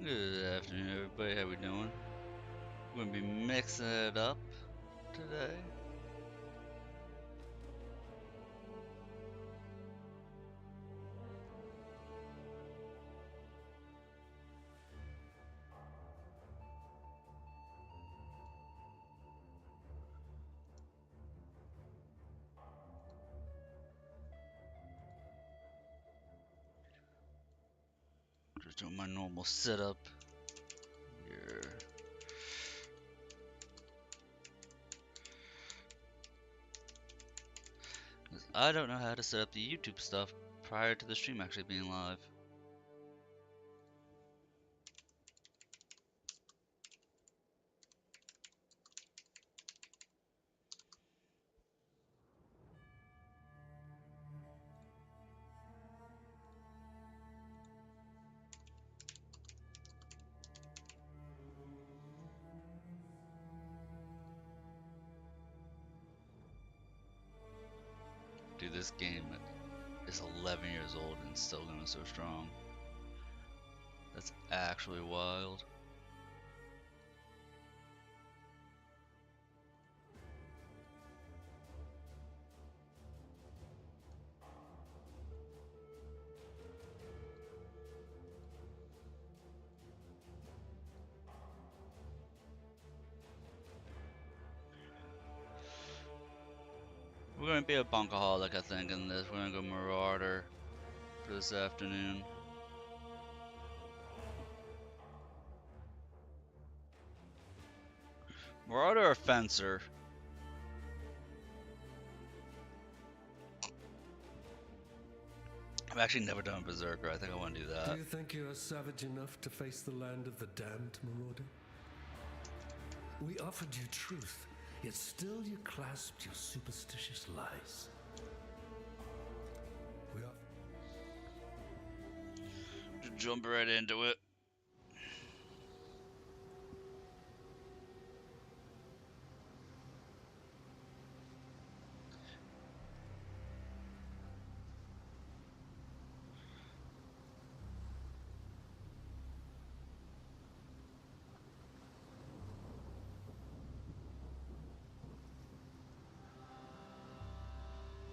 Good afternoon, everybody. How we doing? We're gonna be mixing it up today. Just doing my normal setup here. I don't know how to set up the YouTube stuff prior to the stream actually being live. Dude, this game is 11 years old and still going so strong. That's actually wild. We're gonna be a bunkaholic, I think, in this. We're gonna go Marauder for this afternoon. Marauder or Fencer? I've actually never done Berserker. I think I want to do that. Do you think you are savage enough to face the land of the damned, Marauder? We offered you truth, yet still you clasped your superstitious lies. We are... Just jump right into it.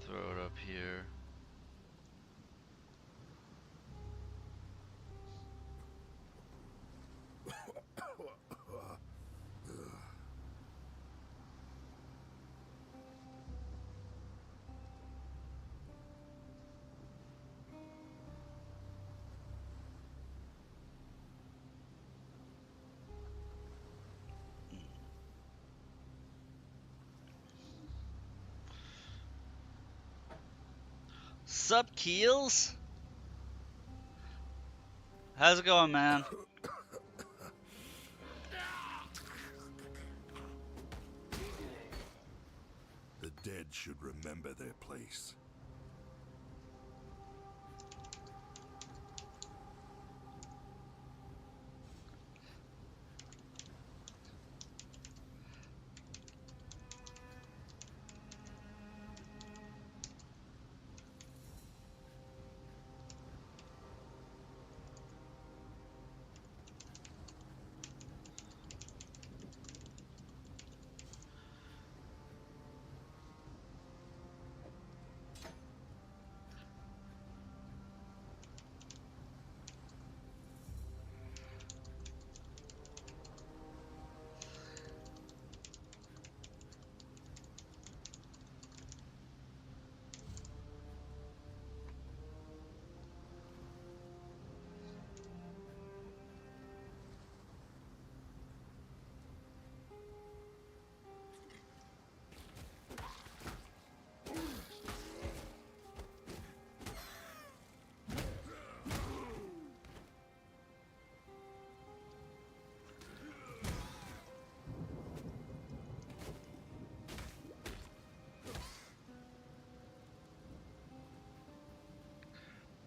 Throw it up here. Sup, Keels? How's it going, man? The dead should remember their place.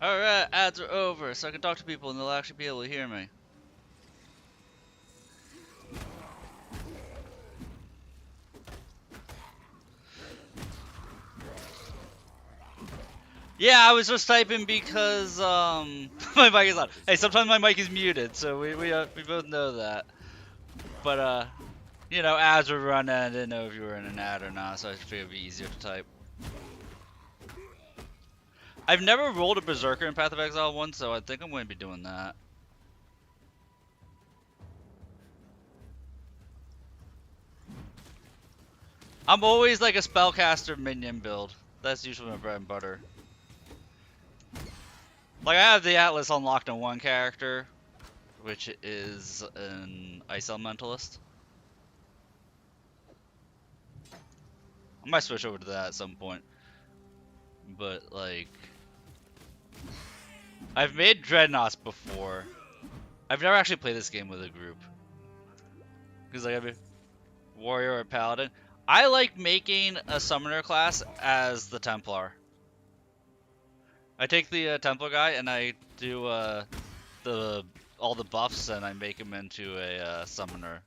Alright, ads are over, so I can talk to people and they'll actually be able to hear me. Yeah, I was just typing because my mic is on. Hey, sometimes my mic is muted, so we both know that. But you know, ads were running. I didn't know if you were in an ad or not, so I figured it'd be easier to type. I've never rolled a Berserker in Path of Exile 1, so I think I'm going to be doing that. I'm always like a spellcaster minion build. That's usually my bread and butter. Like, I have the Atlas unlocked on one character, which is an Ice Elementalist. I might switch over to that at some point. But, like, I've made Dreadnoughts before. I've never actually played this game with a group. Because, like, I've been Warrior or Paladin. I like making a Summoner class as the Templar. I take the Templar guy and I do all the buffs and I make him into a Summoner.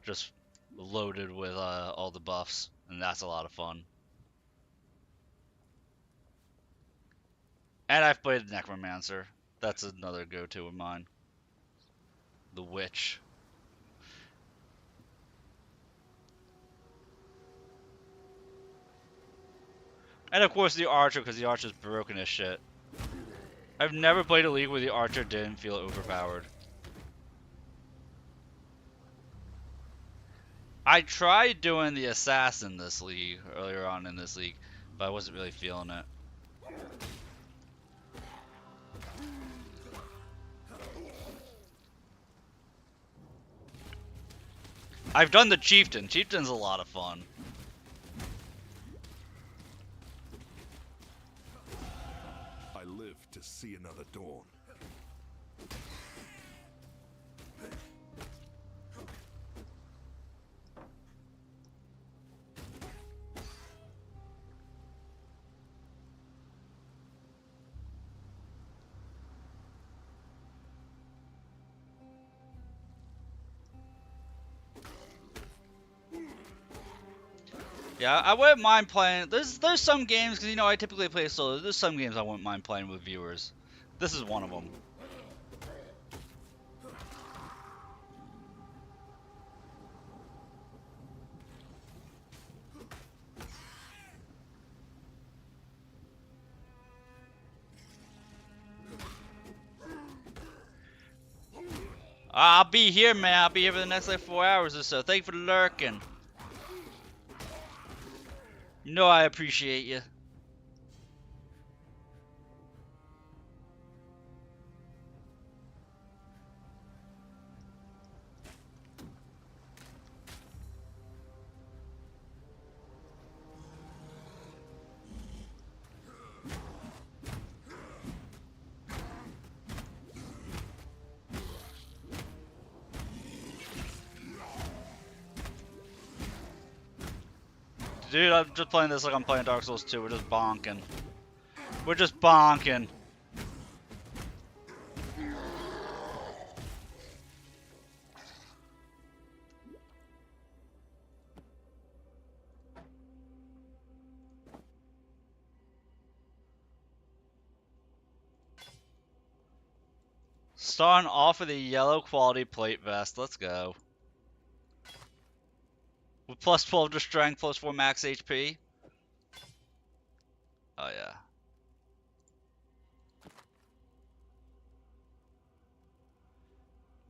Just loaded with all the buffs. And that's a lot of fun. And I've played Necromancer. That's another go-to of mine. The Witch. And of course the Archer, because the Archer's broken as shit. I've never played a league where the Archer didn't feel overpowered. I tried doing the Assassin this league, earlier on in this league, but I wasn't really feeling it. I've done the Chieftain. Chieftain's a lot of fun. I live to see another dawn. Yeah, I wouldn't mind playing. There's some games, because you know I typically play solo. There's some games I wouldn't mind playing with viewers. This is one of them. I'll be here, man. I'll be here for the next like 4 hours or so. Thank you for lurking. You know I appreciate you. Dude, I'm just playing this like I'm playing Dark Souls 2. We're just bonking. We're just bonking. Starting off with a yellow quality plate vest. Let's go. With plus 12 to strength, plus 4 max HP. Oh yeah.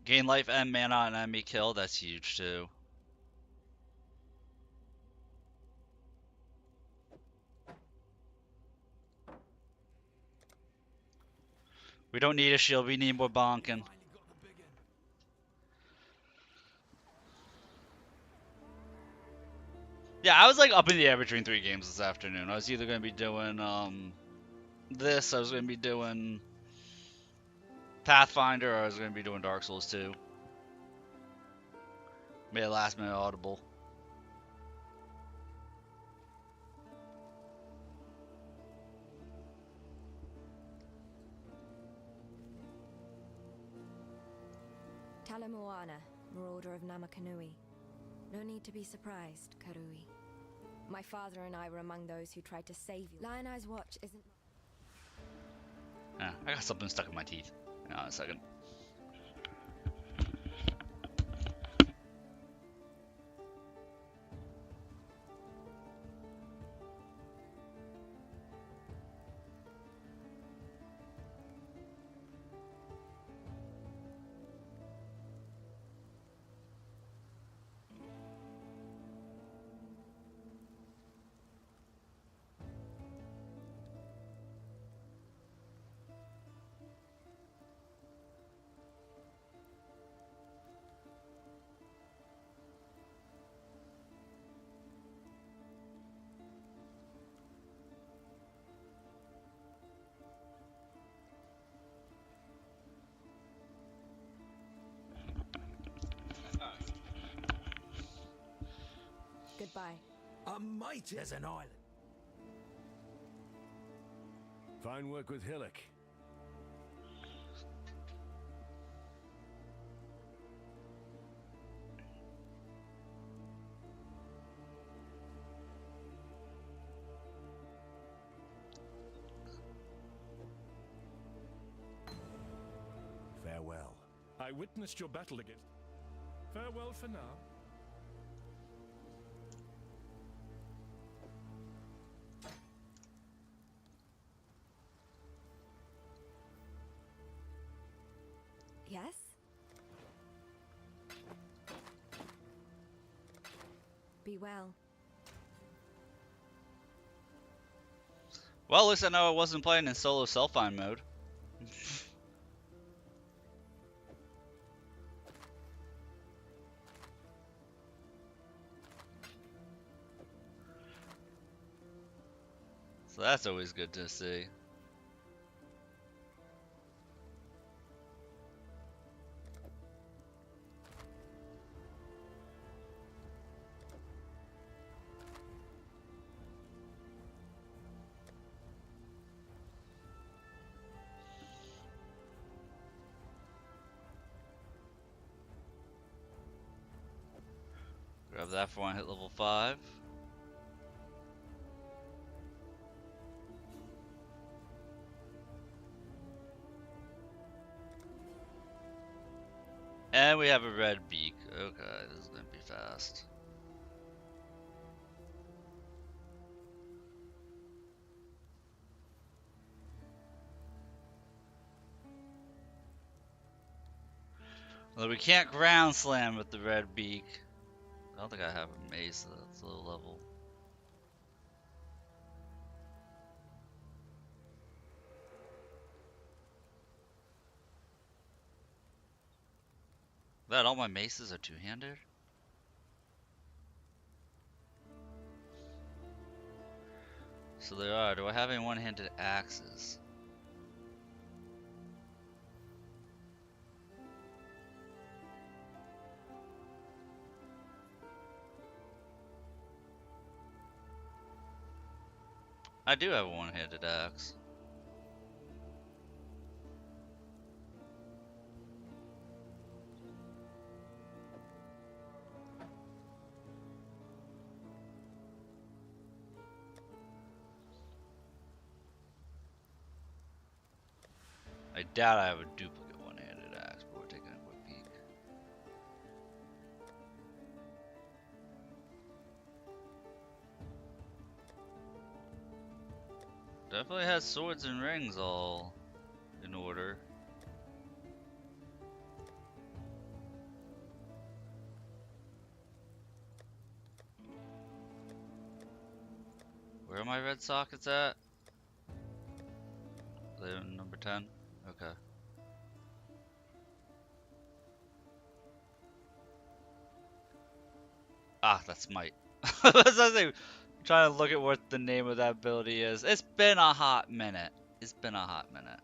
Gain life and mana on enemy kill. That's huge too. We don't need a shield. We need more bonking. Yeah, I was like up in the air between 3 games this afternoon. I was either going to be doing this, I was going to be doing Pathfinder, or I was going to be doing Dark Souls 2. Made a last minute audible. Talamoana, Marauder of Namakanui. No need to be surprised, Karui. My father and I were among those who tried to save you. Lion Eye's watch isn't... I got something stuck in my teeth. Hang on a second. Goodbye. A mighty as an island. Fine work with Hillock. Farewell. I witnessed your battle against. Farewell for now. Yes? Be well. Well, at least I know I wasn't playing in solo self-find mode. So that's always good to see. Grab that for when I hit level 5. And we have a red beak. Okay, this is gonna be fast. Although we can't ground slam with the red beak. I don't think I have a mace that's low level. That all my maces are two-handed? So they are. Do I have any one-handed axes? I do have a one-handed axe. I doubt I have a duplicate one-handed axe, but we're taking a quick peek. Definitely has swords and rings all in order. Where are my red sockets at? They're number 10? Okay. Ah, that's might. That's what I was trying to look at what the name of that ability is. It's been a hot minute. It's been a hot minute.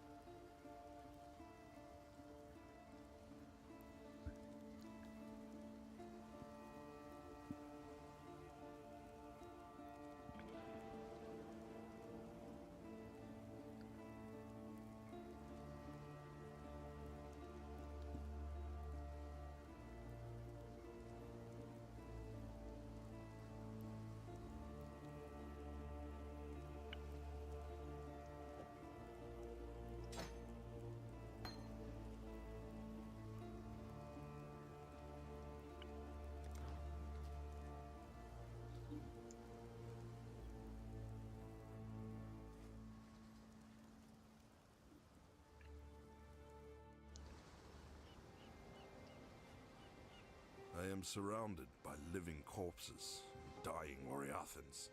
I'm surrounded by living corpses, dying Oriathans.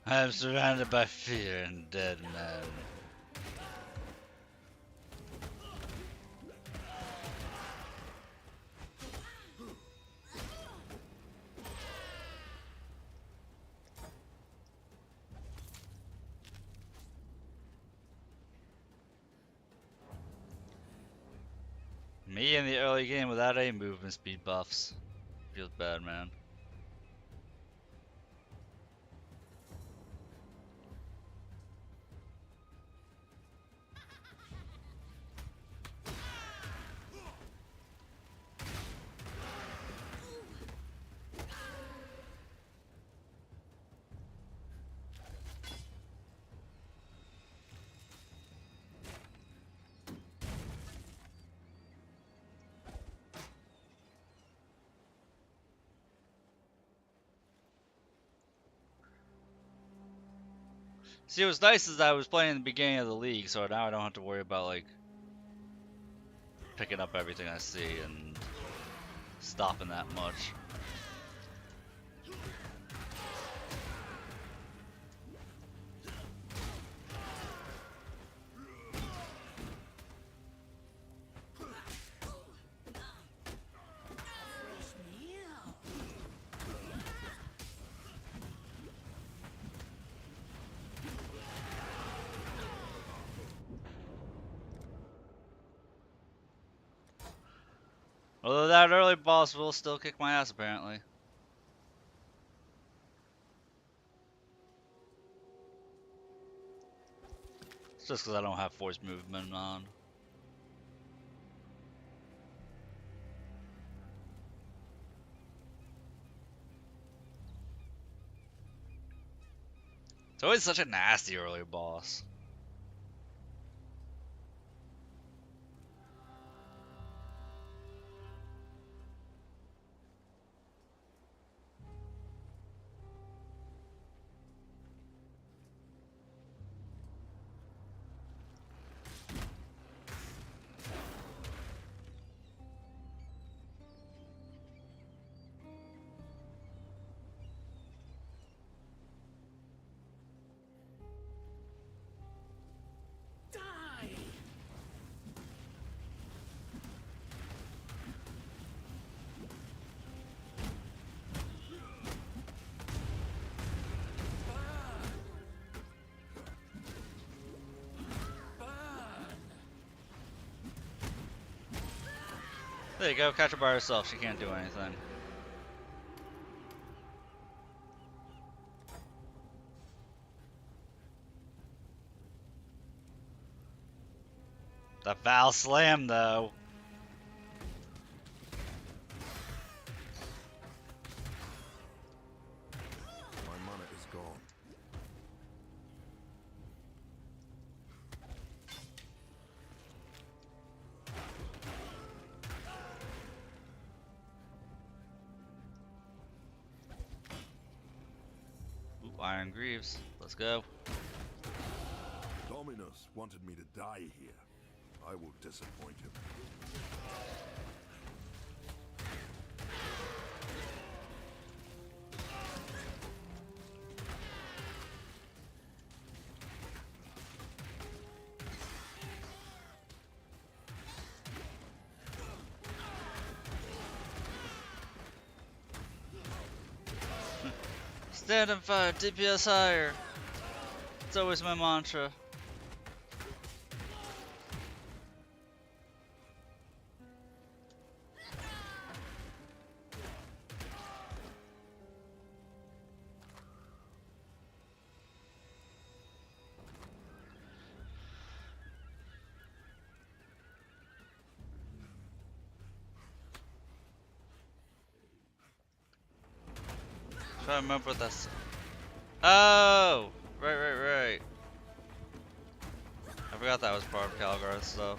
I am surrounded by fear and dead men. Me in the early game without any movement speed buffs. Feels bad, man. See, what's nice is I was playing in the beginning of the league, so now I don't have to worry about, like, picking up everything I see and stopping that much. Although that early boss will still kick my ass, apparently. It's just because I don't have force movement on. It's always such a nasty early boss. There you go, catch her by herself, she can't do anything. The foul slam, though. My mana is gone. Ooh, Iron Greaves. Let's go. Dominus wanted me to die here. I will disappoint him. Stand and fire, DPS higher. It's always my mantra. Try to remember what that's. Oh! Right. I forgot that was part of Calgar's stuff.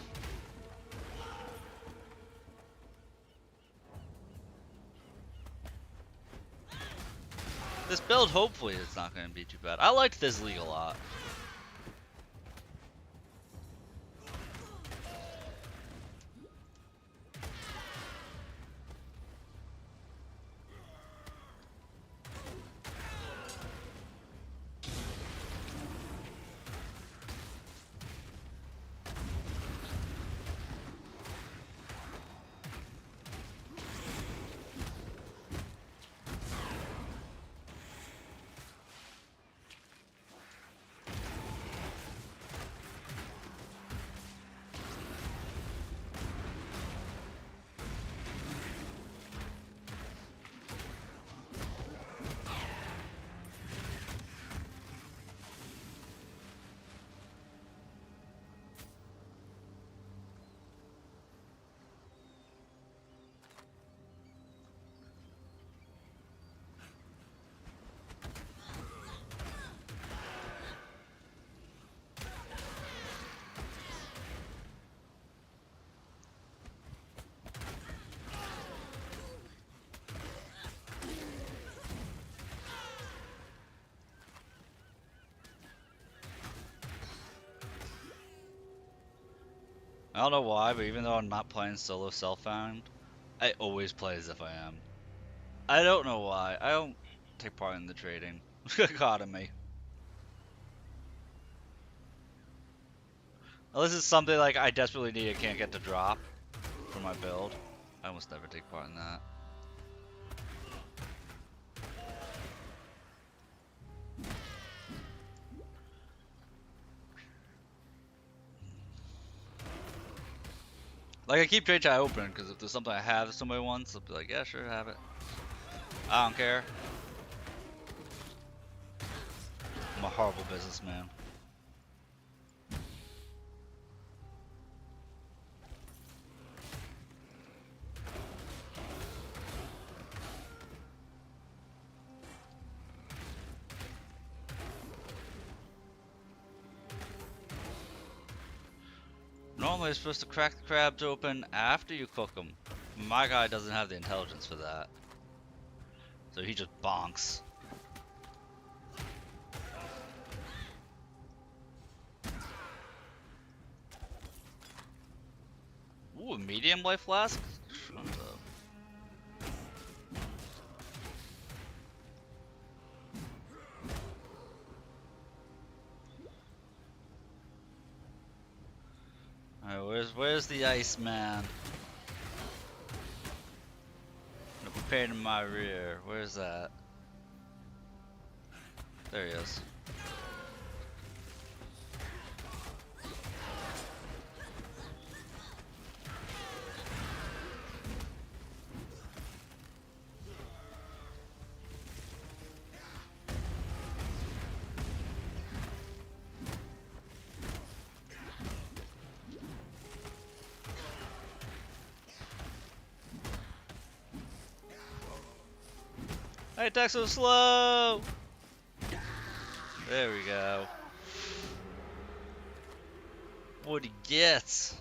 This build, hopefully, it's not going to be too bad. I liked this league a lot. I don't know why, but even though I'm not playing solo self-found, I always play as if I am. I don't know why. I don't take part in the trading economy. Unless it's something like I desperately need and can't get to drop for my build. I almost never take part in that. Like, I keep trade chat open, because if there's something I have somebody wants, I'll be like, yeah, sure, have it. I don't care. I'm a horrible businessman. Normally, you're supposed to crack the crabs open after you cook them. My guy doesn't have the intelligence for that. So he just bonks. Ooh, a medium life flask? Shut up. Alright, where's the ice man? I'm prepared in my rear. Where's that? There he is. I attack so slow! There we go. What'd he get?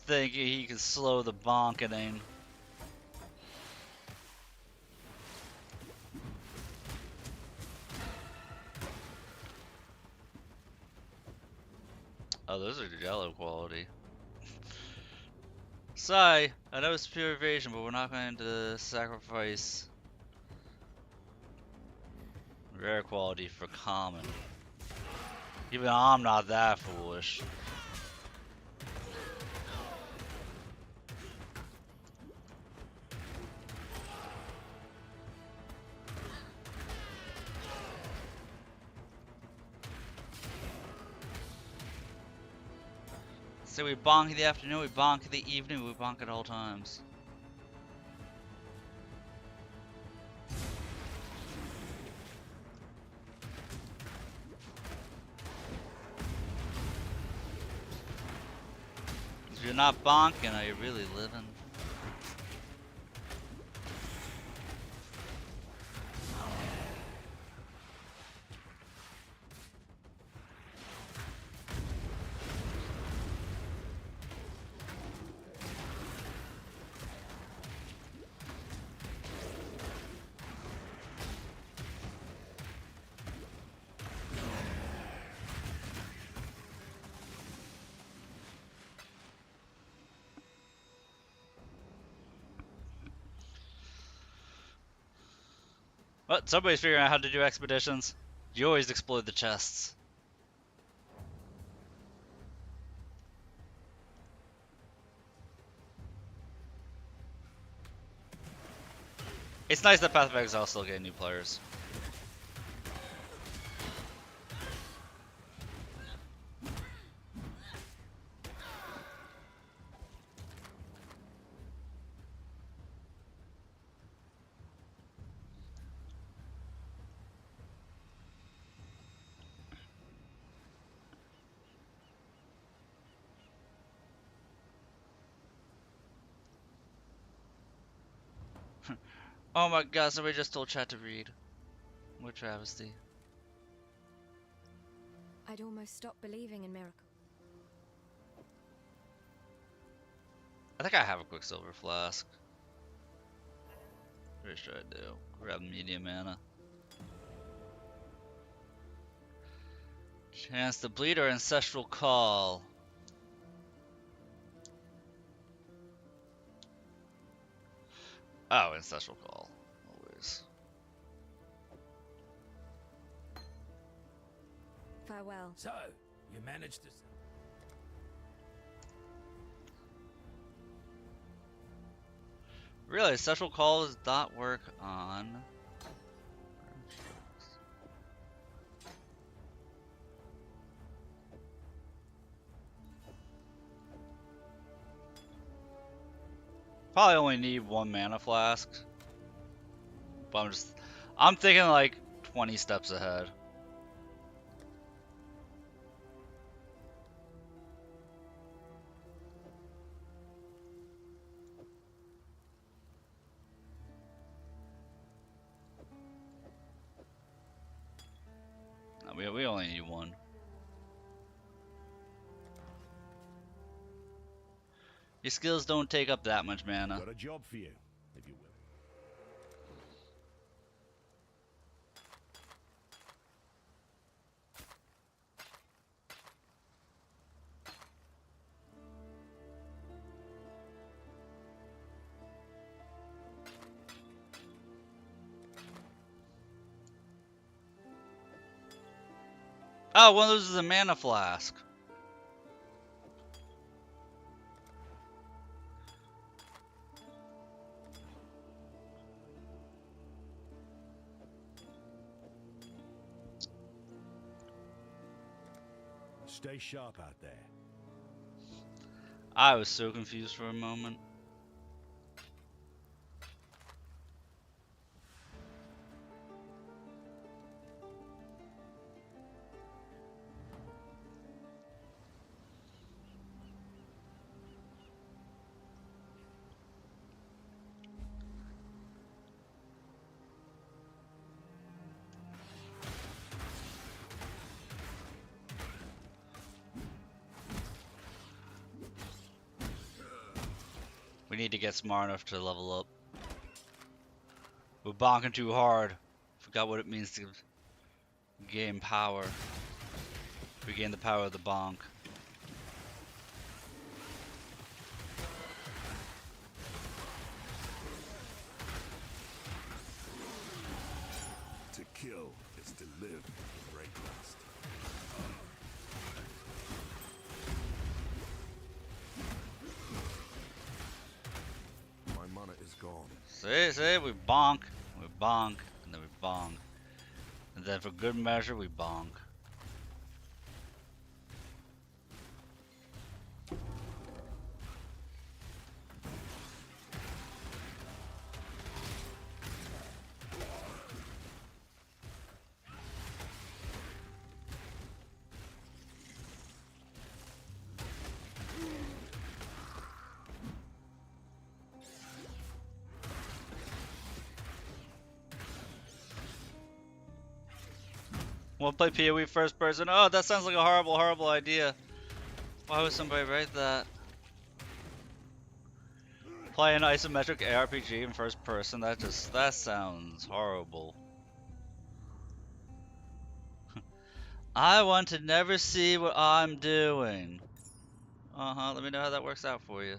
Thinking he can slow the bonkening. Oh, those are yellow quality. Sigh, I know it's pure evasion, but we're not going to sacrifice rare quality for common. Even I'm not that foolish. So we bonk in the afternoon, we bonk in the evening, we bonk at all times. If you're not bonking, are you really living? What? Somebody's figuring out how to do expeditions. You always explode the chests. It's nice that Path of Exile still getting new players. Oh my god, somebody just told chat to read. What travesty. I'd almost stopped believing in miracles. I think I have a Quicksilver Flask. Pretty sure I do. Grab medium mana. Chance to bleed or ancestral call. Oh, ancestral call. Always. Farewell. So, you managed to... Really, ancestral call does not work on. Probably only need one mana flask. But I'm thinking like 20 steps ahead. No, we only need one. Your skills don't take up that much mana. Got a job for you, if you will. Oh, one of those is a mana flask. Stay sharp out there. I was so confused for a moment. We need to get smart enough to level up. We're bonking too hard. Forgot what it means to gain power. Regain the power of the bonk. To kill is to live in great lust. My mana is gone. See, we bonk, and then we bonk. And then for good measure, we bonk. Wanna play PoE first person? Oh, that sounds like a horrible, horrible idea. Why would somebody write that? Play an isometric ARPG in first person? That sounds horrible. I want to never see what I'm doing. Uh-huh, let me know how that works out for you.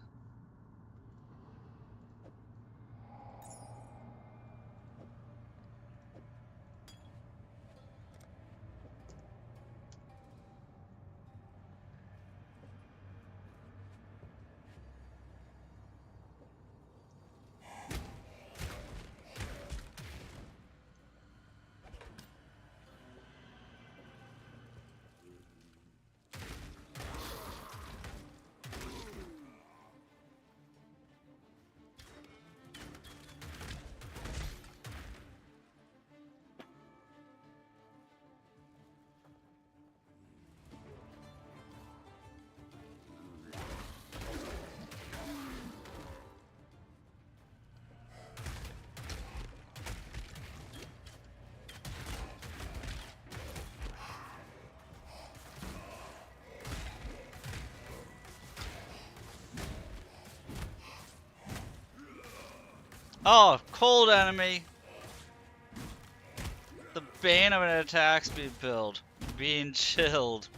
Oh, cold enemy. bane of an attack speed build. Being chilled.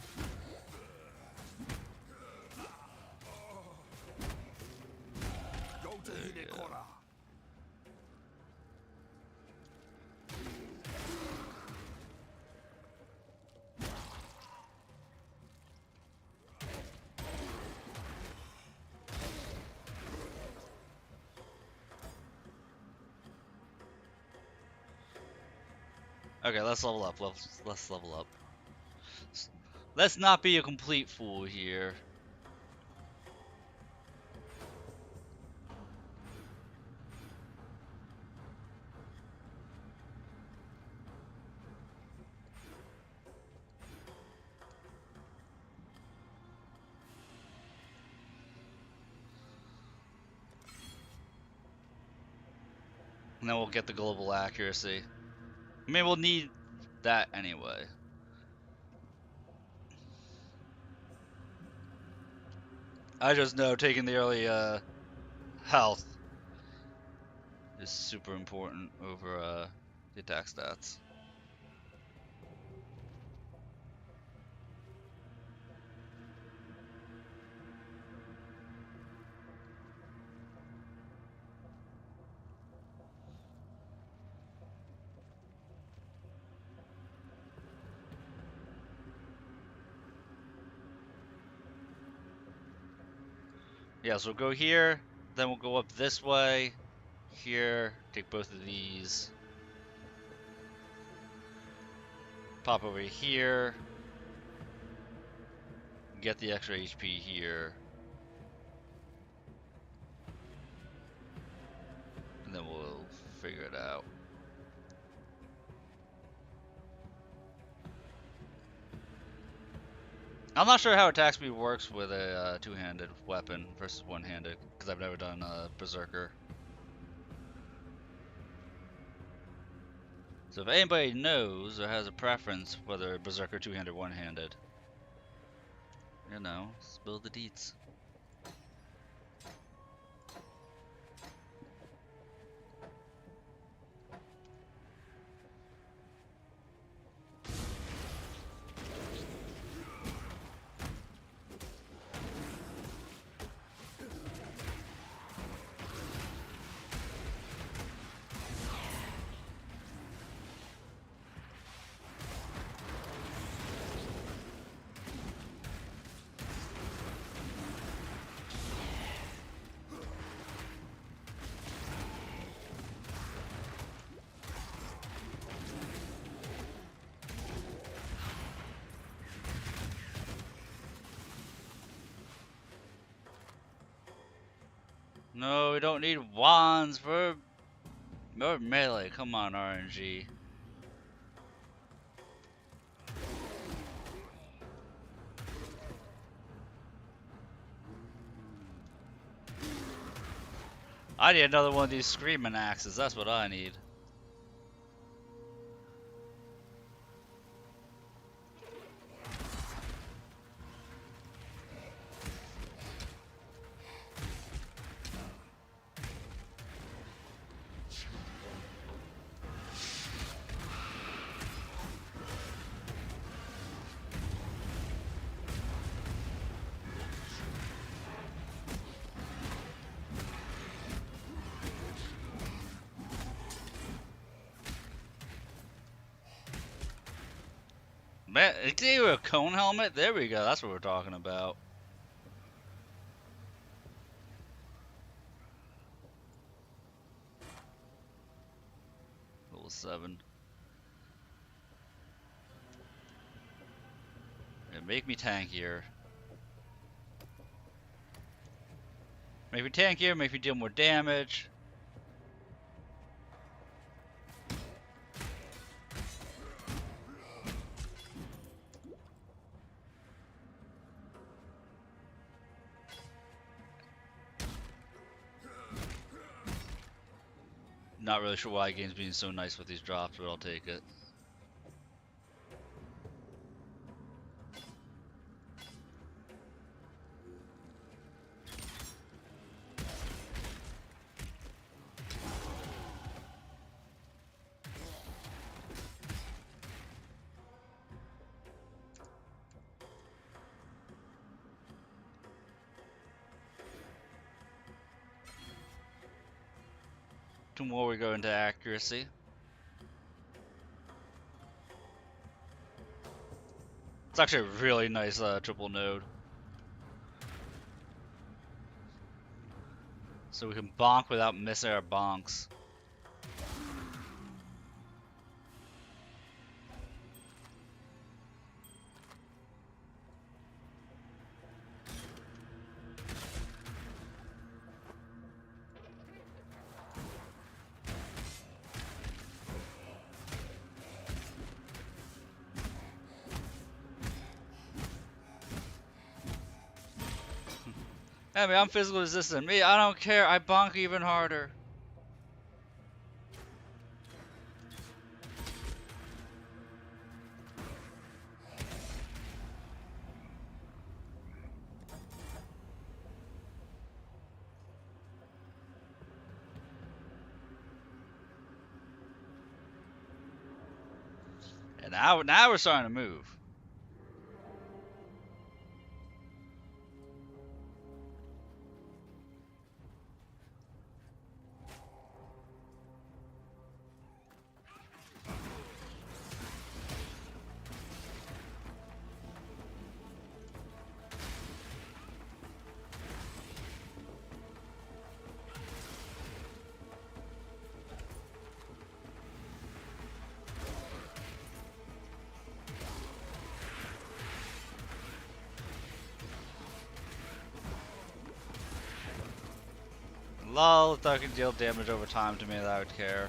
Okay, let's level up. Let's level up. Let's not be a complete fool here. And then we'll get the global accuracy. I mean, we'll need that anyway. I just know taking the early health is super important over the attack stats. Yeah, so we'll go here, then we'll go up this way, here, take both of these, pop over here, get the extra HP here, and then we'll figure it out. I'm not sure how attack speed works with a two-handed weapon versus one-handed, because I've never done Berserker. So if anybody knows or has a preference whether Berserker two-handed or one-handed, you know, spill the deets. No, we don't need wands for melee. Come on, RNG. I need another one of these screaming axes. That's what I need. Man, it gave you a cone helmet? There we go. That's what we're talking about. Level 7. Yeah, make me tankier. Make me tankier, make me deal more damage. Not really sure why the game's being so nice with these drops, but I'll take it. Two more, we go into accuracy. It's actually a really nice triple node. So we can bonk without missing our bonks. I mean, I'm physical resistant. Me, I don't care. I bonk even harder. And now we're starting to move. Lol, if that can deal damage over time to me, that I would care.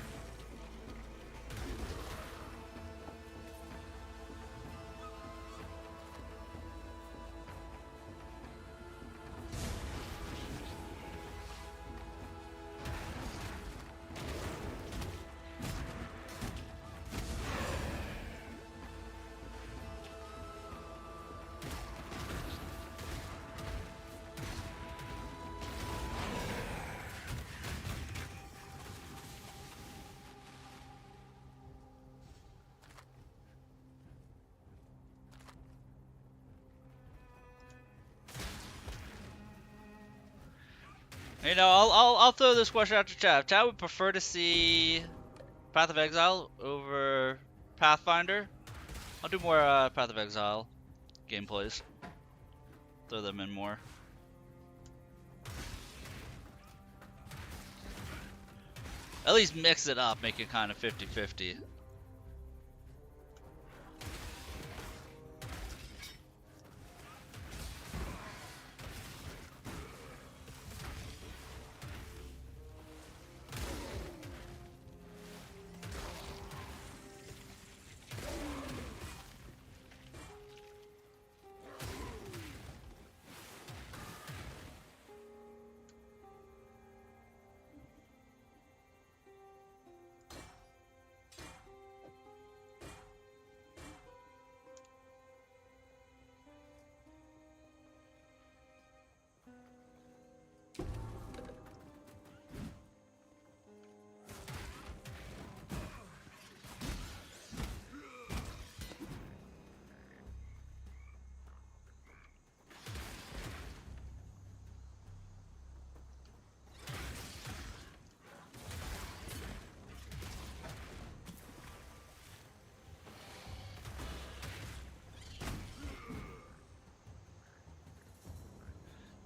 You know, I'll throw this question out to chat. Chat would prefer to see Path of Exile over Pathfinder. I'll do more Path of Exile gameplays. Throw them in more. At least mix it up, make it kind of 50-50.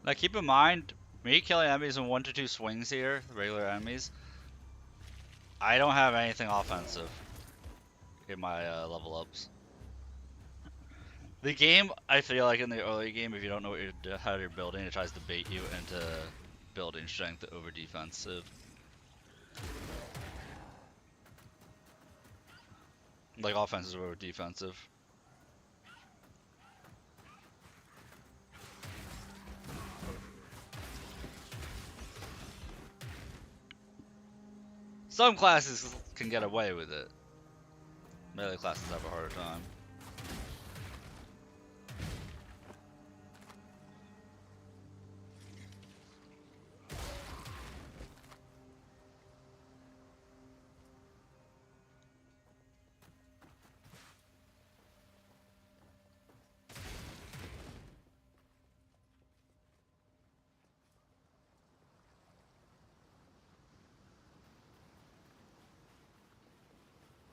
Now keep in mind, me killing enemies in 1 to 2 swings here, regular enemies, I don't have anything offensive in my level ups. The game, I feel like in the early game, if you don't know how you're building, it tries to bait you into building strength over defensive. Like offensive over defensive. Some classes can get away with it. Melee classes have a harder time.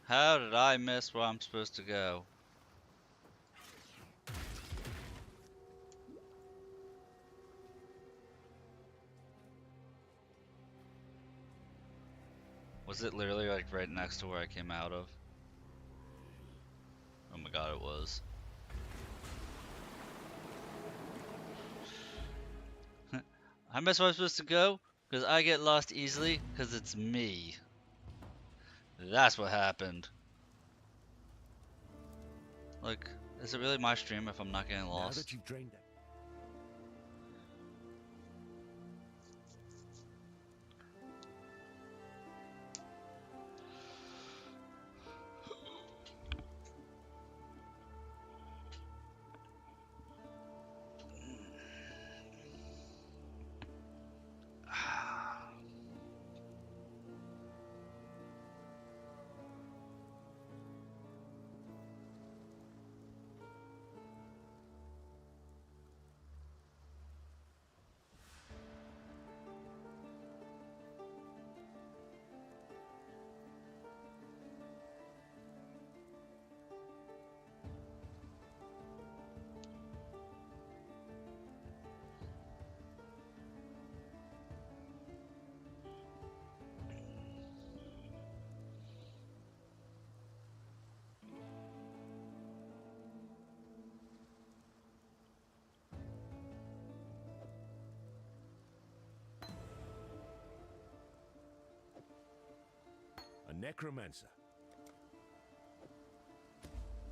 How did I miss where I'm supposed to go? Was it literally like right next to where I came out of? Oh my god, it was. I miss where I'm supposed to go? Because I get lost easily? Because it's me. That's what happened. Like, is it really my stream if I'm not getting Now lost? that you've drained that. A necromancer.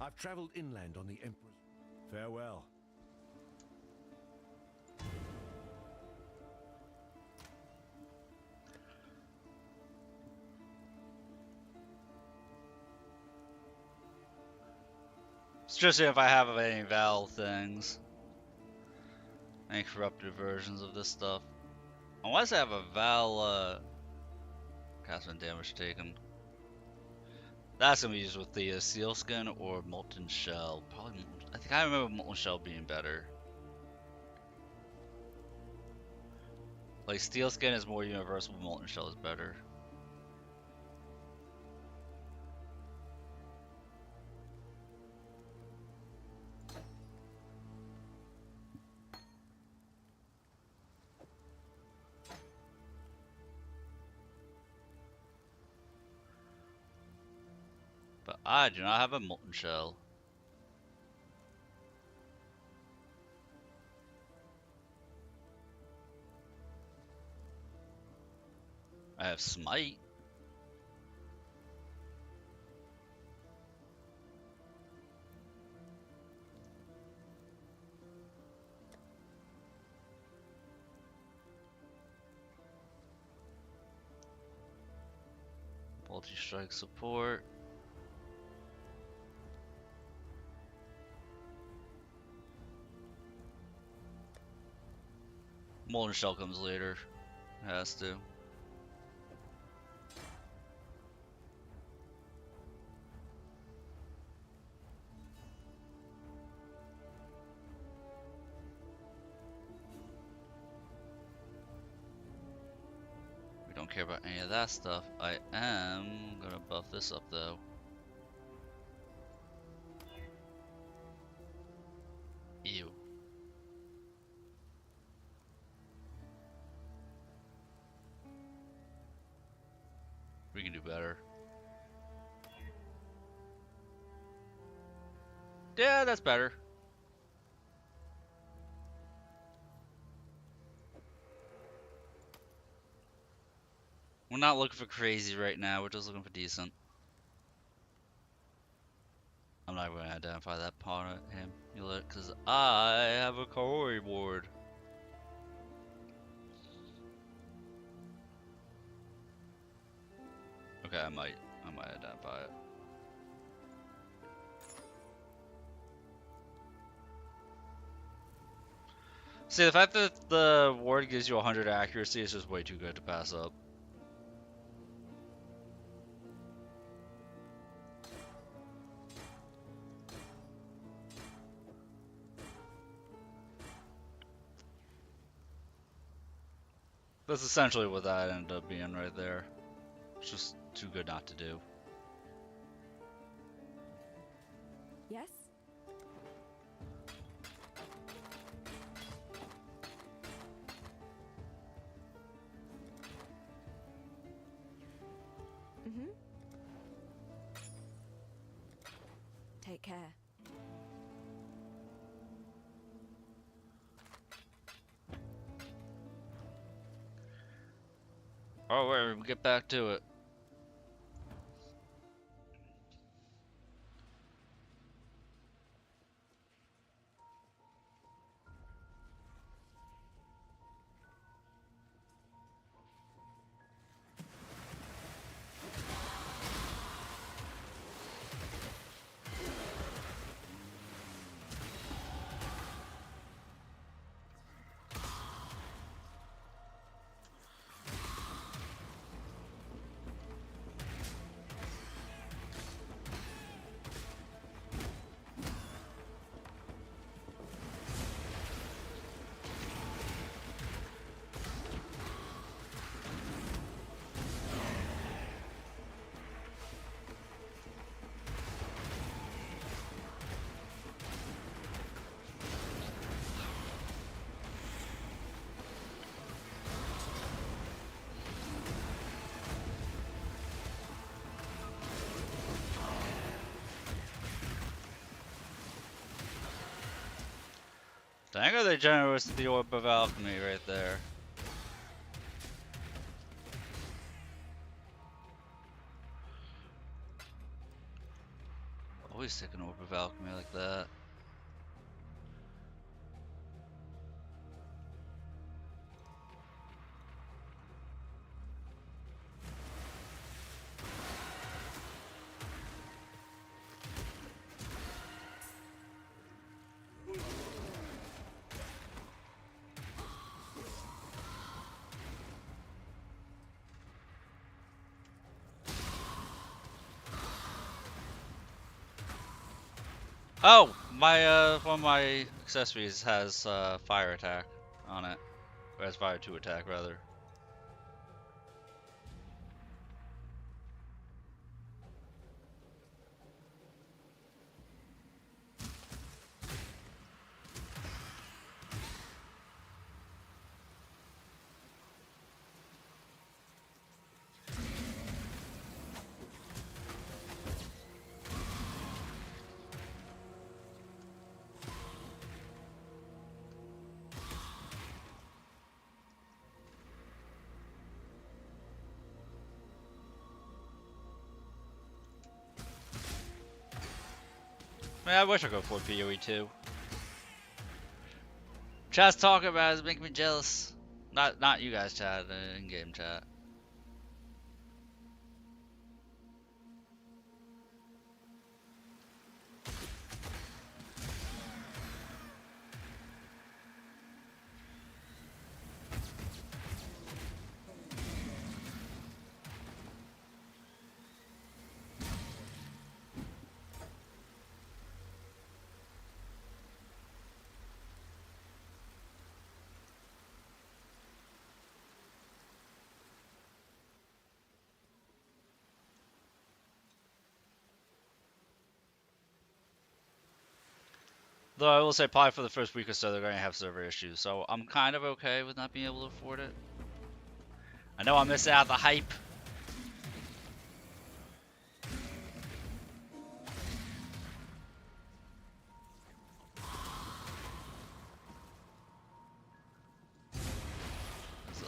I've traveled inland on the Emperor's. Farewell. Especially if I have any Val things. Any corrupted versions of this stuff. Unless I have a Val, cast when damage taken. That's gonna be used with the Sealskin or Molten Shell. Probably, I think I remember Molten Shell being better. Like, Steel Skin is more universal, Molten Shell is better. But I do not have a Molten Shell. I have Smite. Multi-strike support. Molten Shell comes later. It has to. We don't care about any of that stuff. I am gonna buff this up though. Ew. We can do better. Yeah, that's better. We're not looking for crazy right now, we're just looking for decent. I'm not going to identify that part of amulet because I have a Kaori board. Okay, I might identify it. See, the fact that the ward gives you 100 accuracy is just way too good to pass up. That's essentially what that ended up being right there. It's just too good not to do. Yes? Mm-hmm. Take care. Alright, we get back to it. Dang, are they generous with the Orb of Alchemy right there. Always take an Orb of Alchemy like that. Oh, my one of my accessories has fire attack on it. Or has fire 2 attack rather. Man, I wish I could afford PoE2. Chat's talking about it, making me jealous. Not you guys chat, in-game chat. Though I will say probably for the first week or so they're going to have server issues, so I'm kind of okay with not being able to afford it. I know I'm missing out the hype. So,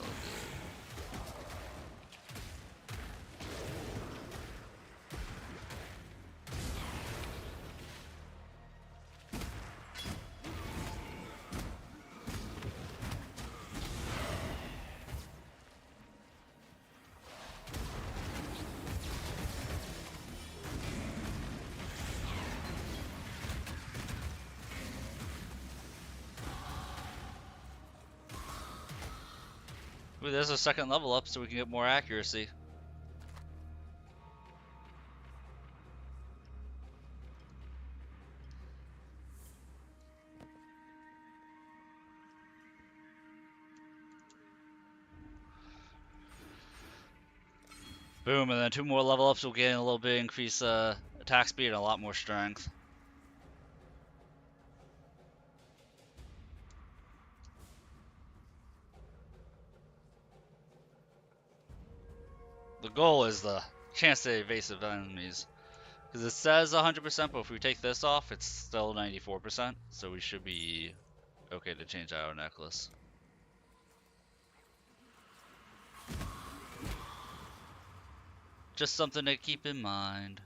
ooh, there's a second level up so we can get more accuracy. Boom, and then 2 more level ups will gain a little bit increase attack speed and a lot more strength. goal is the chance to evasive enemies. Because it says 100%, but if we take this off, it's still 94%. So we should be okay to change out our necklace. Just something to keep in mind.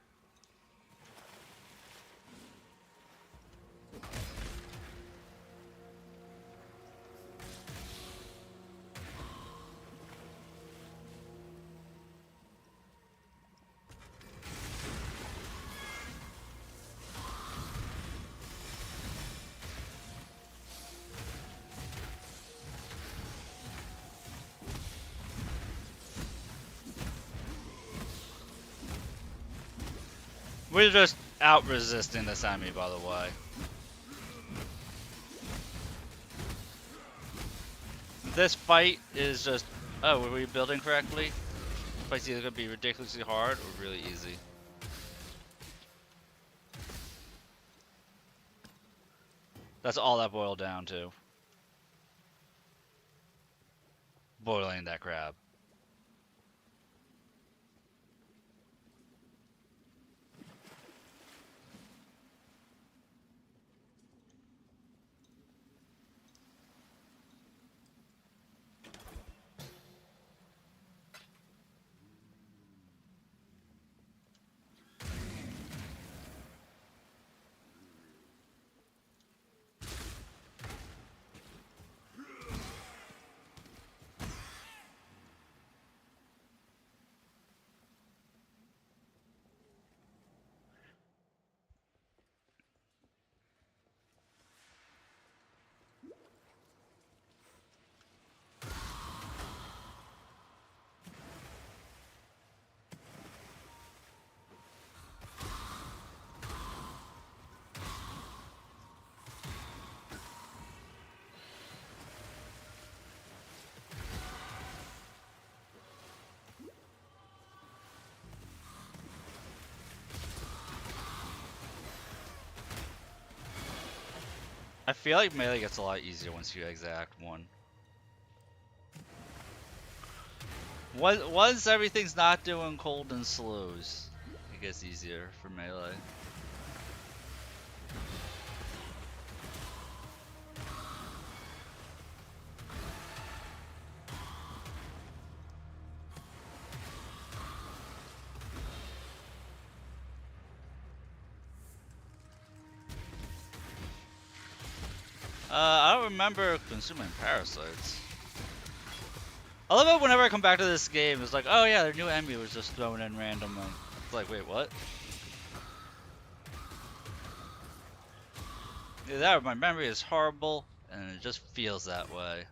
We're just out resisting this enemy, by the way. This fight is just, oh, were we building correctly? This fight's either gonna be ridiculously hard or really easy. That's all that boiled down to. Boiling that crab. I feel like melee gets a lot easier once you exact one. Once everything's not doing cold and slows, it gets easier for melee. I don't remember consuming parasites. I love it whenever I come back to this game, it's like, oh yeah, their new enemy was just thrown in randomly. It's like, wait, what? Either that or my memory is horrible, and it just feels that way.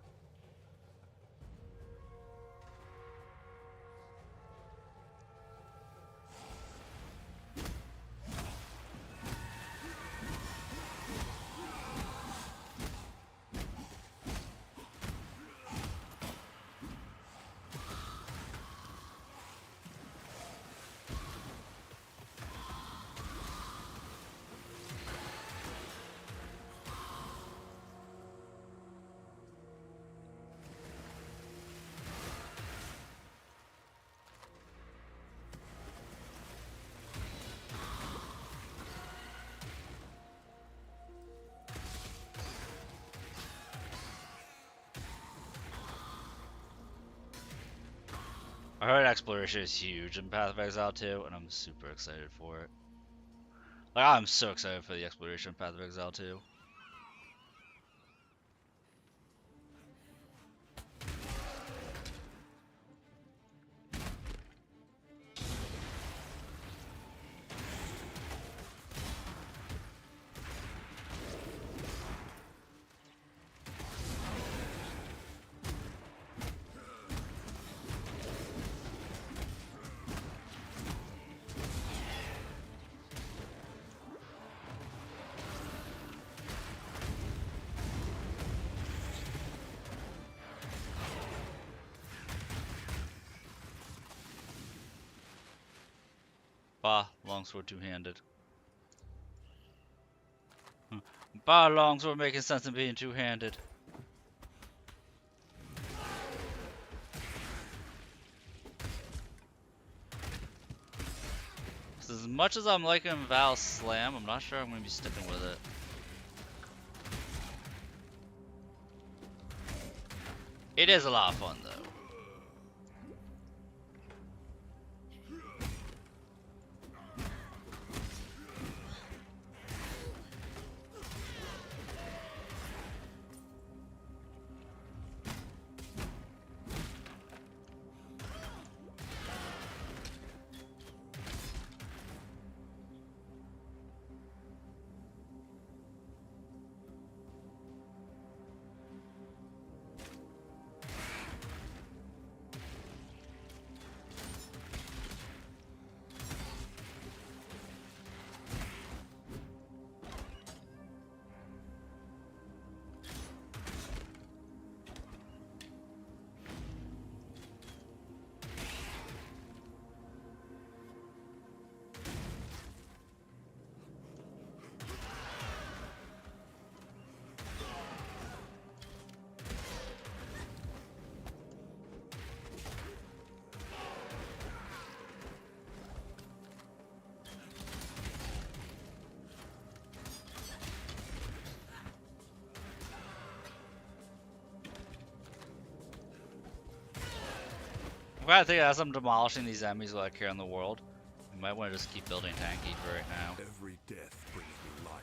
I heard exploration is huge in Path of Exile 2, and I'm super excited for it. Like, I'm so excited for the exploration of Path of Exile 2. Bah, longsword two-handed. Bah, longsword making sense of being two-handed. much as I'm liking Val Slam, I'm not sure I'm gonna be sticking with it. It is a lot of fun though. I think as I'm demolishing these enemies like here in the world, you might want to just keep building tanky for right now. Every death brings me life.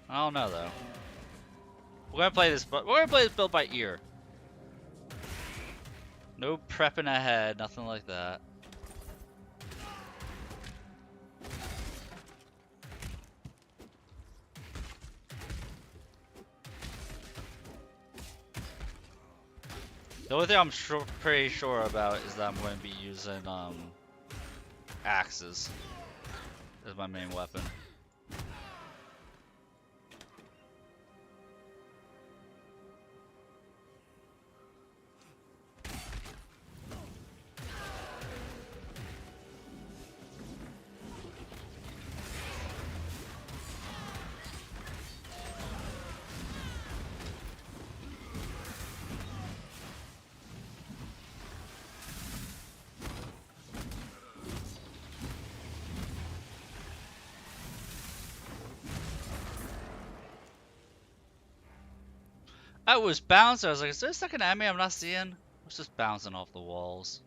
I don't know though. We're gonna play this, but we're gonna play this build by ear. No prepping ahead, nothing like that. The only thing I'm pretty sure about is that I'm going to be using axes as my main weapon. I was bouncing. I was like, is there a second enemy I'm not seeing? I was just bouncing off the walls.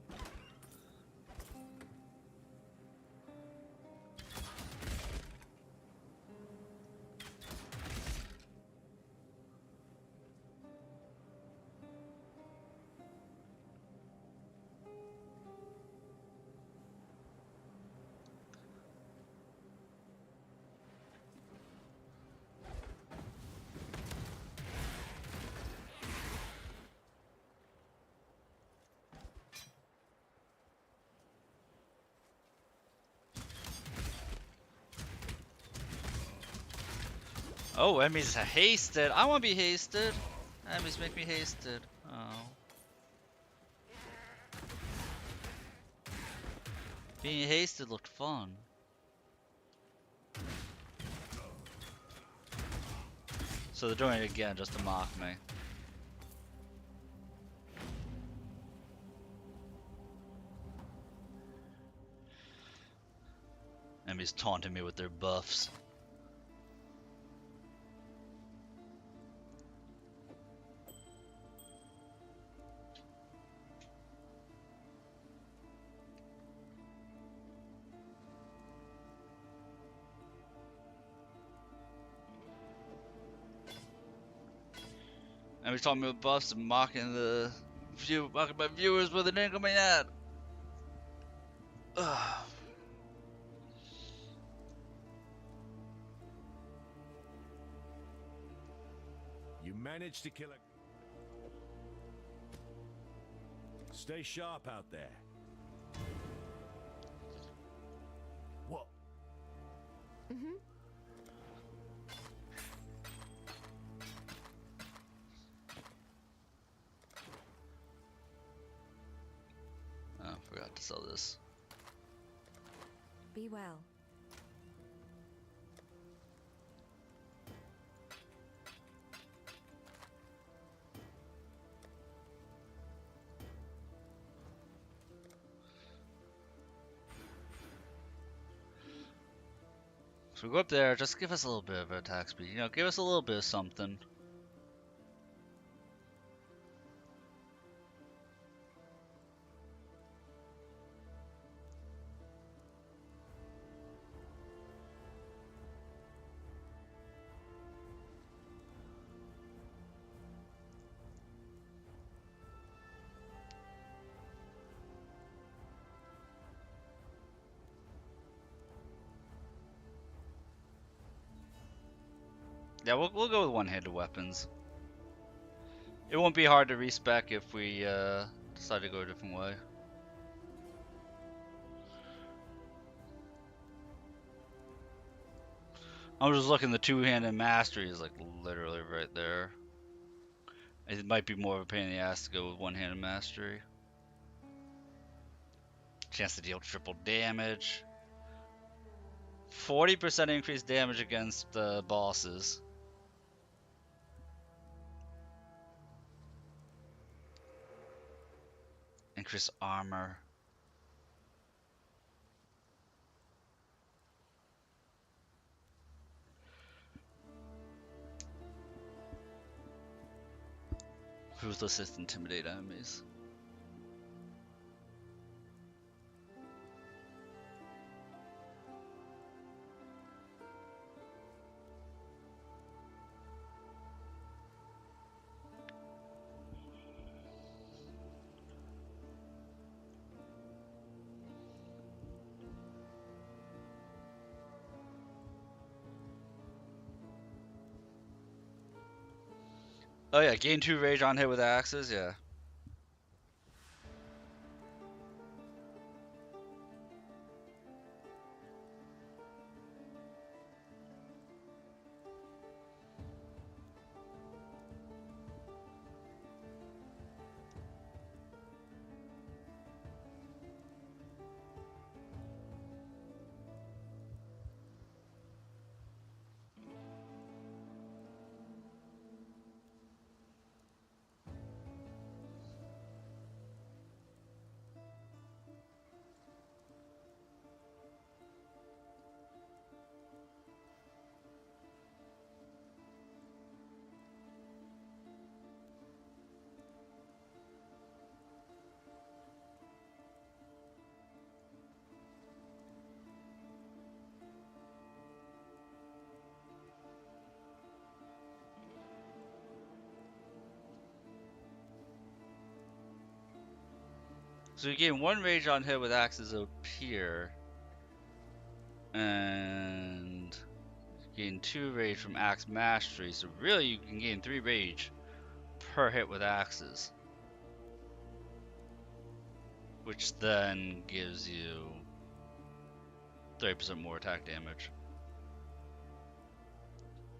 Oh, enemies are hasted. I want to be hasted. Enemies make me hasted. Oh. Being hasted looked fun. So they're doing it again just to mock me. Enemies taunting me with their buffs. Enemies taunting me with buffs and mocking my viewers with an incoming ad. Ugh. You managed to kill a... Stay sharp out there. What? Oh, forgot to sell this. Be well. So we go up there, just give us a little bit of attack speed. You know, give us a little bit of something. Yeah, we'll go with one-handed weapons. It won't be hard to respec if we decide to go a different way. I'm just looking, the two-handed mastery is like literally right there. It might be more of a pain in the ass to go with one-handed mastery. Chance to deal triple damage. 40% increased damage against bosses. Increased armor. Ruthless assist intimidate enemies. Oh yeah, gain 2 rage on hit with axes, yeah. So you gain 1 rage on hit with axes up here. And gain 2 rage from axe mastery. So really you can gain 3 rage per hit with axes. Which then gives you 30% more attack damage.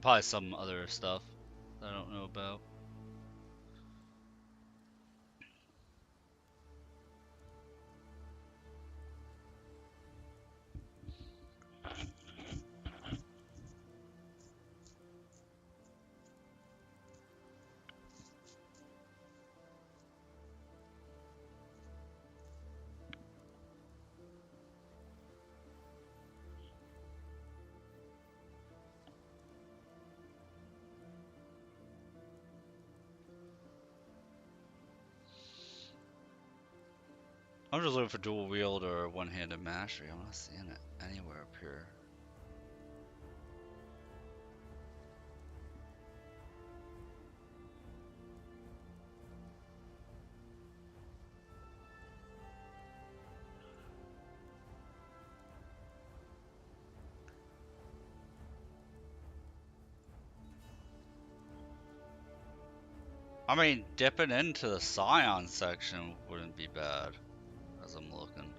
Probably some other stuff that I don't know about. I'm just looking for dual wield or one-handed mastery. I'm not seeing it anywhere up here. I mean, dipping into the Scion section wouldn't be bad, as I'm looking.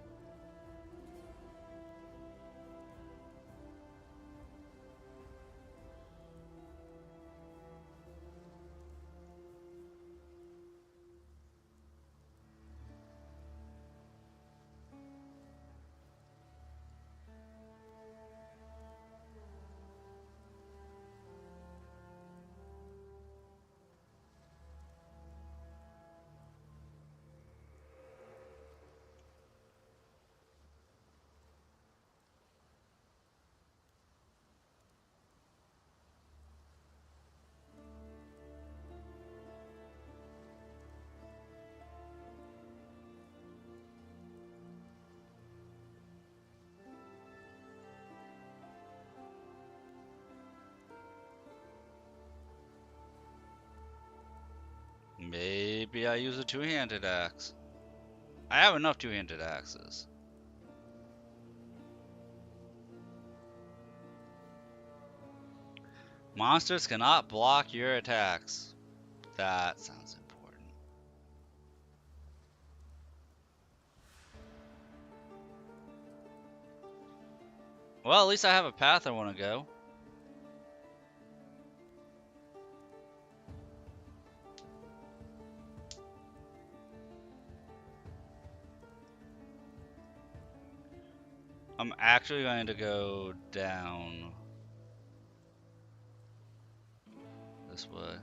Maybe I use a two-handed axe. I have enough two-handed axes. Monsters cannot block your attacks. That sounds important. Well, at least I have a path I want to go. I'm actually going to go down this way.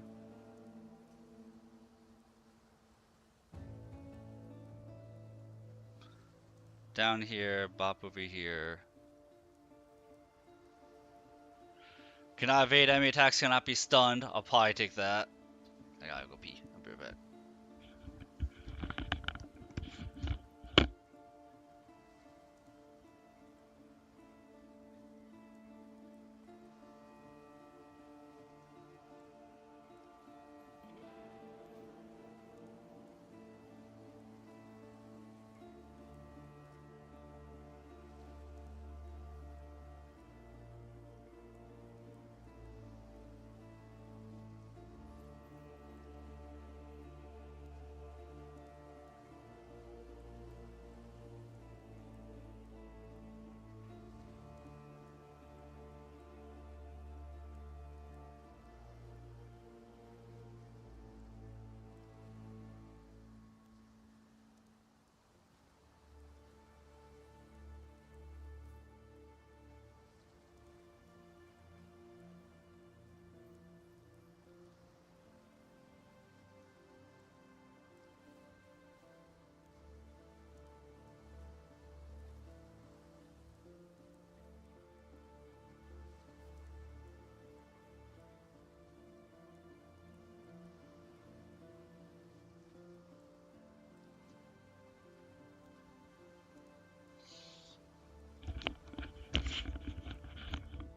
Down here, bop over here. Cannot evade enemy attacks, cannot be stunned. I'll probably take that. I gotta go pee. I'll be right back.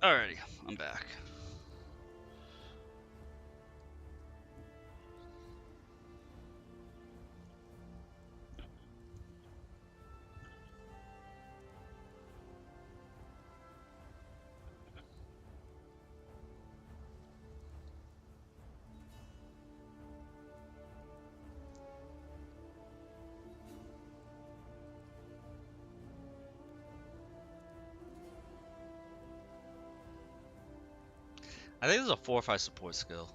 Alrighty, I'm back. I think there's a 4 or 5 support skill.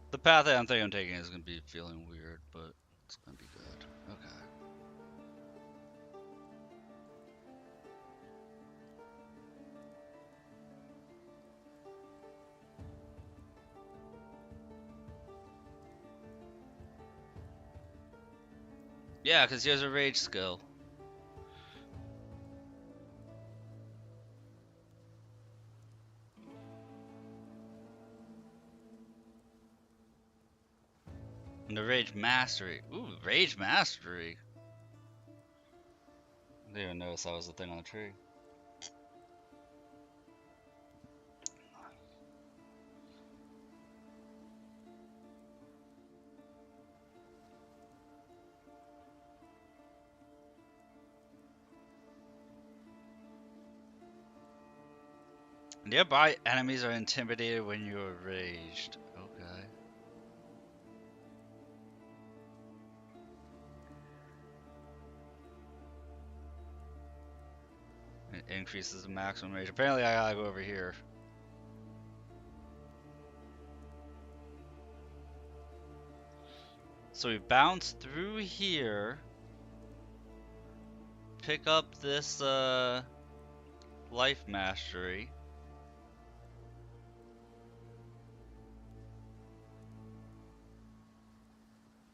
The path that I'm thinking I'm taking is going to be feeling weird, but it's going to be good. Okay. Yeah, because he has a rage skill. And the rage mastery. Ooh, rage mastery. I didn't even notice that was the thing on the tree. Nearby enemies are intimidated when you are raged. Okay. It increases the maximum rage. Apparently I gotta go over here. So we bounce through here. Pick up this life mastery.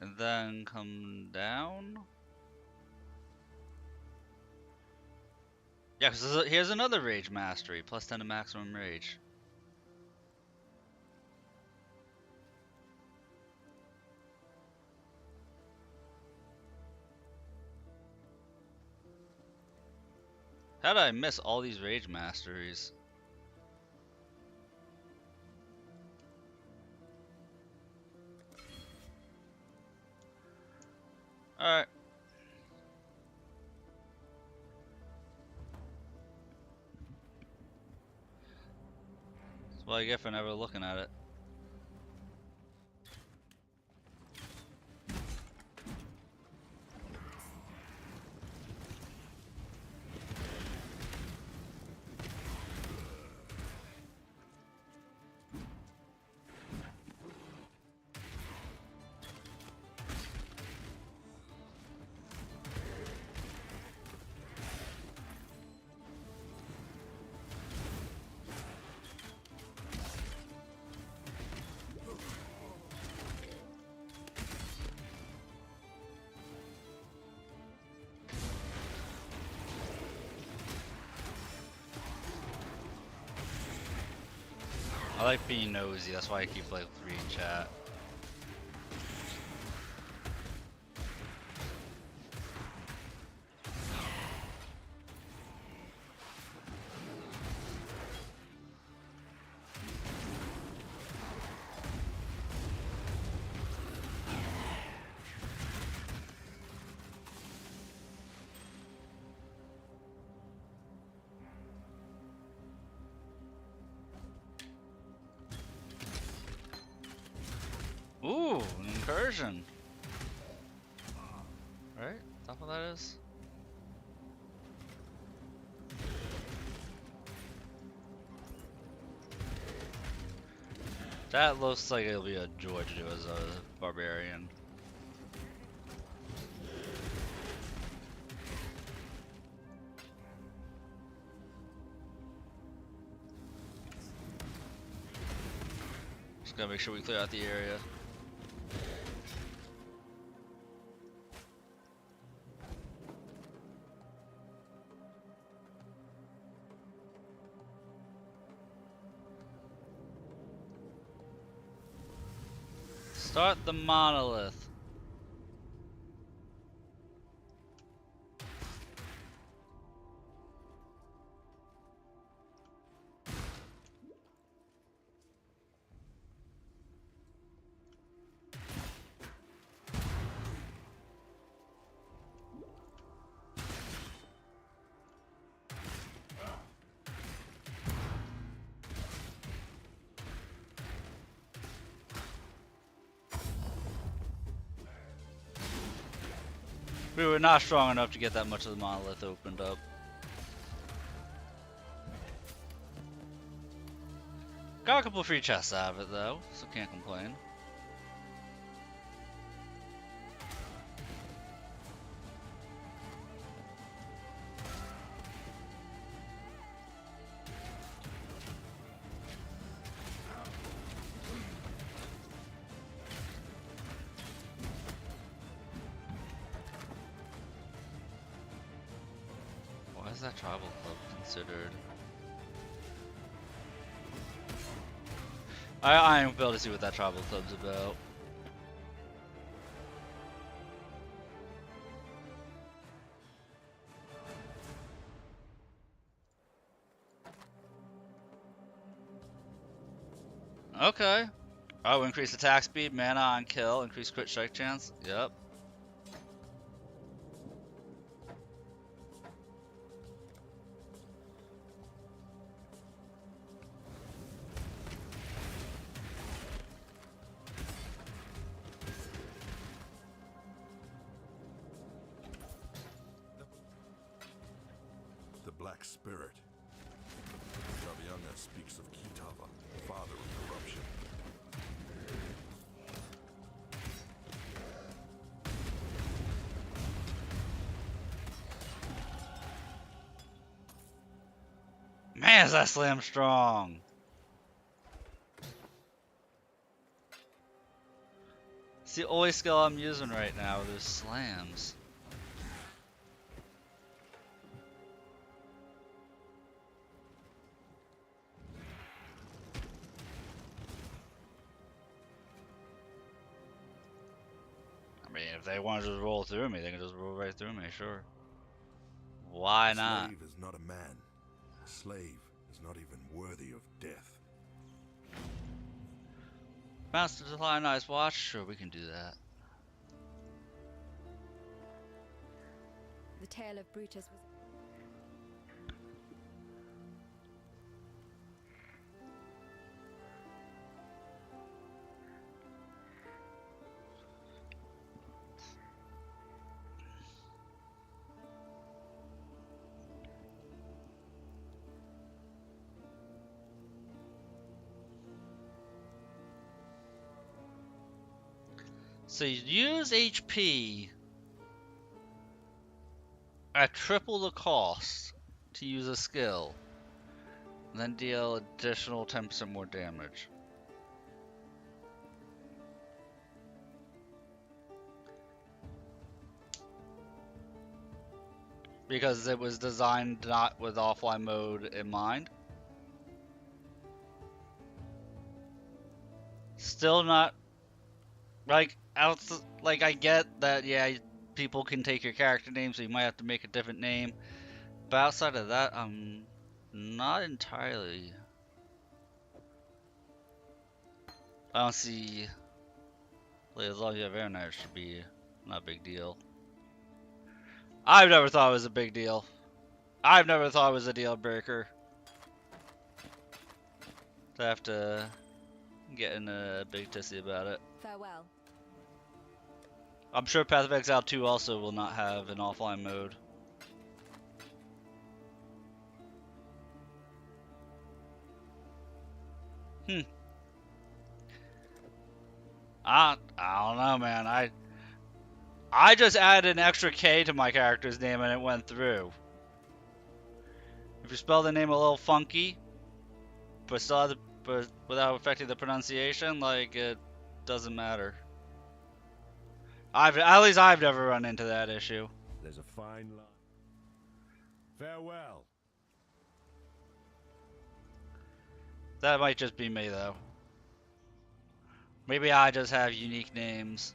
And then come down. Yeah, because here's another rage mastery. Plus 10 to maximum rage. How did I miss all these rage masteries? Alright. That's what I get for never looking at it. I like being nosy, that's why I keep like reading chat. Ooh, an incursion. Right? That's what that is? That looks like it'll be a joy to do as a barbarian. Just gotta make sure we clear out the area. Start the monolith. We were not strong enough to get that much of the monolith opened up. Got a couple free chests out of it though, so can't complain. Why is that tribal club considered? I ain't able to see what that tribal club's about. Okay. Oh, increase attack speed, mana on kill, increase crit strike chance. Yep. black spirit. Javianga speaks of Kitava, father of corruption. Man, is that slam strong! It's the only skill I'm using right now, those slams. I mean, if they want to just roll through me, they can just roll right through me, sure. Why A not? slave is not a man. A slave is not even worthy of death. Master to fly a nice watch? Sure, we can do that. The tale of Brutus was... So you use HP at triple the cost to use a skill, and then deal additional 10% more damage. Because it was designed not with offline mode in mind. Still not like like I get that, yeah, people can take your character name, so you might have to make a different name. But outside of that, I'm not entirely. I don't see. Like, as long as you have internet, it should be not a big deal. I've never thought it was a big deal. I've never thought it was a deal breaker to have to get in a big tissy about it. Farewell. I'm sure Path of Exile 2 also will not have an offline mode. I don't know, man. I just added an extra K to my character's name and it went through. If you spell the name a little funky, but still have but without affecting the pronunciation, like, it doesn't matter. At least I've never run into that issue. There's a fine line. Farewell. That might just be me, though. Maybe I just have unique names.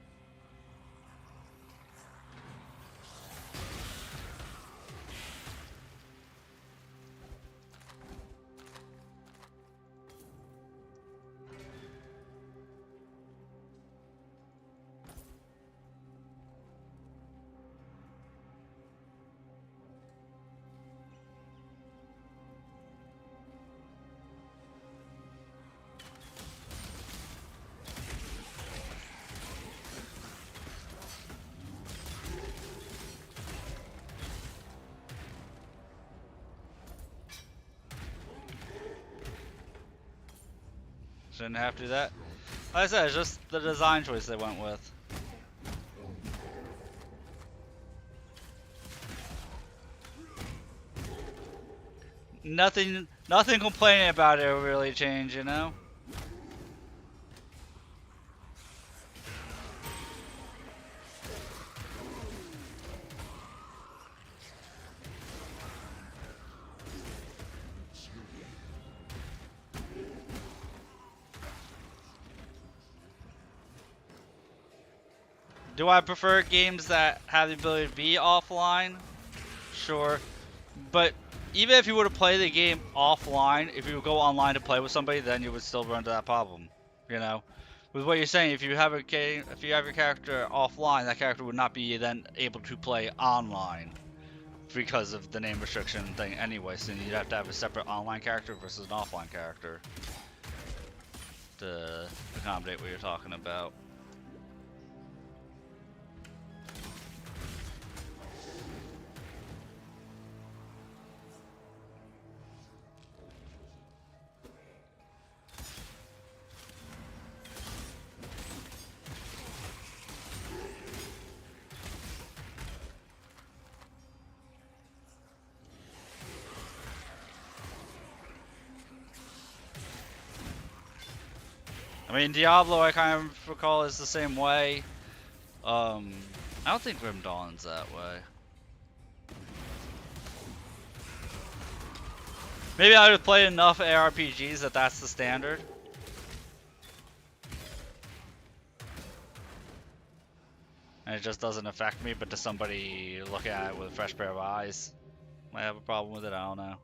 Shouldn't have to do that. Like I said, it's just the design choice they went with. Nothing complaining about it will really change, you know? Do I prefer games that have the ability to be offline? Sure. But even if you were to play the game offline, if you would go online to play with somebody, then you would still run into that problem. You know? With what you're saying, if you have your character offline, that character would not be then able to play online because of the name restriction thing anyway, so you'd have to have a separate online character versus an offline character to accommodate what you're talking about. I mean, Diablo, I kind of recall is the same way. I don't think Grim Dawn's that way. Maybe I would play enough ARPGs that that's the standard. And it just doesn't affect me, but to somebody looking at it with a fresh pair of eyes, might have a problem with it, I don't know.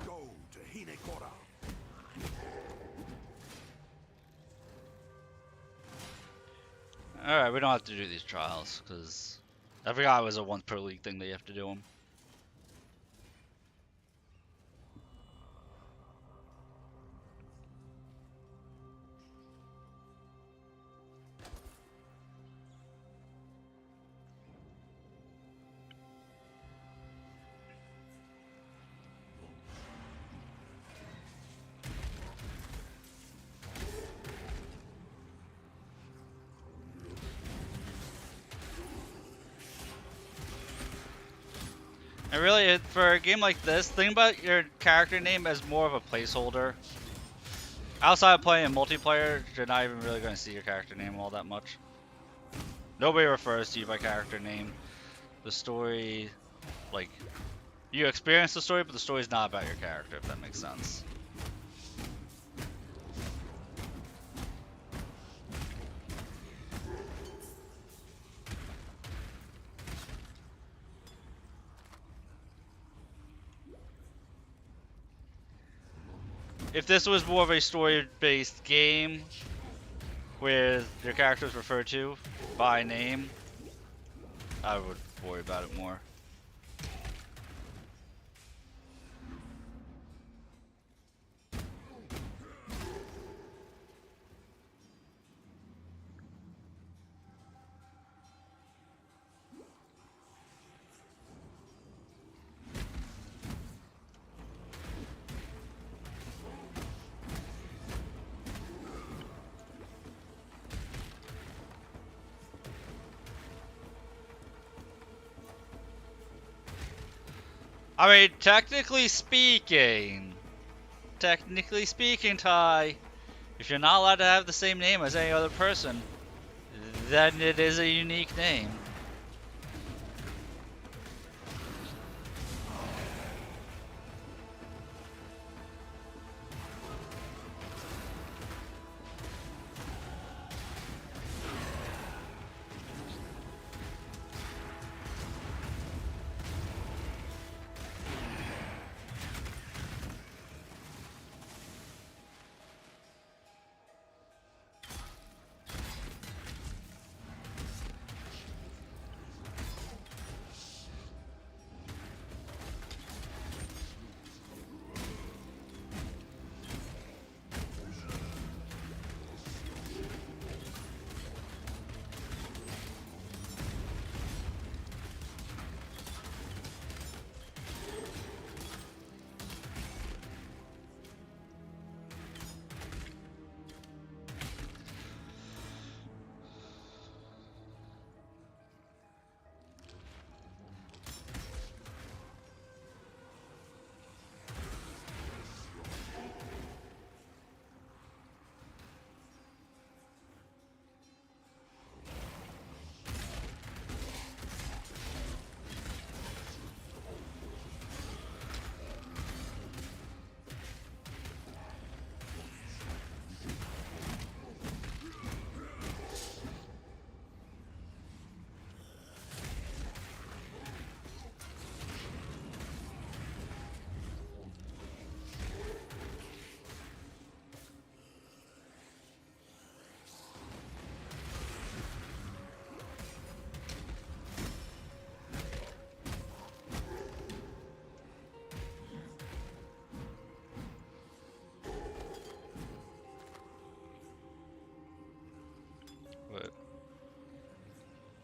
Go to Hinekora. Alright, we don't have to do these trials, because I forgot it was a once per league thing that you have to do them. And really, for a game like this, think about your character name as more of a placeholder. Outside of playing in multiplayer, you're not even really going to see your character name all that much. Nobody refers to you by character name. The story, like, you experience the story, but the story's not about your character, if that makes sense. If this was more of a story-based game, where your character is referred to by name, I would worry about it more. I mean, technically speaking, Ty, if you're not allowed to have the same name as any other person, then it is a unique name.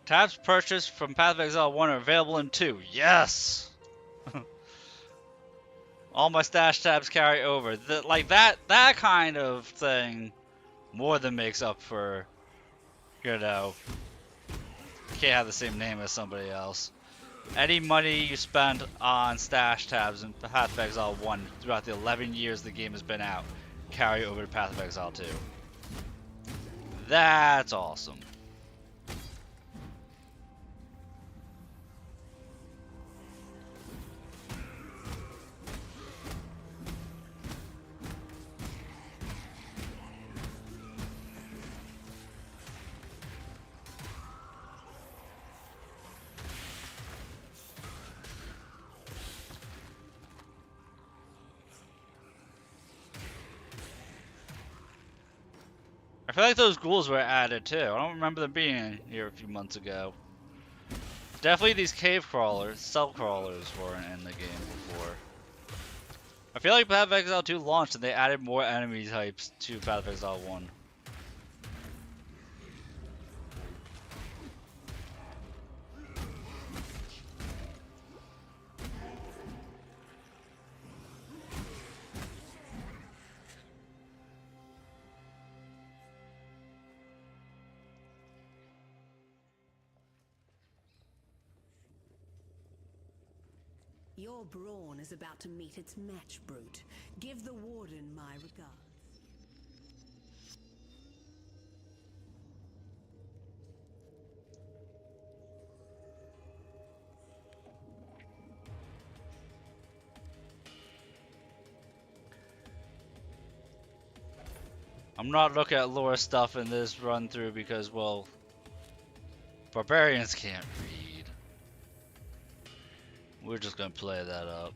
Tabs purchased from Path of Exile 1 are available in 2. Yes! All my stash tabs carry over. Like that kind of thing more than makes up for, you know, can't have the same name as somebody else. Any money you spend on stash tabs in Path of Exile 1 throughout the 11 years the game has been out, carry over to Path of Exile 2. That's awesome. I feel like those ghouls were added too. I don't remember them being here a few months ago. Definitely these cave crawlers, cell crawlers weren't in the game before. I feel like Path of Exile 2 launched and they added more enemy types to Path of Exile 1. Your brawn is about to meet its match, Brute. Give the Warden my regards. I'm not looking at lore stuff in this run through because, well, barbarians can't read. We're just gonna play that up.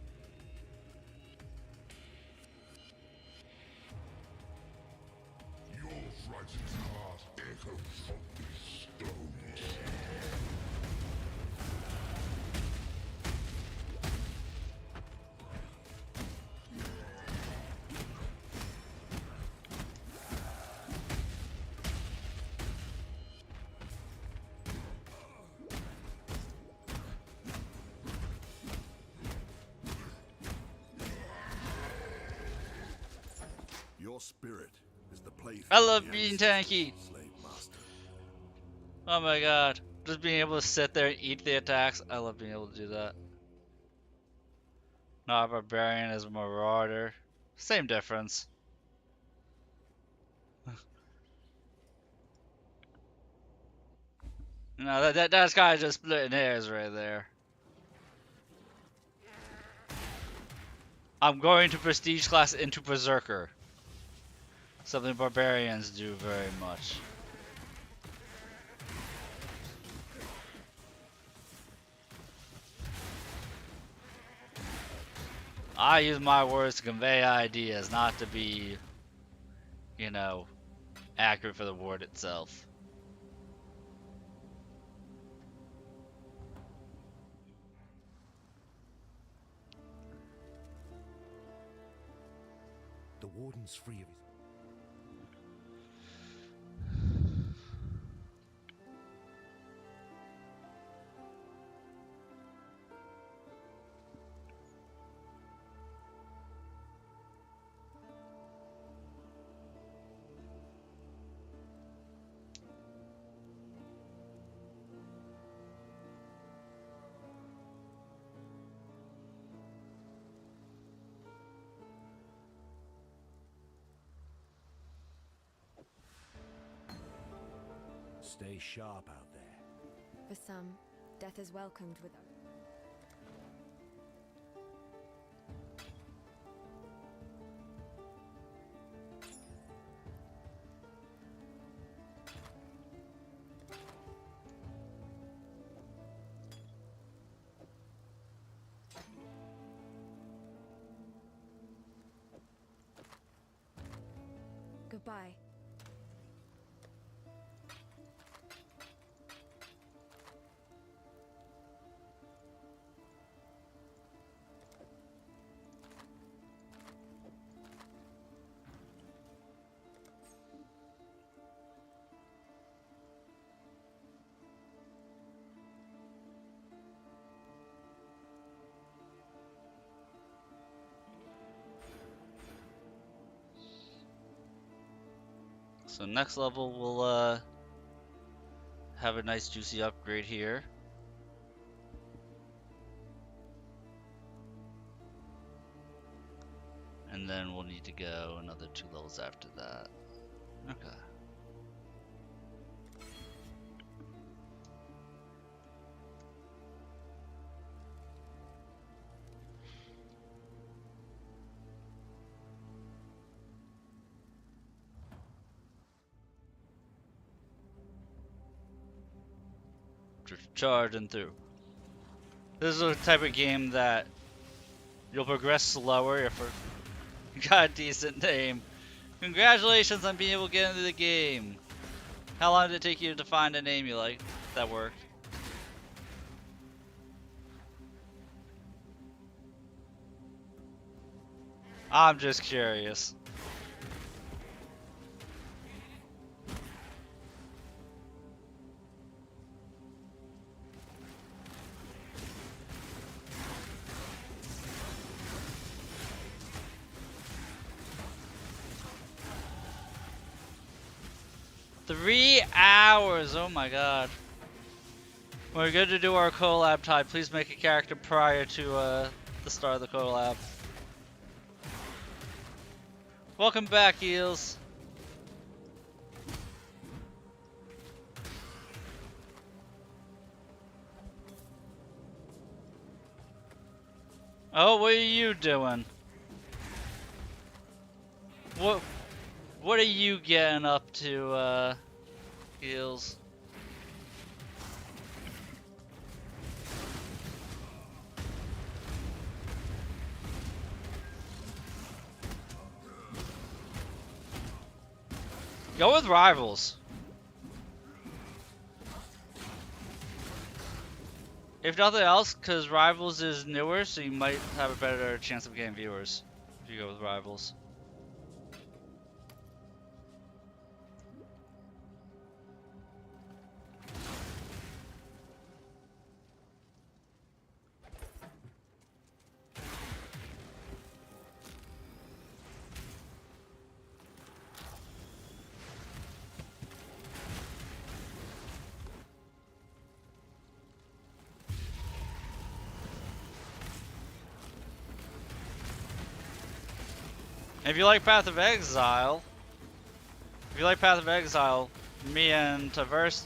Your frightened heart echoes from these stones. Your spirit is the plaything. I love of the being ancestors, tanky. slave master. Oh my god. Just being able to sit there and eat the attacks. I love being able to do that. Not barbarian as a marauder. Same difference. No, that's kind of just splitting hairs right there. I'm going to prestige class into berserker. Something barbarians do very much. I use my words to convey ideas, not to be, you know, accurate for the word itself. The Warden's free of his... Stay sharp out there. For some, death is welcomed with... Goodbye. So next level we'll have a nice juicy upgrade here. And then we'll need to go another 2 levels after that. Okay. Just charging through. This is a type of game that you'll progress slower if you got a decent name. Congratulations on being able to get into the game. How long did it take you to find a name you like that worked? I'm just curious. $3 hours, oh my god. We're good to do our collab time. Please make a character prior to the start of the collab. Welcome back, Eels. Oh, what are you doing? What are you getting up to, Eels? Go with Rivals. If nothing else, because Rivals is newer, so you might have a better chance of getting viewers if you go with Rivals. If you like Path of Exile, me and Tavares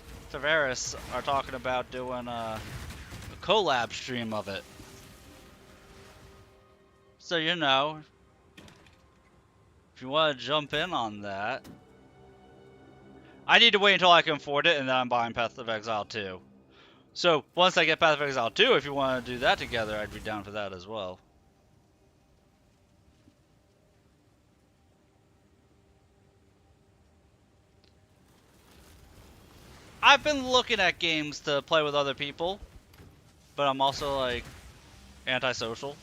are talking about doing a collab stream of it. So you know, if you want to jump in on that, I need to wait until I can afford it, and then I'm buying Path of Exile 2. So once I get Path of Exile 2, if you want to do that together, I'd be down for that as well. I've been looking at games to play with other people, but I'm also like antisocial.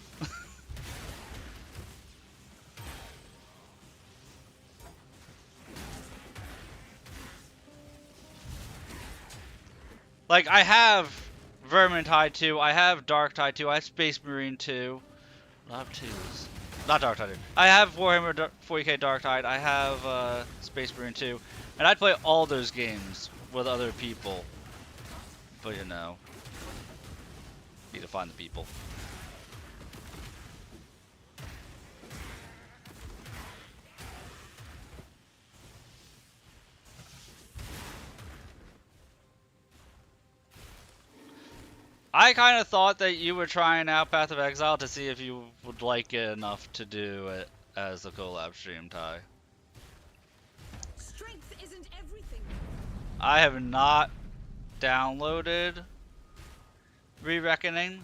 Like I have Vermintide 2, I have Darktide 2, I have Space Marine 2. I have 2s. Not Darktide 2. I have Warhammer 40k Darktide, I have Space Marine 2, and I'd play all those games with other people. But you know, need to find the people. I kind of thought that you were trying out Path of Exile to see if you would like it enough to do it as a collab stream, Ty. Strength isn't everything. I have not downloaded Re-Reckoning.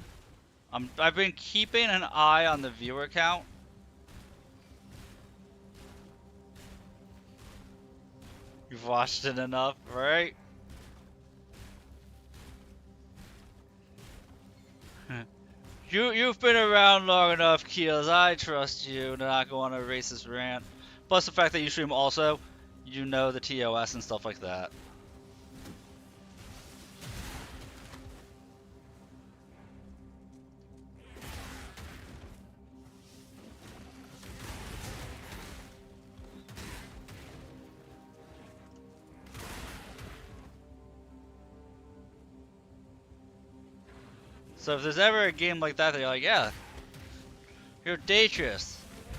I've been keeping an eye on the viewer count. You've watched it enough, right? You've been around long enough, Keels. I trust you to not go on a racist rant. Plus the fact that you stream also, you know the TOS and stuff like that. So if there's ever a game like that, they're like, yeah, you're Datrius,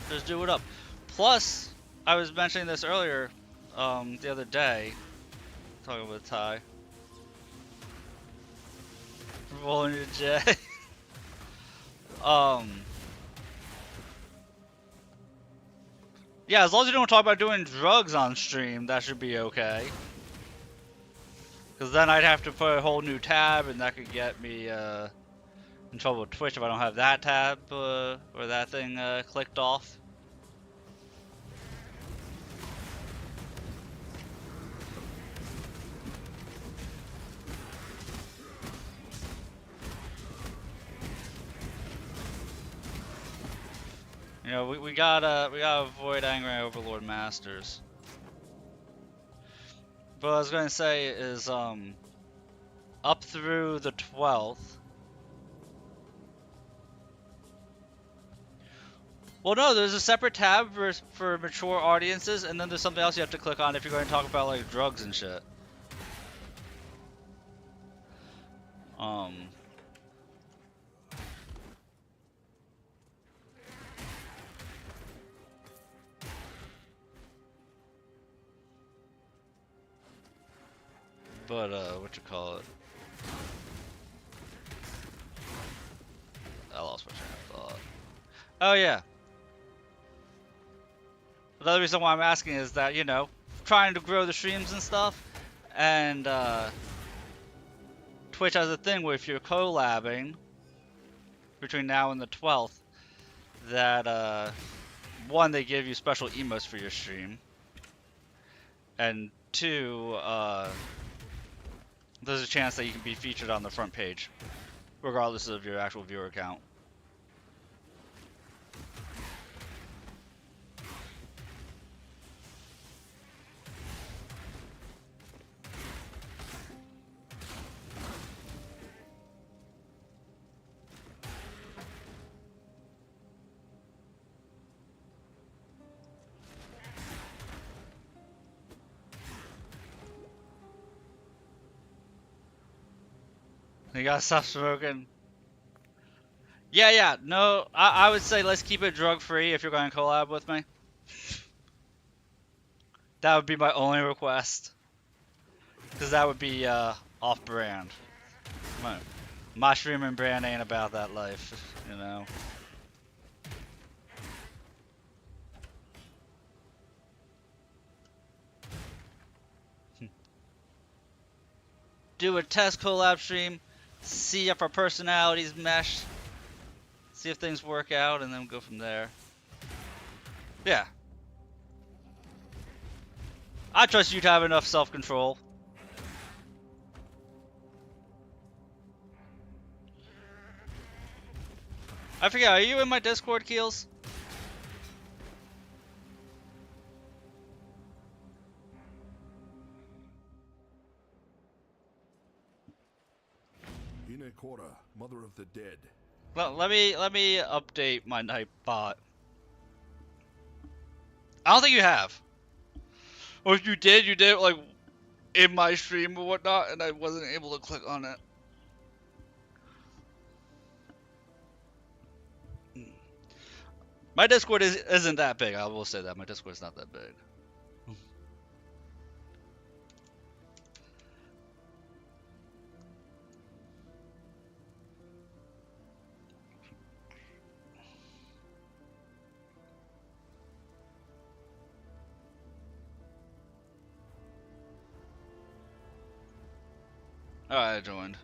just do it up. Plus, I was mentioning this earlier, the other day, talking with Ty. Rolling your J. Yeah, as long as you don't talk about doing drugs on stream, that should be okay. Because then I'd have to put a whole new tab, and that could get me in trouble with Twitch if I don't have that tab or that thing clicked off. You know, we gotta avoid angry Overlord Masters. But what I was gonna say is up through the 12th. Well, no, there's a separate tab for mature audiences, and then there's something else you have to click on if you're going to talk about like drugs and shit. But what you call it? I lost my train of thought. Oh yeah. Another reason why I'm asking is that, you know, trying to grow the streams and stuff, and Twitch has a thing where if you're collabing between now and the 12th, that one, they give you special emotes for your stream, and two, there's a chance that you can be featured on the front page, regardless of your actual viewer count. You gotta stop smoking. Yeah, no, I would say let's keep it drug free if you're going to collab with me. That would be my only request. Because that would be off brand. My streaming brand ain't about that life, you know. Do a test collab stream, see if our personalities mesh, see if things work out, and then go from there. Yeah. I trust you to have enough self-control. I forget, are you in my Discord, Keels? Inekora, mother of the dead. Well, let me update my night bot. I don't think you have. Or if you did it like in my stream or whatnot, and I wasn't able to click on it. My Discord isn't that big. I will say that my Discord's not that big. Alright, I joined.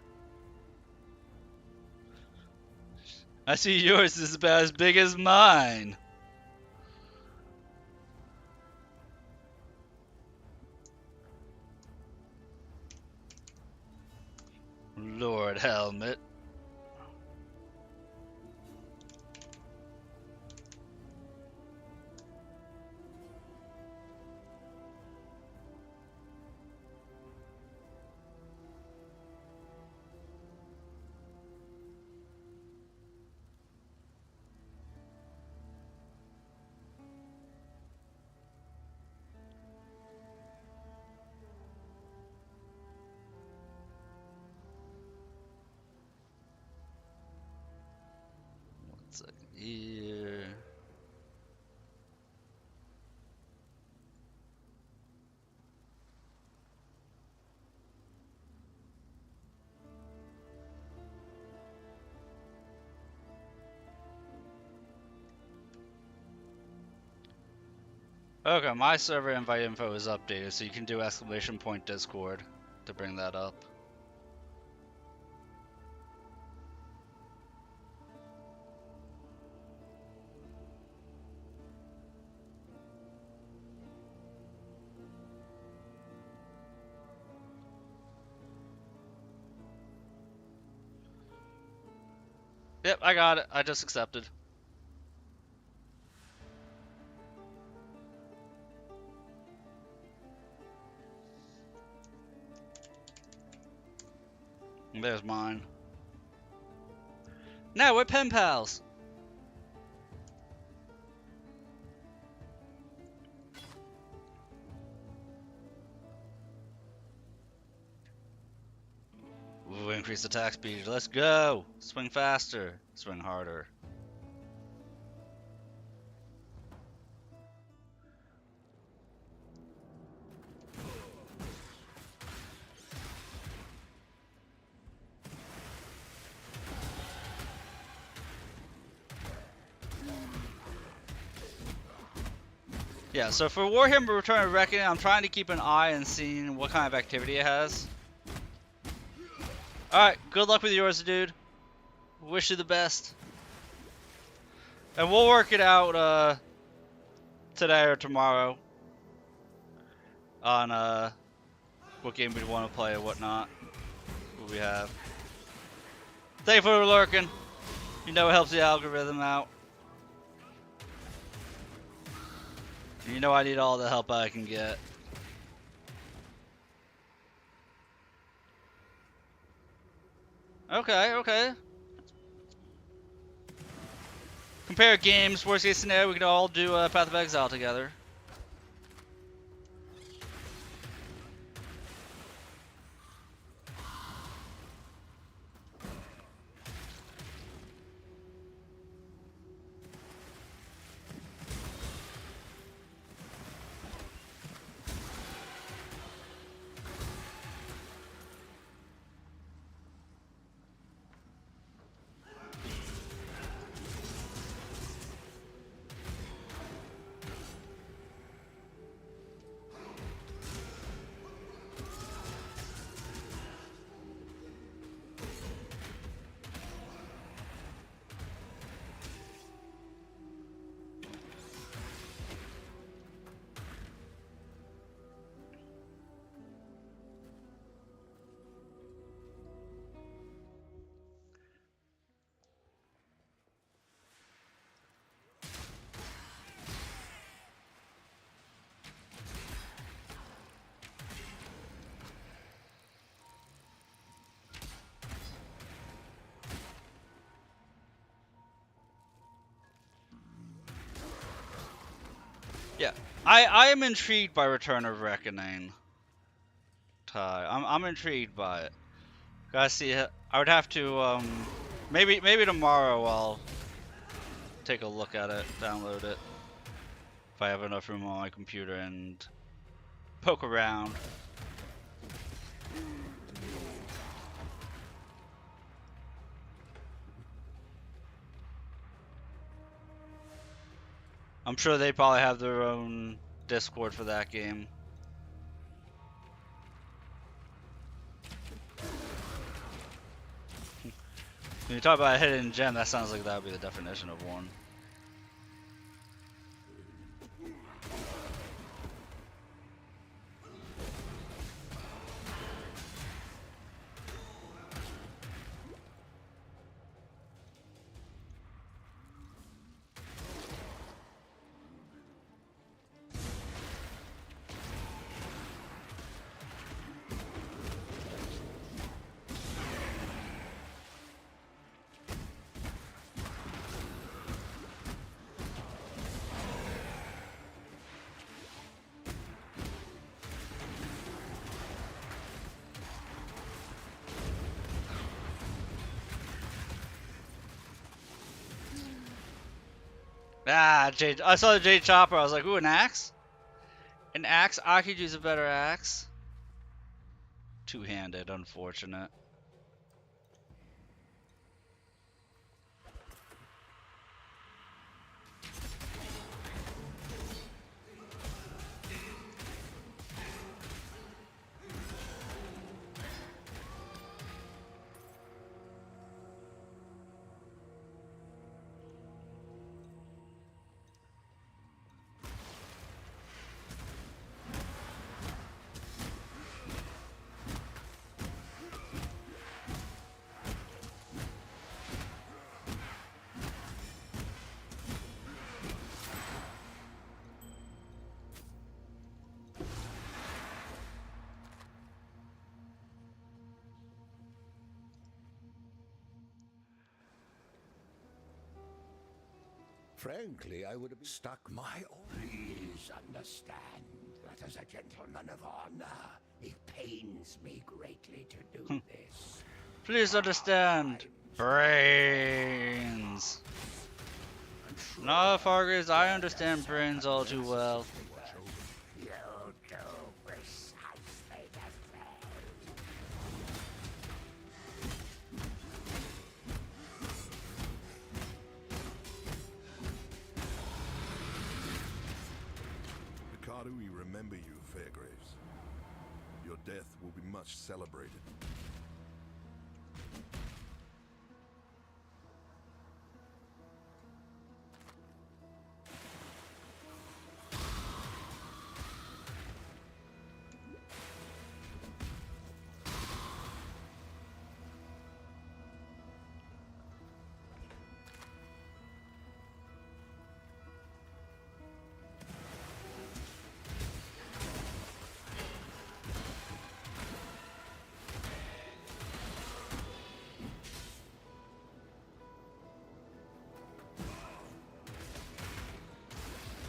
I see yours is about as big as mine. Lord Helmet. second here. Okay, my server invite info is updated, so you can do !Discord to bring that up. Yep, I got it. I just accepted. And there's mine. Now we're pen pals. Ooh, increase attack speed. Let's go. Swing faster. Swing harder. Yeah, so for Warhammer Return of Reckoning, I'm trying to keep an eye and seeing what kind of activity it has. Alright, good luck with yours, dude. Wish you the best. And we'll work it out today or tomorrow on what game we want to play or whatnot. What we have. Thank you for lurking. You know it helps the algorithm out. You know I need all the help I can get. Okay, okay. Compare games, worst case scenario, we could all do Path of Exile together. Yeah, I am intrigued by Return of Reckoning. Ty, I'm intrigued by it. Gotta see it. I would have to maybe tomorrow I'll take a look at it, download it, if I have enough room on my computer and poke around. I'm sure they probably have their own Discord for that game. When you talk about a hidden gem, that sounds like that would be the definition of one. Ah, Jade. I saw the Jade Chopper. I was like, ooh, an axe? An axe? I could use a better axe. Two-handed, unfortunate. Frankly, I would have stuck my... Please understand that as a gentleman of honor, it pains me greatly to do this. Please understand. Brains. No, Fargers, I understand brains all too well. You do precisely the same. Ricardo, we remember you, Fairgraves. Your death will be much celebrated.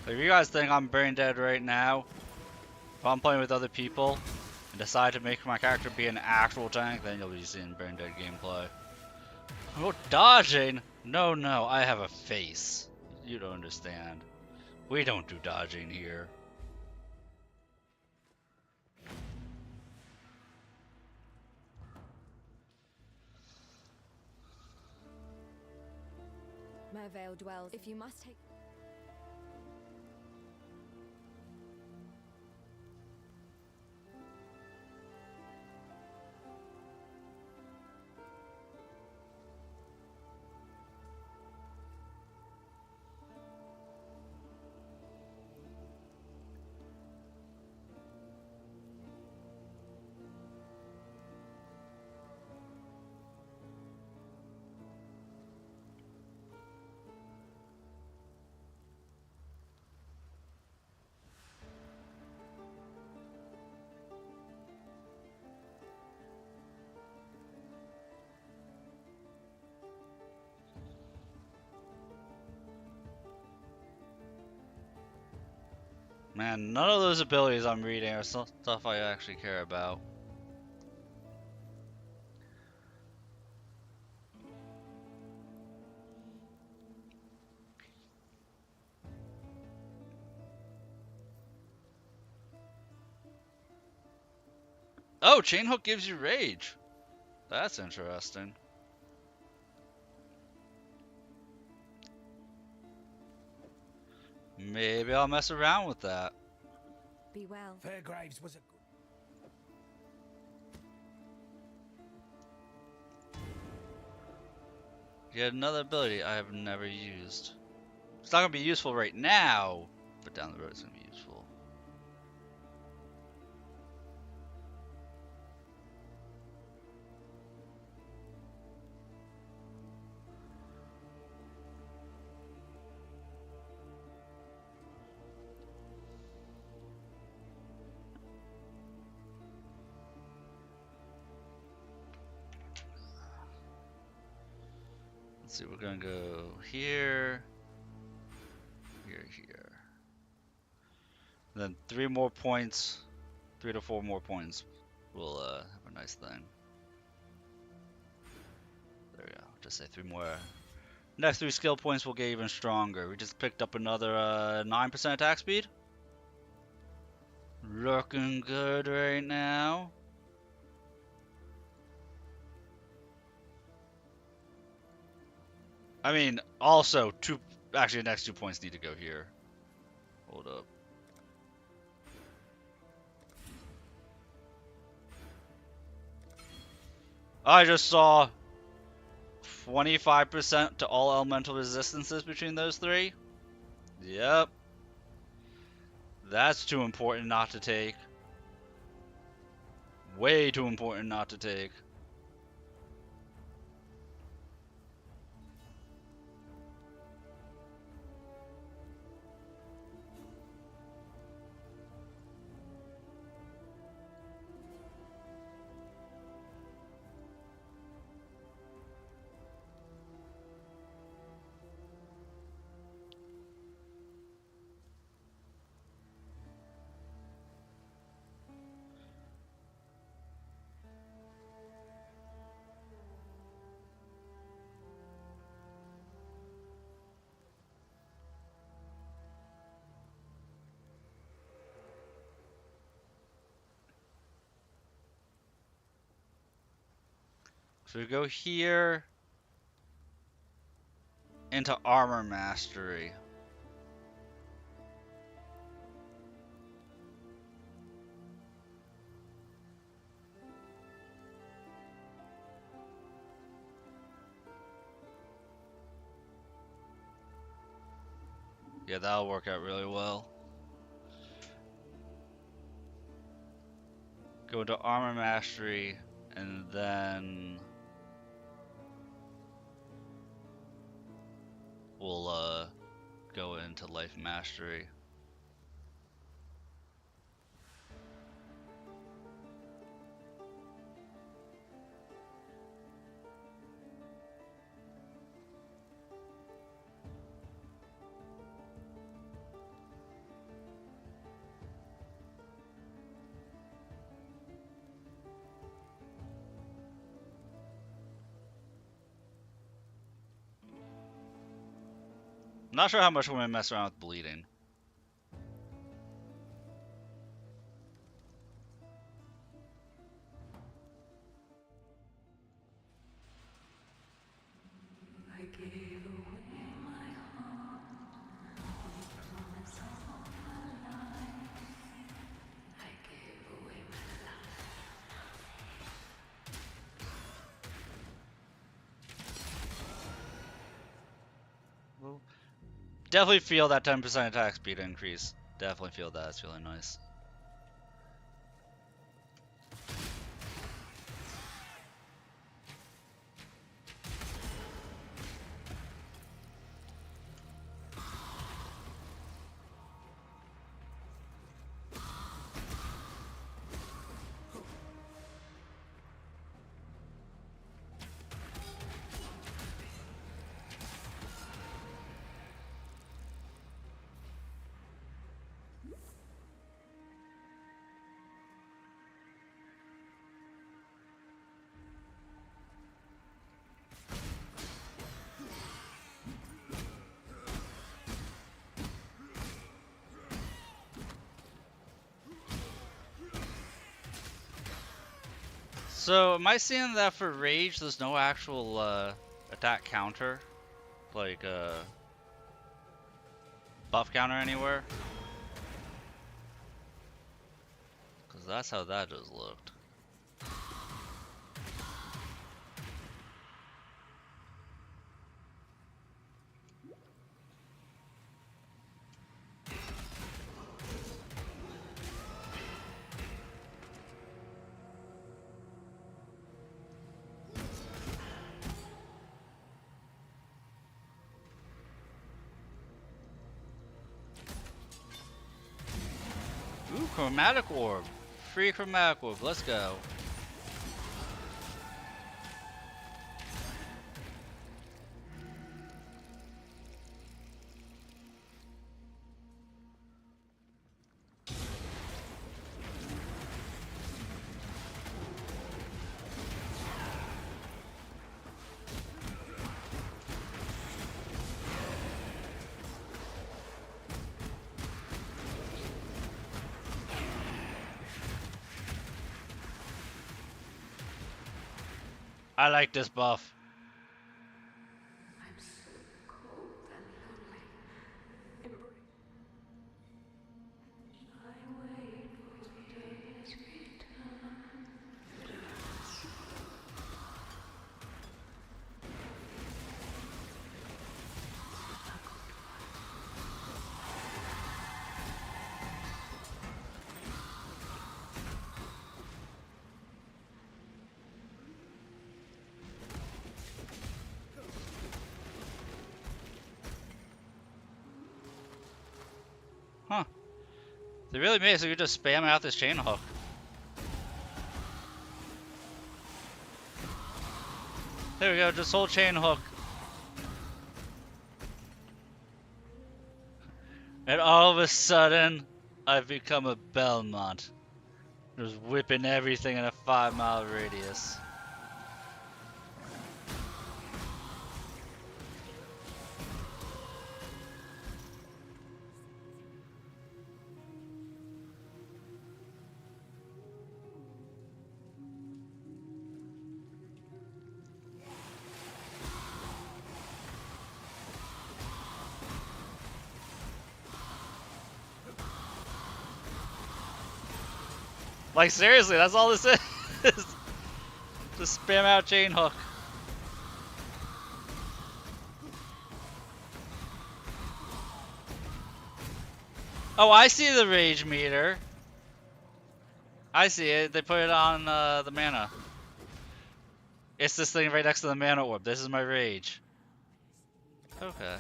If you guys think I'm brain dead right now, if I'm playing with other people and decide to make my character be an actual tank, then you'll be seeing brain dead gameplay. Oh, dodging? No, no, I have a face. You don't understand. We don't do dodging here. Mervale dwells. If you must take. Man, none of those abilities I'm reading are stuff I actually care about. Oh, Chain Hook gives you rage. That's interesting. Maybe I'll mess around with that. Be well. Fairgraves was a Yet another ability I have never used. It's not gonna be useful right now, but down the road it's gonna be useful. Let's see, we're gonna go here, here. And then 3 more points, 3 to 4 more points. We'll have a nice thing. There we go. Just say 3 more Next 3 skill points will get even stronger. We just picked up another 9% attack speed. Looking good right now. I mean, also, actually, the next 2 points need to go here. Hold up. I just saw 25% to all elemental resistances between those 3. Yep. That's too important not to take. Way too important not to take. So we go here into armor mastery. Yeah, that'll work out really well. Go into armor mastery and then we'll go into life mastery. Not sure how much we're gonna mess around with bleeding. Definitely feel that 10% attack speed increase. Definitely feel that. It's really nice. So, am I seeing that for Rage, there's no actual attack counter? Like, buff counter anywhere? Because that's how that just looked. Ooh, chromatic orb. Free chromatic orb. Let's go. I like this buff. I'm so cold and lonely. Embrace. I wait for day's return. Huh. They really made it so you just spam out this chain hook. There we go, just hold chain hook. And all of a sudden, I've become a Belmont. Just whipping everything in a 5-mile radius. Like seriously, that's all this is. Just spam out chain hook. Oh, I see the rage meter. I see it. They put it on the mana. It's this thing right next to the mana orb. This is my rage. Okay.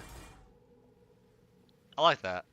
I like that.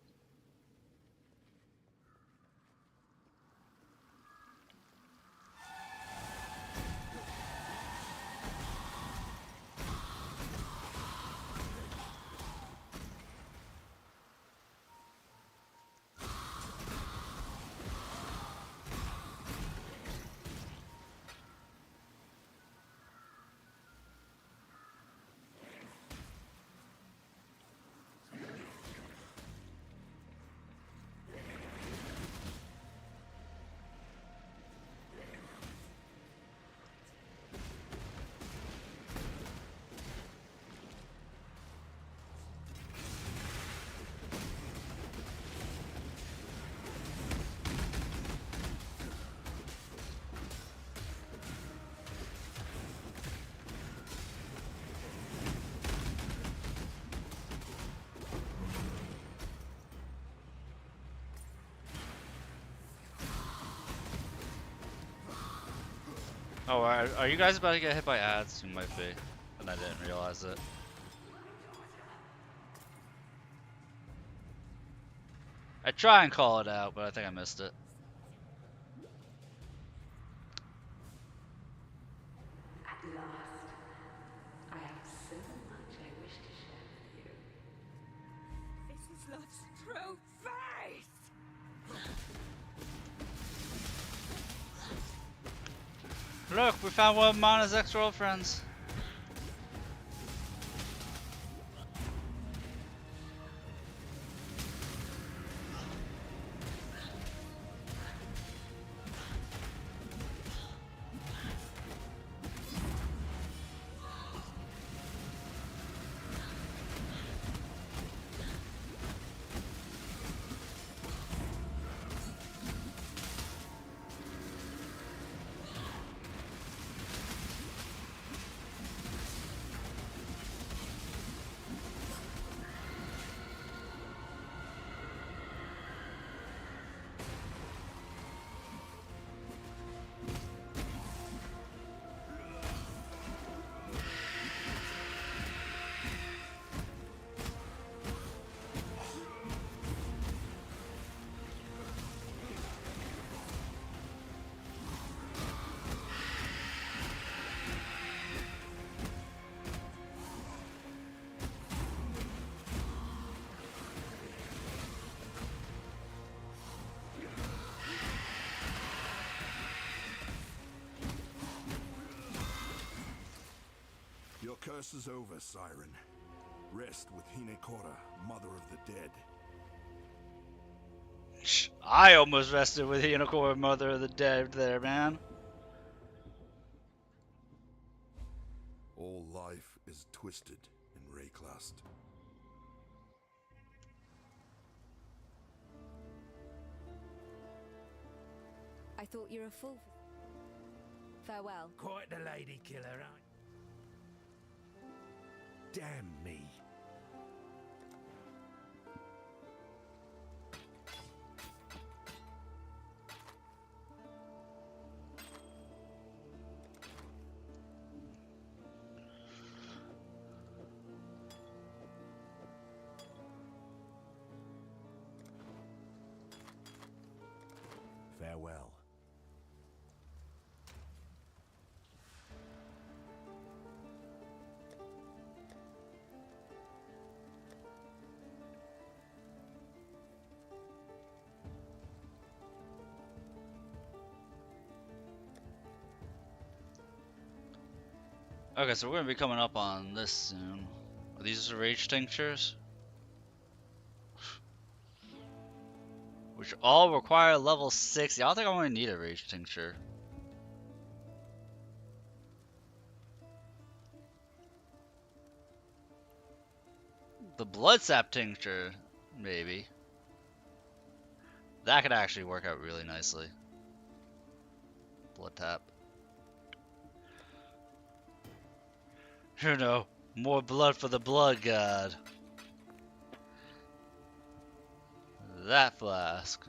Oh, are you guys about to get hit by ads? You might be, and I didn't realize it. I try and call it out, but I think I missed it. At last, I have so much I wish to share with you. This is love's true face! Look, we found one of Mana's ex-girlfriends. Your curse is over, Siren. Rest with Hinekora, Mother of the Dead. I almost rested with Hinekora, Mother of the Dead there, man. All life is twisted in Rayclast. I thought you were a fool. Farewell. Quite the lady killer, aren't you? Damn me. Farewell. Okay, so we're gonna be coming up on this soon. Are these rage tinctures? Which all require level 60. I don't think I only need a rage tincture. The blood sap tincture, maybe. That could actually work out really nicely. Blood tap. You know, more blood for the blood god. That flask.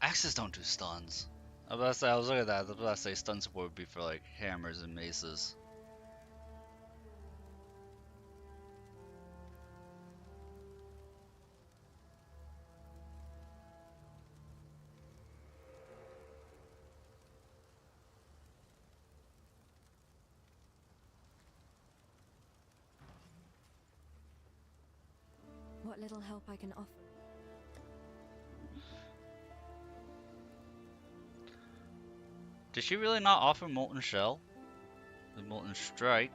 Axes don't do stuns. I was looking at that. I was about to say stun support would be for like hammers and maces. What little help I can offer. Did she really not offer Molten Shell? The Molten Strike?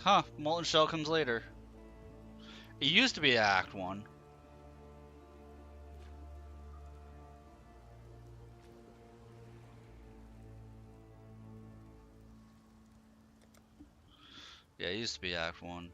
Huh, Molten Shell comes later. It used to be Act 1. Yeah, it used to be Act 1.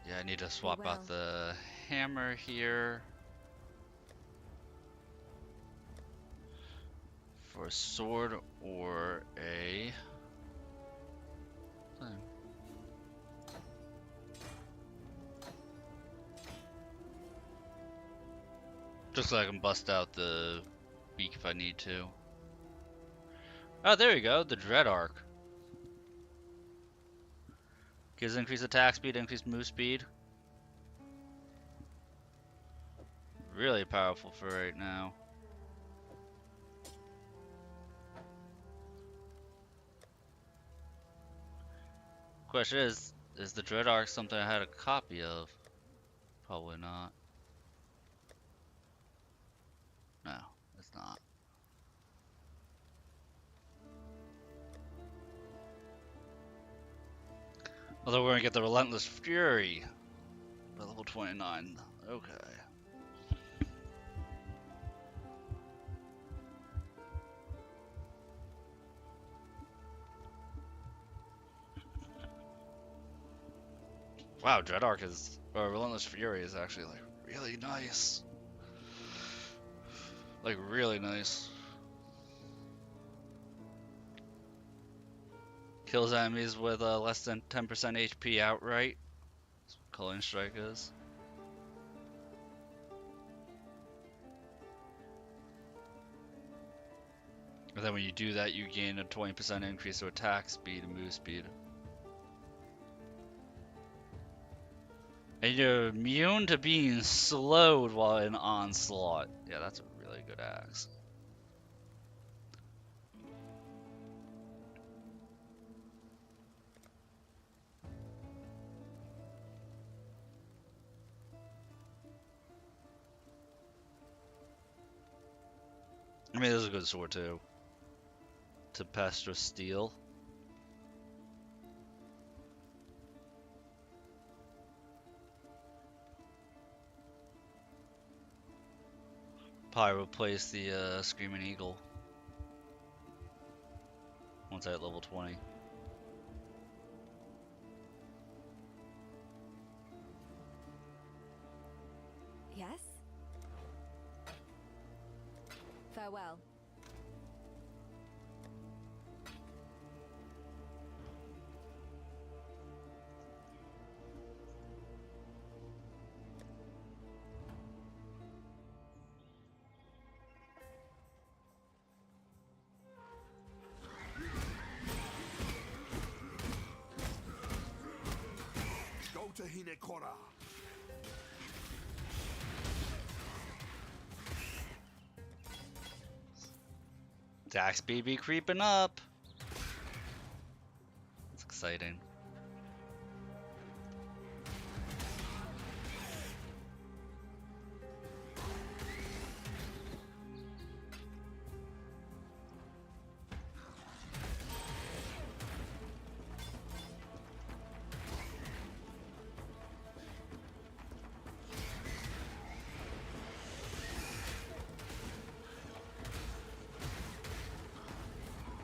Yeah, I need to swap out the hammer here for a sword or a thing. Just so I can bust out the beak if I need to. Oh, there you go, the Dread Arc. Gives increased attack speed, increased move speed. Really powerful for right now. Question is the Dread Arc something I had a copy of? Probably not. No, it's not. Although we're gonna get the Relentless Fury by level 29. Okay. Wow, Dreadarch is, or Relentless Fury is actually like really nice. Like really nice. Kills enemies with less than 10% HP outright. That's what Culling Strike is. And then when you do that, you gain a 20% increase to attack speed and move speed. And you're immune to being slowed while in onslaught. Yeah, that's a really good axe. I mean, this is a good sword too. Tempestra Steel. Probably replace the Screaming Eagle once I hit level 20. Yes? Farewell. Go to Hinekora. Attack speed be creeping up. It's exciting.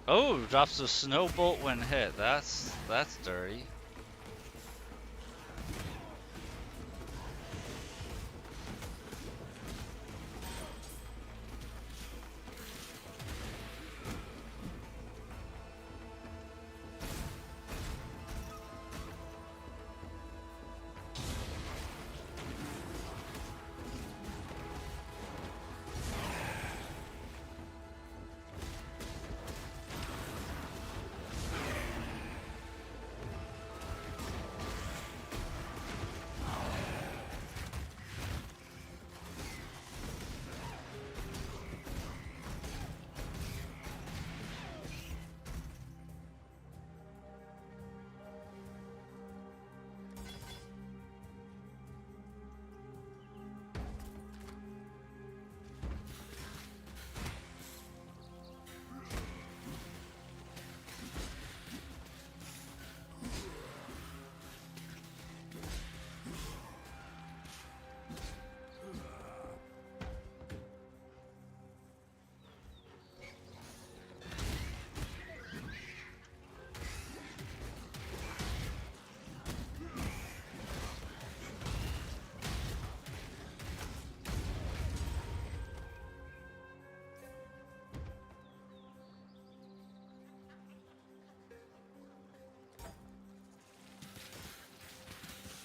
Oh, drops a snow bolt when hit. That's dirty.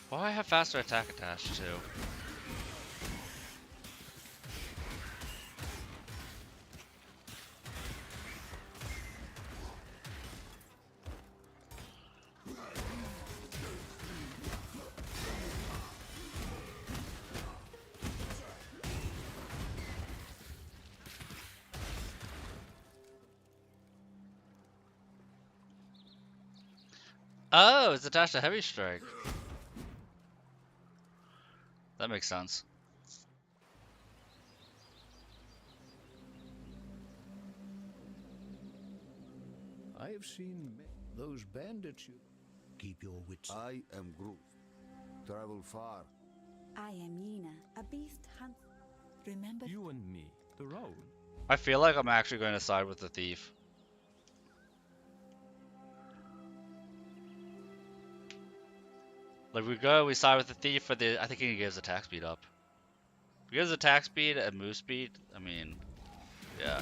Why do I have faster attack attached too? Oh, it's attached to heavy strike. That makes sense. I have seen those bandits. You keep your wits. I am Groot. Travel far. I am Yena, a beast hunt. Remember? You and me, the road. I feel like I'm actually going to side with the thief. Like we side with the thief for the. I think he gives attack speed up. If he gives attack speed and move speed, I mean, yeah.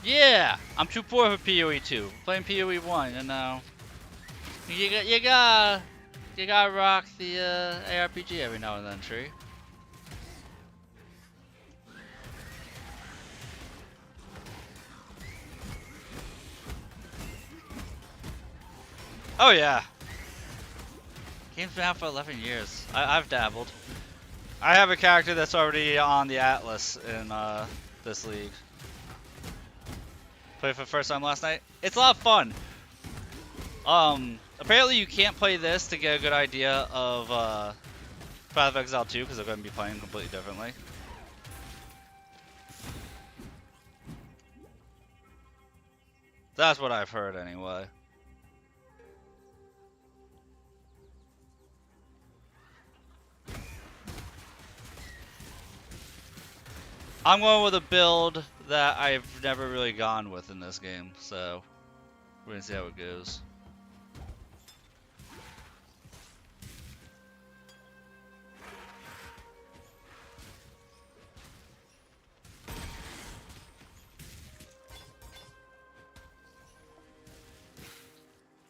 Yeah, I'm too poor for PoE2. Playing PoE1, you know. You gotta rock the ARPG every now and then, Tree. Oh yeah. Game's been out for 11 years. I've dabbled. I have a character that's already on the Atlas in this league. Played for the first time last night. It's a lot of fun. Apparently you can't play this to get a good idea of Path of Exile 2 because they're going to be playing completely differently. That's what I've heard anyway. I'm going with a build that I've never really gone with in this game, so we're gonna see how it goes.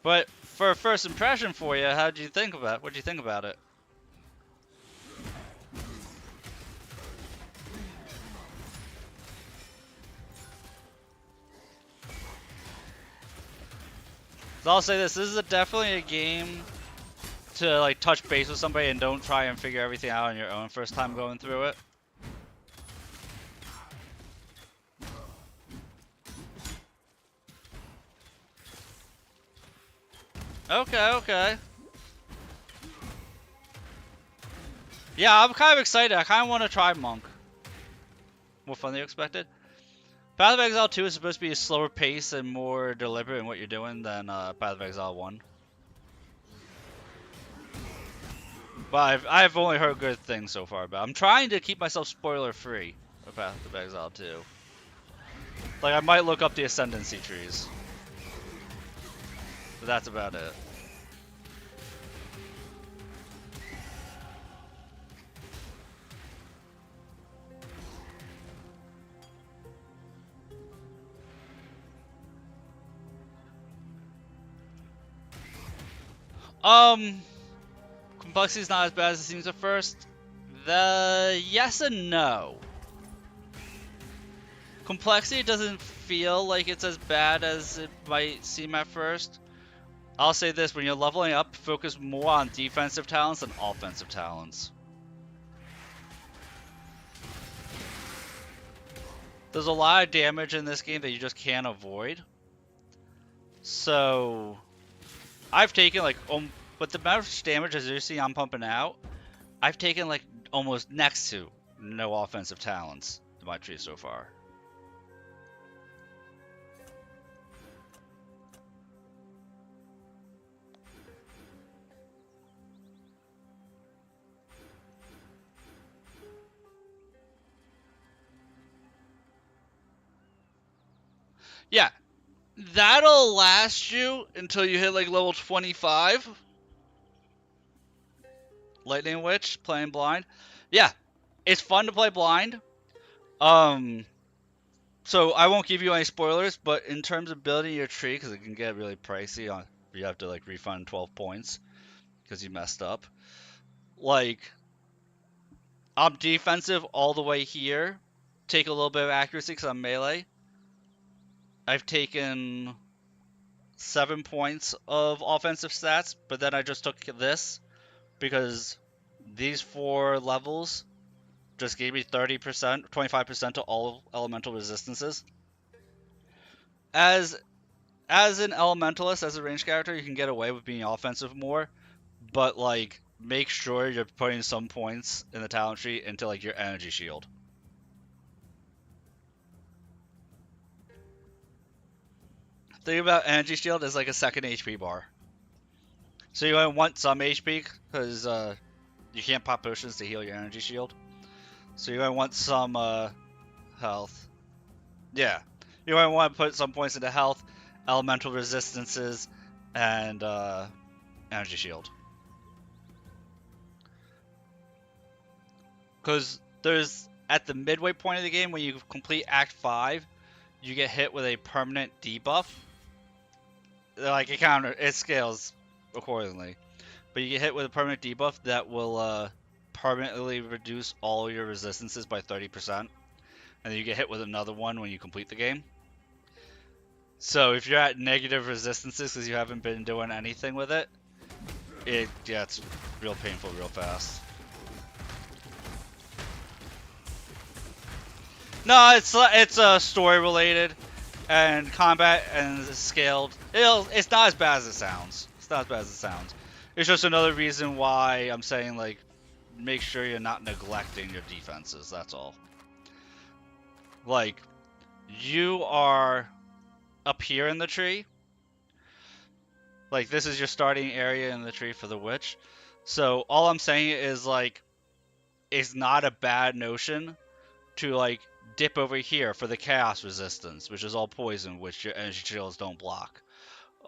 But for a first impression for you, how did you think about it? What did you think about it? So I'll say this is definitely a game to like touch base with somebody and don't try and figure everything out on your own first time going through it. Okay, okay. Yeah, I'm kind of excited. I kind of want to try Monk. More fun than you expected. Path of Exile 2 is supposed to be a slower pace and more deliberate in what you're doing than Path of Exile 1. But I've only heard good things so far about it. I'm trying to keep myself spoiler free for Path of Exile 2. Like I might look up the Ascendancy trees. But that's about it. Complexity is not as bad as it seems at first. Yes and no. Complexity doesn't feel like it's as bad as it might seem at first. I'll say this, when you're leveling up, focus more on defensive talents than offensive talents. There's a lot of damage in this game that you just can't avoid. So I've taken like, with the amount of damage as you see I'm pumping out, I've taken like almost next to no offensive talents in my tree so far. Yeah, that'll last you until you hit like level 25. Lightning Witch, playing blind. Yeah, it's fun to play blind. So I won't give you any spoilers, but in terms of building your tree, because it can get really pricey, you have to like refund 12 points because you messed up. Like, I'm defensive all the way here. Take a little bit of accuracy because I'm melee. I've taken 7 points of offensive stats, but then I just took this because these 4 levels just gave me 30%, 25% to all elemental resistances. As an elementalist, as a range character, you can get away with being offensive more, but like make sure you're putting some points in the talent tree into like your energy shield. Think about energy shield as like a second HP bar. So you're gonna want some HP because you can't pop potions to heal your energy shield. So you're gonna want some health. Yeah, you're gonna want to put some points into health, elemental resistances, and energy shield. Because there's at the midway point of the game when you complete Act 5, you get hit with a permanent debuff. Like it scales accordingly, but you get hit with a permanent debuff that will permanently reduce all your resistances by 30%, and then you get hit with another one when you complete the game. So if you're at negative resistances because you haven't been doing anything with it, it gets real painful real fast. No, it's story related, and combat and scaled. It's not as bad as it sounds. It's not as bad as it sounds. It's just another reason why I'm saying like, make sure you're not neglecting your defenses. That's all. Like, you are up here in the tree. Like this is your starting area in the tree for the witch. So all I'm saying is like, it's not a bad notion to like dip over here for the chaos resistance, which is all poison, which your energy shields don't block.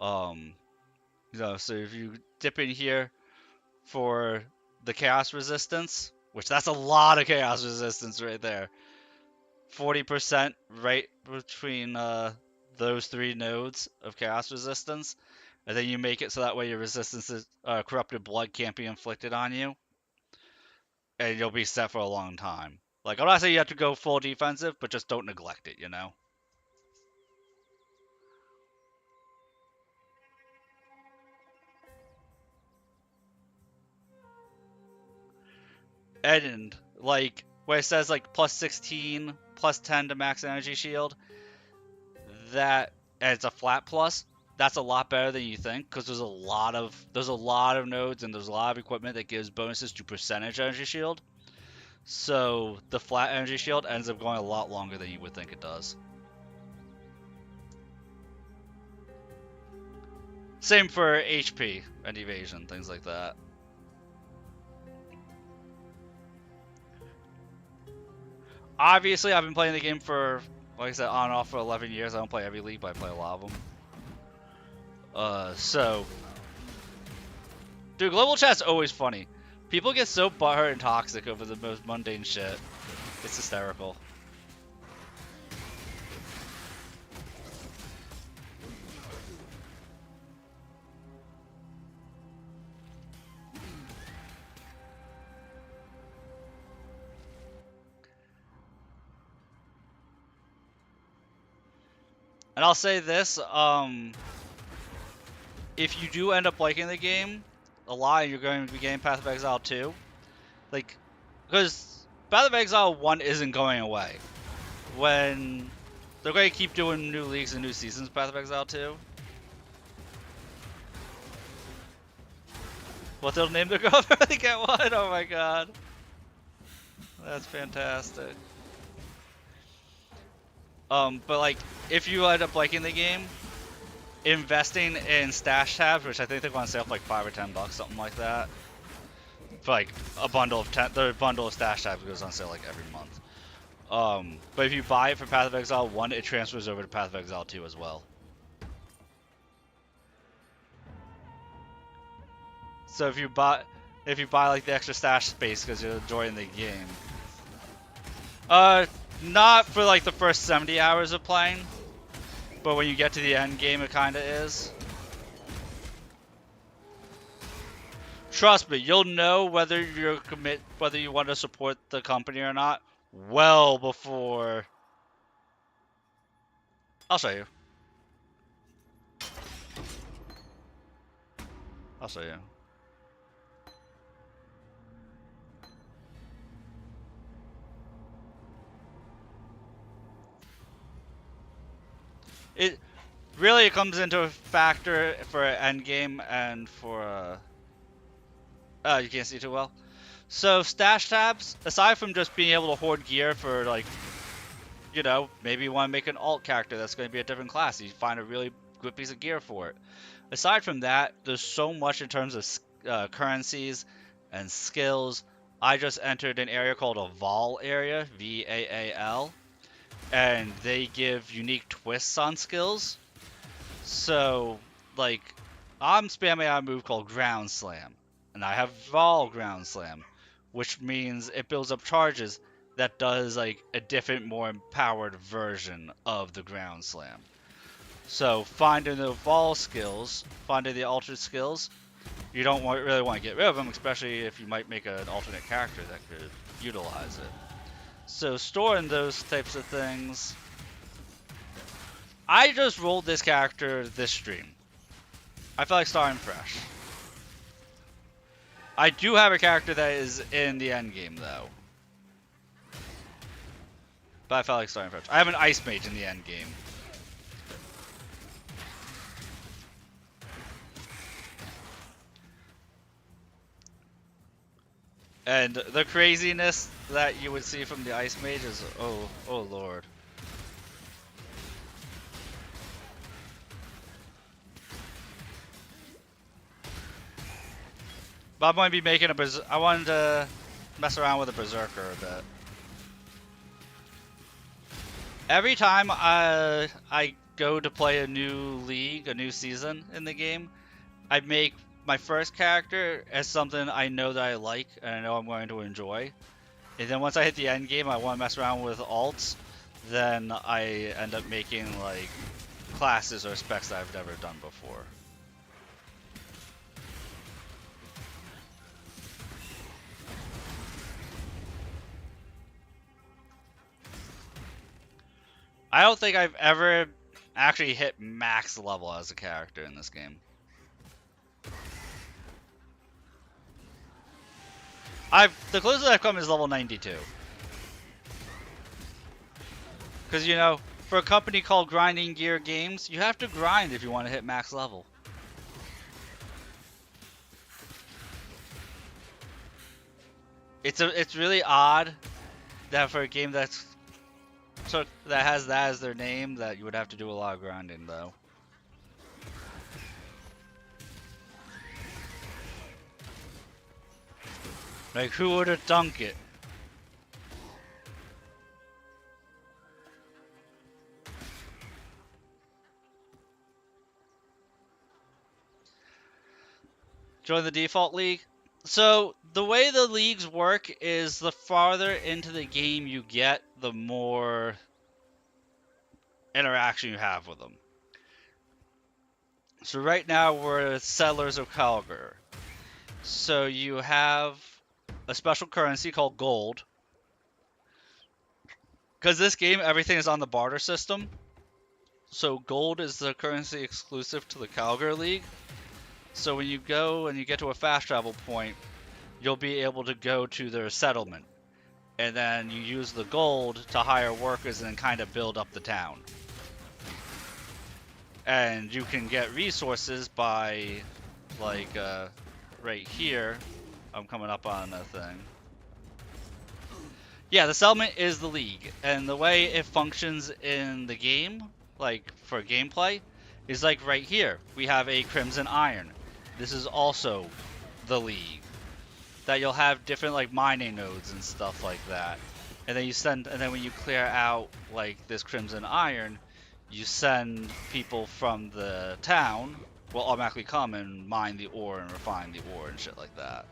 So if you dip in here for the chaos resistance, which that's a lot of chaos resistance right there. 40% right between those 3 nodes of chaos resistance, and then you make it so that way your resistance is corrupted blood can't be inflicted on you, and you'll be set for a long time. Like, I'm not saying you have to go full defensive, but just don't neglect it, you know? And, like, where it says, like, plus 16, plus 10 to max energy shield, and it's a flat plus, that's a lot better than you think, because there's a lot of nodes, and there's a lot of equipment that gives bonuses to percentage energy shield. So the flat energy shield ends up going a lot longer than you would think it does. Same for HP and evasion, things like that. Obviously, I've been playing the game for, like I said, on and off for 11 years. I don't play every league, but I play a lot of them. Dude, global chat's always funny. People get so butthurt and toxic over the most mundane shit. It's hysterical. And I'll say this, if you do end up liking the game a lot and you're going to be getting Path of Exile 2, like, because Path of Exile 1 isn't going away. When they're going to keep doing new leagues and new seasons, Path of Exile 2. What they'll name their girl if they get one? Oh my god. That's fantastic. But like, if you end up liking the game, investing in stash tabs, which I think they're going to sell for like $5 or $10, something like that. For like a bundle of the bundle of stash tabs goes on sale like every month. But if you buy it for Path of Exile 1, it transfers over to Path of Exile 2 as well. So if you buy like the extra stash space because you're enjoying the game. Not for like the first 70 hours of playing, but when you get to the end game, it kind of is. Trust me, you'll know whether you want to support the company or not well before. I'll show you. I'll show you. It really comes into a factor for endgame and for you can't see too well. So stash tabs, aside from just being able to hoard gear for like, you know, maybe you want to make an alt character that's going to be a different class. You find a really good piece of gear for it. Aside from that, there's so much in terms of currencies and skills. I just entered an area called a Vaal area, V-A-A-L, and they give unique twists on skills. So, like, I'm spamming out a move called Ground Slam, and I have Vaal Ground Slam, which means it builds up charges that does, like, a different, more empowered version of the Ground Slam. So, finding the Vaal skills, finding the altered skills, you don't really want to get rid of them, especially if you might make an alternate character that could utilize it. So, storing those types of things. I just rolled this character this stream. I feel like starting fresh. I do have a character that is in the end game though. But I felt like starting fresh. I have an Ice Mage in the end game. And the craziness that you would see from the Ice Mage is, oh lord. But I'm going to be making I wanted to mess around with a Berserker a bit. Every time I go to play a new league, a new season in the game, I make my first character as something I know that I like and I know I'm going to enjoy. And then once I hit the end game, I want to mess around with alts. Then I end up making like classes or specs that I've never done before. I don't think I've ever actually hit max level as a character in this game. The closest I've come is level 92. Because, you know, for a company called Grinding Gear Games, you have to grind if you want to hit max level. It's really odd that for a game that has that as their name, that you would have to do a lot of grinding, though. Like, who would have thunk it? Join the default league? So, the way the leagues work is the farther into the game you get, the more interaction you have with them. So right now we're Settlers of Calgar. So you have a special currency called gold. Because this game, everything is on the barter system. So gold is the currency exclusive to the Calgar League. So when you go and you get to a fast travel point, you'll be able to go to their settlement. And then you use the gold to hire workers and kind of build up the town. And you can get resources by, like, right here. I'm coming up on a thing. Yeah, the settlement is the league. And the way it functions in the game, like, for gameplay, is like right here. We have a Crimson Iron. This is also the league. That you'll have different, like, mining nodes and stuff like that. and then when you clear out like this Crimson Iron, you send people from the town will automatically come and mine the ore and refine the ore and shit like that.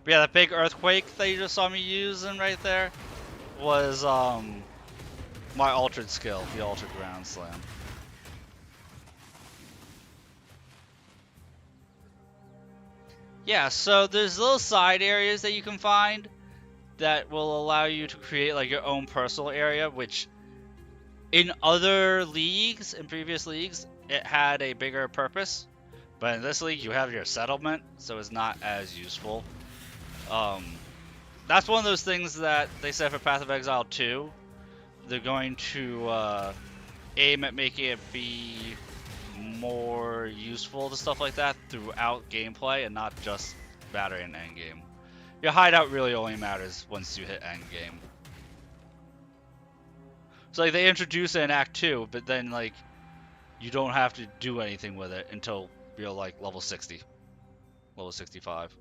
But yeah, that big earthquake that you just saw me using right there was my altered skill, the altered ground slam. Yeah, so there's little side areas that you can find that will allow you to create like your own personal area, which in other leagues, in previous leagues, it had a bigger purpose. But in this league, you have your settlement, so it's not as useful. That's one of those things that they said for Path of Exile 2. They're going to aim at making it be more useful to stuff like that throughout gameplay and not just battery and endgame. Your hideout really only matters once you hit endgame. So like they introduce it in Act 2, but then like you don't have to do anything with it until you're like level 60, level 65.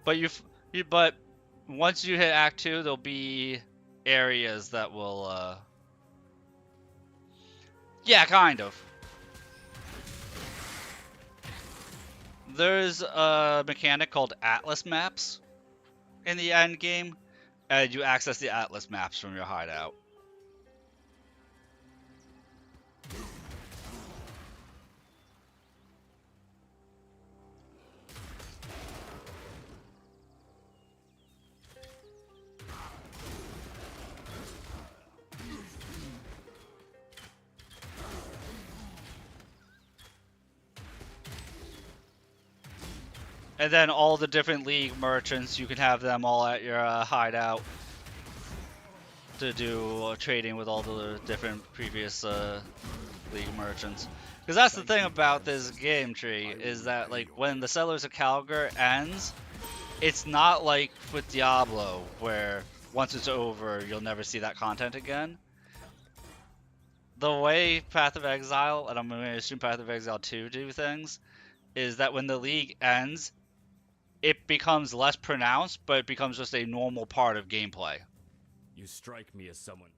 But once you hit Act 2, there'll be areas that will yeah, kind of. There's a mechanic called Atlas Maps in the end game, and you access the Atlas Maps from your hideout. And then all the different league merchants, you can have them all at your hideout to do trading with all the different previous league merchants. Because that's the thing about this game tree, is that like when the Settlers of Calgar ends, it's not like with Diablo, where once it's over, you'll never see that content again. The way Path of Exile, and I'm going to assume Path of Exile 2 do things, is that when the league ends, it becomes less pronounced, but it becomes just a normal part of gameplay. You strike me as someone.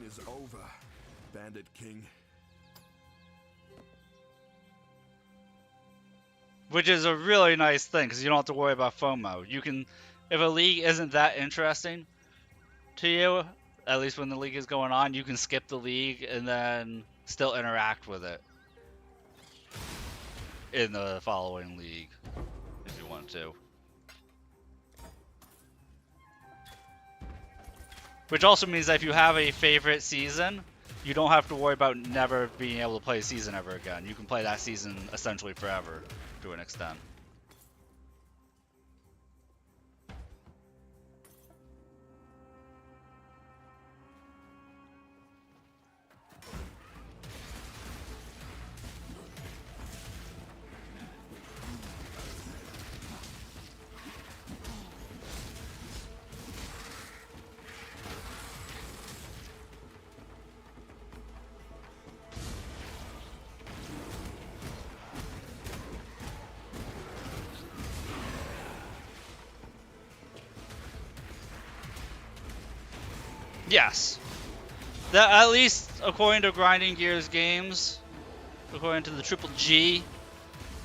Is over, Bandit King. Which is a really nice thing, because you don't have to worry about FOMO. You can, if a league isn't that interesting to you, at least when the league is going on, you can skip the league and then still interact with it in the following league, if you want to. Which also means that if you have a favorite season, you don't have to worry about never being able to play a season ever again. You can play that season essentially forever, to an extent. Yes. That, at least according to Grinding Gears games, according to the Triple G,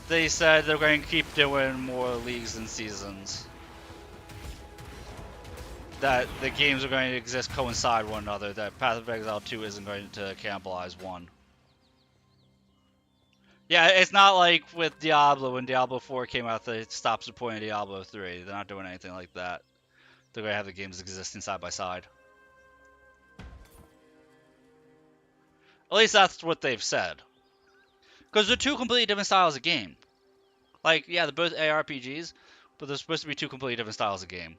they said they're going to keep doing more leagues and seasons. that the games are going to exist coincide one another, that Path of Exile 2 isn't going to cannibalize 1. Yeah, it's not like with Diablo, when Diablo 4 came out, they stopped supporting Diablo 3. They're not doing anything like that. They're going to have the games existing side by side. At least that's what they've said. Because they're two completely different styles of game. Like, yeah, they're both ARPGs, but they're supposed to be two completely different styles of game.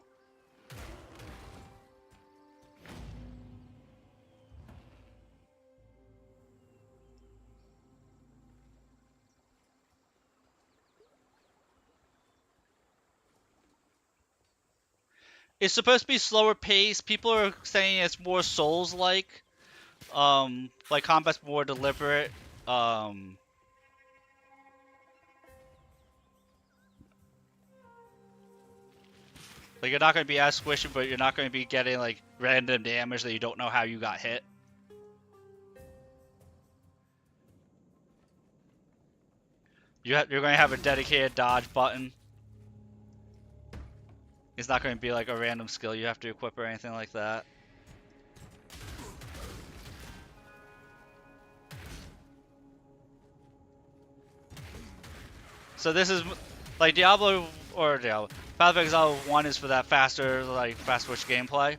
It's supposed to be slower pace. People are saying it's more Souls-like. Like combat's more deliberate. Like you're not going to be as squishy, but you're not going to be getting like random damage that you don't know how you got hit. You're going to have a dedicated dodge button. It's not going to be like a random skill you have to equip or anything like that. So this is like Diablo Path of Exile 1 is for that faster, like fast switch gameplay,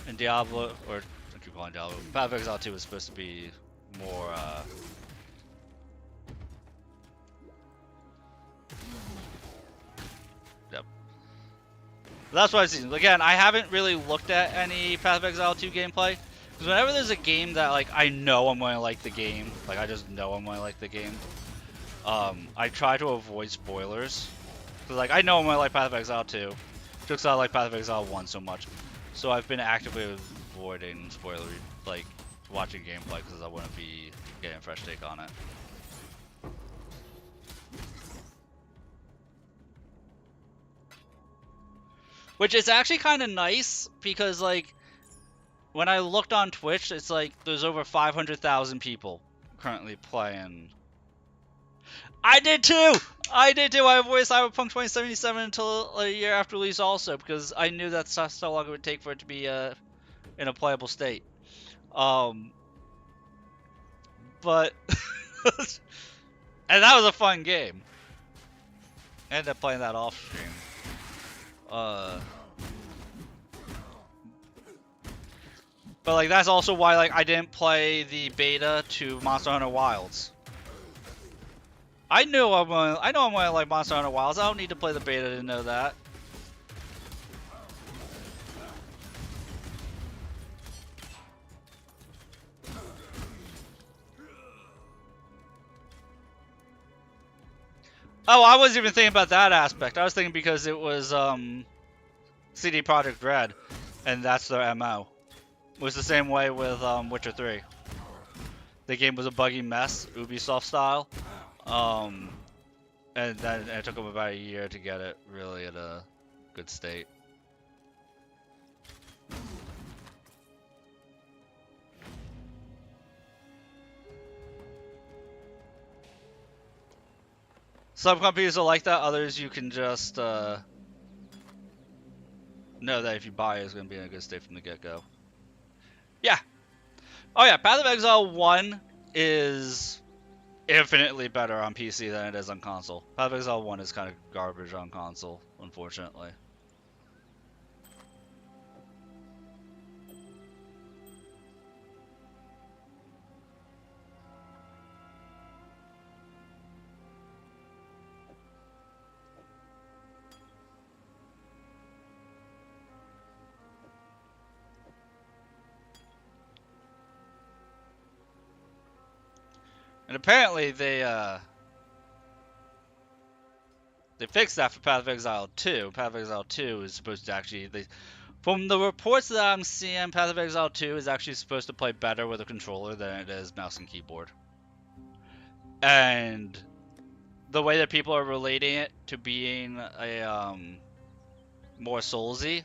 and Diablo, or I keep calling Diablo, Path of Exile 2 is supposed to be more yep. That's what I've seen. Again, I haven't really looked at any Path of Exile 2 gameplay, because whenever there's a game that like I know I'm going to like the game, like I just know I'm going to like the game, I try to avoid spoilers. Cause like I know I'm going to like Path of Exile 2, just because I like Path of Exile 1 so much. So I've been actively avoiding spoiler, like watching gameplay, because I want to be getting a fresh take on it. Which is actually kind of nice, because like when I looked on Twitch, it's like there's over 500,000 people currently playing. I did too! I did too! I avoided Cyberpunk 2077 until a year after release also, because I knew that's how long it would take for it to be in a playable state. But and that was a fun game. I ended up playing that off stream. But like that's also why like I didn't play the beta to Monster Hunter Wilds. I know I'm gonna like Monster Hunter Wilds. I don't need to play the beta to know that. Oh, I wasn't even thinking about that aspect. I was thinking because it was CD Projekt Red, and that's their MO. It was the same way with Witcher 3. The game was a buggy mess, Ubisoft style. And then it took them about a year to get it really in a good state. Some companies are like that, others you can just know that if you buy it, it's going to be in a good state from the get-go. Yeah. Oh yeah, Path of Exile 1 is infinitely better on PC than it is on console. Path of Exile 1 is kind of garbage on console, unfortunately. And apparently they fixed that for Path of Exile 2. Path of Exile 2 is supposed to actually, from the reports that I'm seeing, Path of Exile 2 is actually supposed to play better with a controller than it is mouse and keyboard. And the way that people are relating it to being a more Soulsy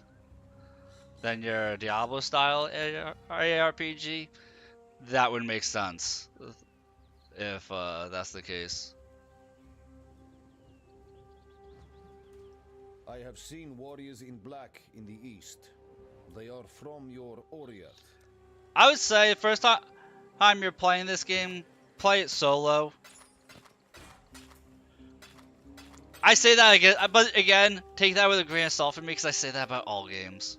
than your Diablo style ARPG, that would make sense if that's the case. I have seen warriors in black in the east. They are from your Oriat. I would say the first time you're playing this game, play it solo. I say that again, but again, take that with a grain of salt for me because I say that about all games.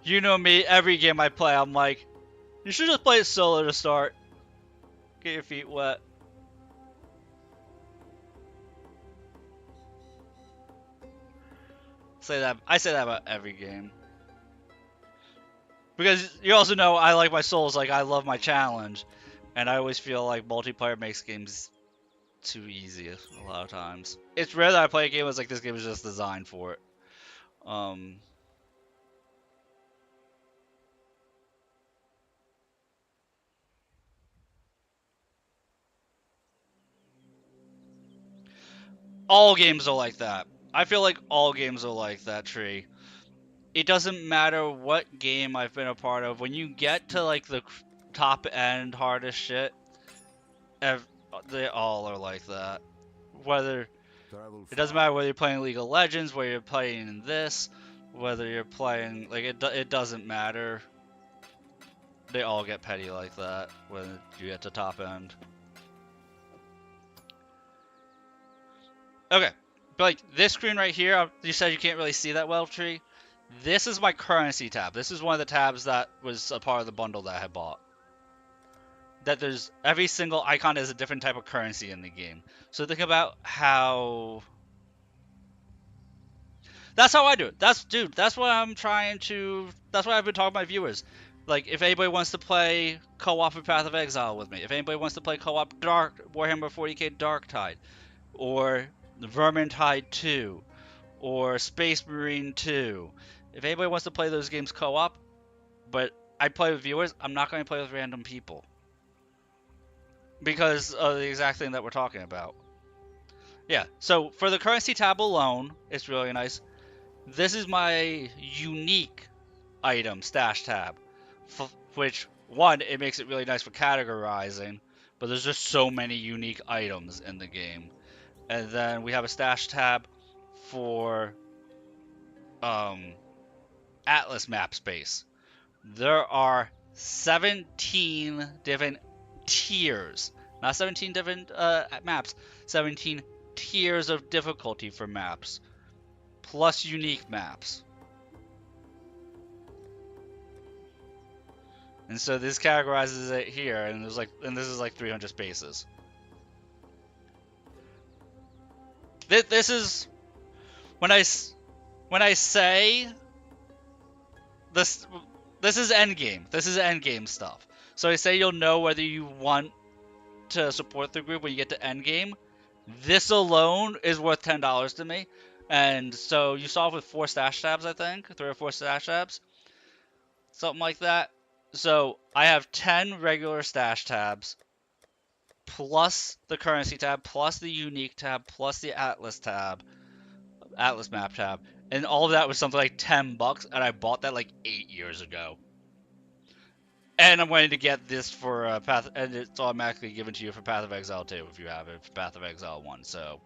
You know me, every game I play, I'm like, you should just play it solo to start. Get your feet wet. I say that about every game. Because you also know I like my souls, like I love my challenge. And I always feel like multiplayer makes games too easy a lot of times. It's rare that I play a game that's like this game is just designed for it. All games are like that. I feel like all games are like that, Tree. It doesn't matter what game I've been a part of. When you get to like the top end hardest shit, they all are like that. Whether it doesn't matter whether you're playing League of Legends, whether you're playing this, whether you're playing like it doesn't matter. They all get petty like that when you get to top end. Okay, but like this screen right here, you said you can't really see that well, Tree. This is my currency tab. This is one of the tabs that was a part of the bundle that I had bought. That there's every single icon is a different type of currency in the game. So think about how. That's how I do it. That's what I'm trying to. That's what I've been talking to my viewers. Like, if anybody wants to play co-op of Path of Exile with me, if anybody wants to play co-op Warhammer 40k Darktide, or Vermintide 2, or Space Marine 2, if anybody wants to play those games co-op, but I play with viewers, I'm not going to play with random people. Because of the exact thing that we're talking about. Yeah, so for the currency tab alone, it's really nice. This is my unique item stash tab, which, one, it makes it really nice for categorizing, but there's just so many unique items in the game. And then we have a stash tab for Atlas map space. There are 17 different tiers, not 17 different maps, 17 tiers of difficulty for maps, plus unique maps. And so this categorizes it here, and this is like 300 spaces. This is when I say this is endgame. This is endgame stuff. So I say you'll know whether you want to support the group when you get to endgame. This alone is worth $10 to me. And so you saw with 4 stash tabs, I think, 3 or 4 stash tabs, something like that. So I have 10 regular stash tabs, plus the currency tab, plus the unique tab, plus the Atlas tab, Atlas map tab, and all of that was something like $10, and I bought that like 8 years ago. And I'm going to get this for Path, and it's automatically given to you for Path of Exile 2 if you have it for Path of Exile 1. So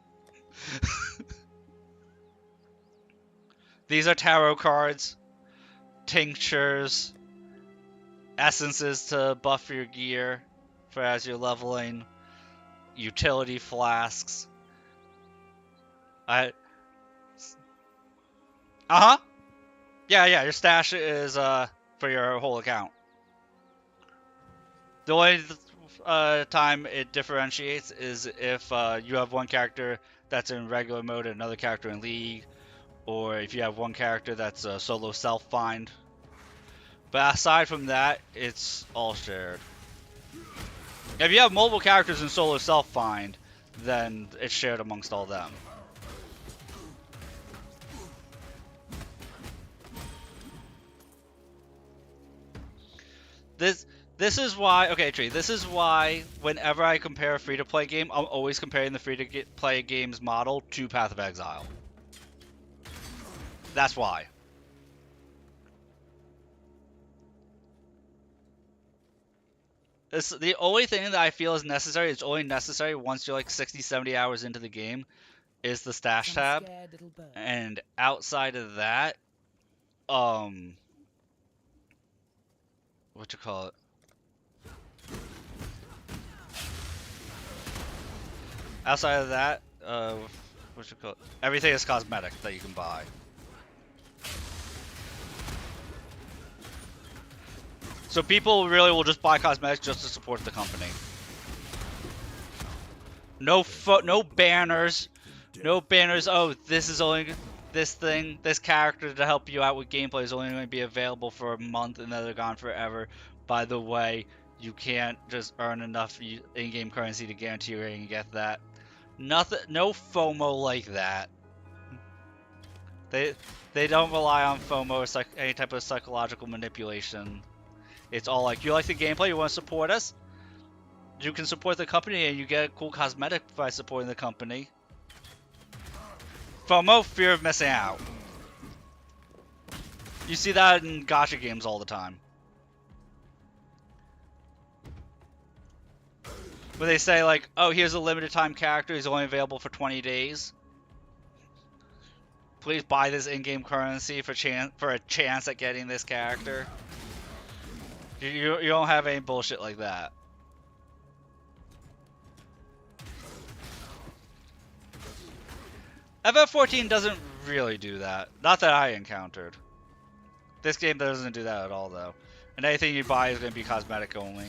these are tarot cards, tinctures, essences to buff your gear for as you're leveling, utility flasks. Yeah, your stash is for your whole account. The only time it differentiates is if you have one character that's in regular mode and another character in League, or if you have one character that's a solo self-find. But aside from that, it's all shared. If you have multiple characters in solo self-find, then it's shared amongst all them. This is why, okay, Tree, this is why whenever I compare a free-to-play game, I'm always comparing the free-to-play games model to Path of Exile. That's why. It's the only thing that I feel is necessary. It's only necessary once you're like 60, 70 hours into the game is the stash tab. And outside of that, what you call it? Outside of that, what you call it? Everything is cosmetic that you can buy. So people really will just buy cosmetics just to support the company. No banners. No banners. Oh, this is only this thing, this character to help you out with gameplay is only going to be available for a month and then they're gone forever. By the way, you can't just earn enough in-game currency to guarantee you're going to get that. Nothing. No FOMO like that. They don't rely on FOMO or any type of psychological manipulation. It's all like, you like the gameplay, you want to support us? You can support the company and you get a cool cosmetic by supporting the company. FOMO, fear of missing out. You see that in gacha games all the time. Where they say like, oh, here's a limited time character, he's only available for 20 days. Please buy this in-game currency for a chance at getting this character. You don't have any bullshit like that. FF14 doesn't really do that. Not that I encountered. This game doesn't do that at all, though. And anything you buy is going to be cosmetic only.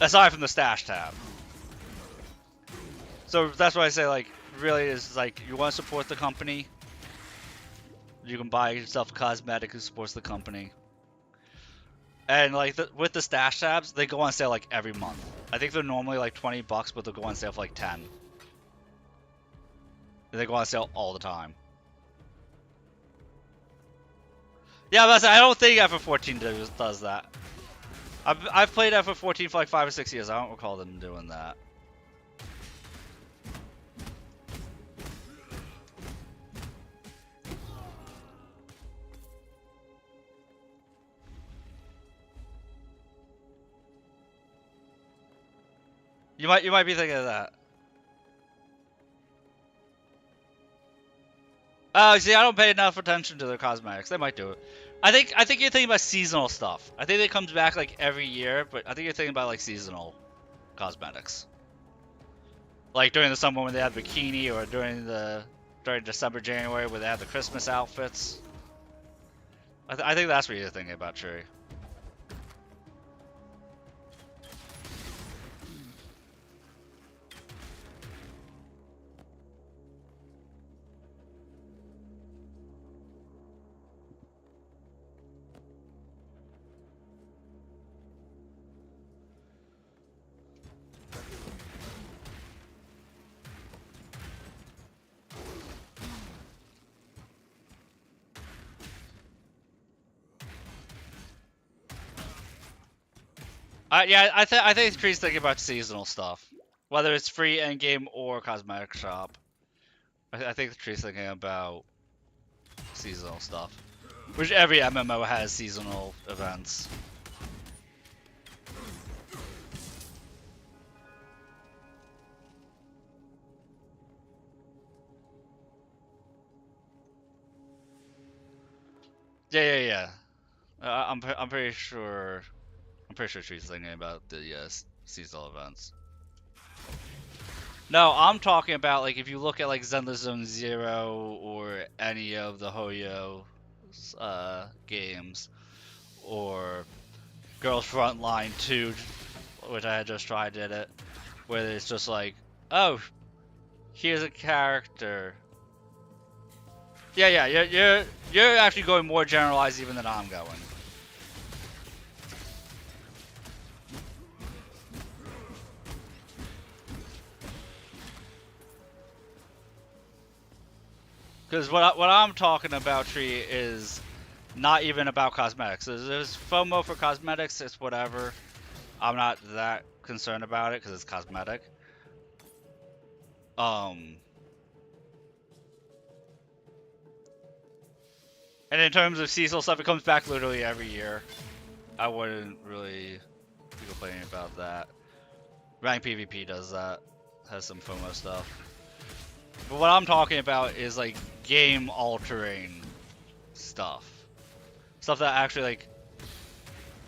Aside from the stash tab. So that's why I say, like, really is like, you want to support the company, you can buy yourself a cosmetic who supports the company. And like with the stash tabs, they go on sale like every month. I think they're normally like $20, but they'll go on sale for like 10. And they go on sale all the time. Yeah, but I don't think FF14 does that. I've played FF14 for like 5 or 6 years. I don't recall them doing that. You might be thinking of that. Oh, see, I don't pay enough attention to their cosmetics. They might do it. I think you're thinking about seasonal stuff. I think it comes back like every year, but I think you're thinking about like seasonal cosmetics. Like during the summer when they have bikini, or during December, January where they have the Christmas outfits. I think that's what you're thinking about, Tree. Yeah, I think Tree's thinking about seasonal stuff, whether it's free endgame or cosmetic shop. I think the Tree's thinking about seasonal stuff, which every MMO has seasonal events. Yeah. I'm pretty sure. I'm pretty sure she's thinking about the seasonal events. No, I'm talking about like if you look at like Zenless Zone Zero or any of the Hoyo games, or Girls Frontline 2, which I had just tried it, where it's just like, oh, here's a character. Yeah, you're actually going more generalized even than I'm going. Because what I'm talking about, Tree, is not even about cosmetics. There's FOMO for cosmetics, it's whatever. I'm not that concerned about it because it's cosmetic. And in terms of seasonal stuff, it comes back literally every year. I wouldn't really be complaining about that. Rank PvP does that. Has some FOMO stuff. But what I'm talking about is like game altering stuff. Stuff that actually like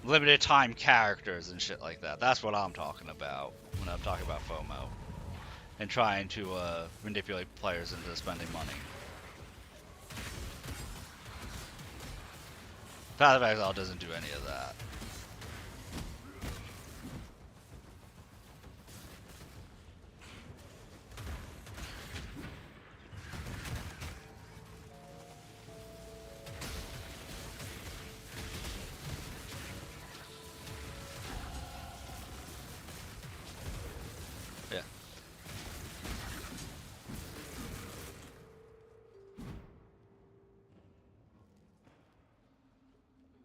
limited time characters and shit like that. That's what I'm talking about when I'm talking about FOMO. And trying to manipulate players into spending money. Path of Exile doesn't do any of that. Yeah.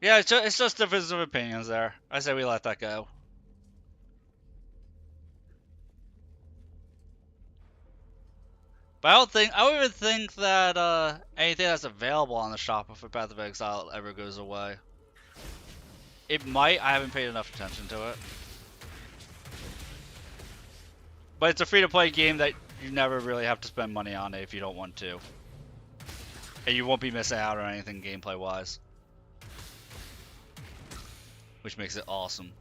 Yeah, it's just difference of opinions there. I say we let that go. But I don't even think that anything that's available on the shop for Path of Exile ever goes away. It might, I haven't paid enough attention to it. But it's a free-to-play game that you never really have to spend money on it if you don't want to. And you won't be missing out on anything gameplay-wise. Which makes it awesome.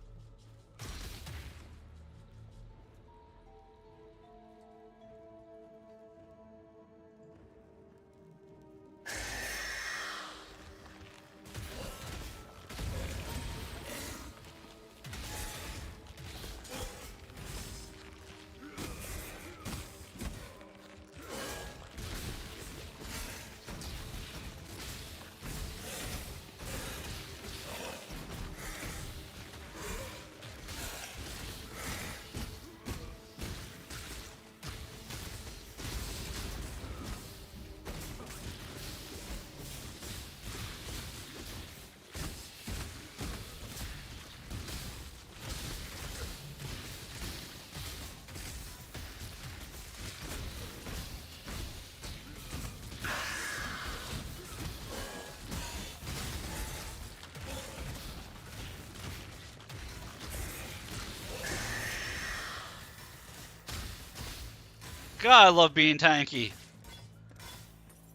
God, I love being tanky. I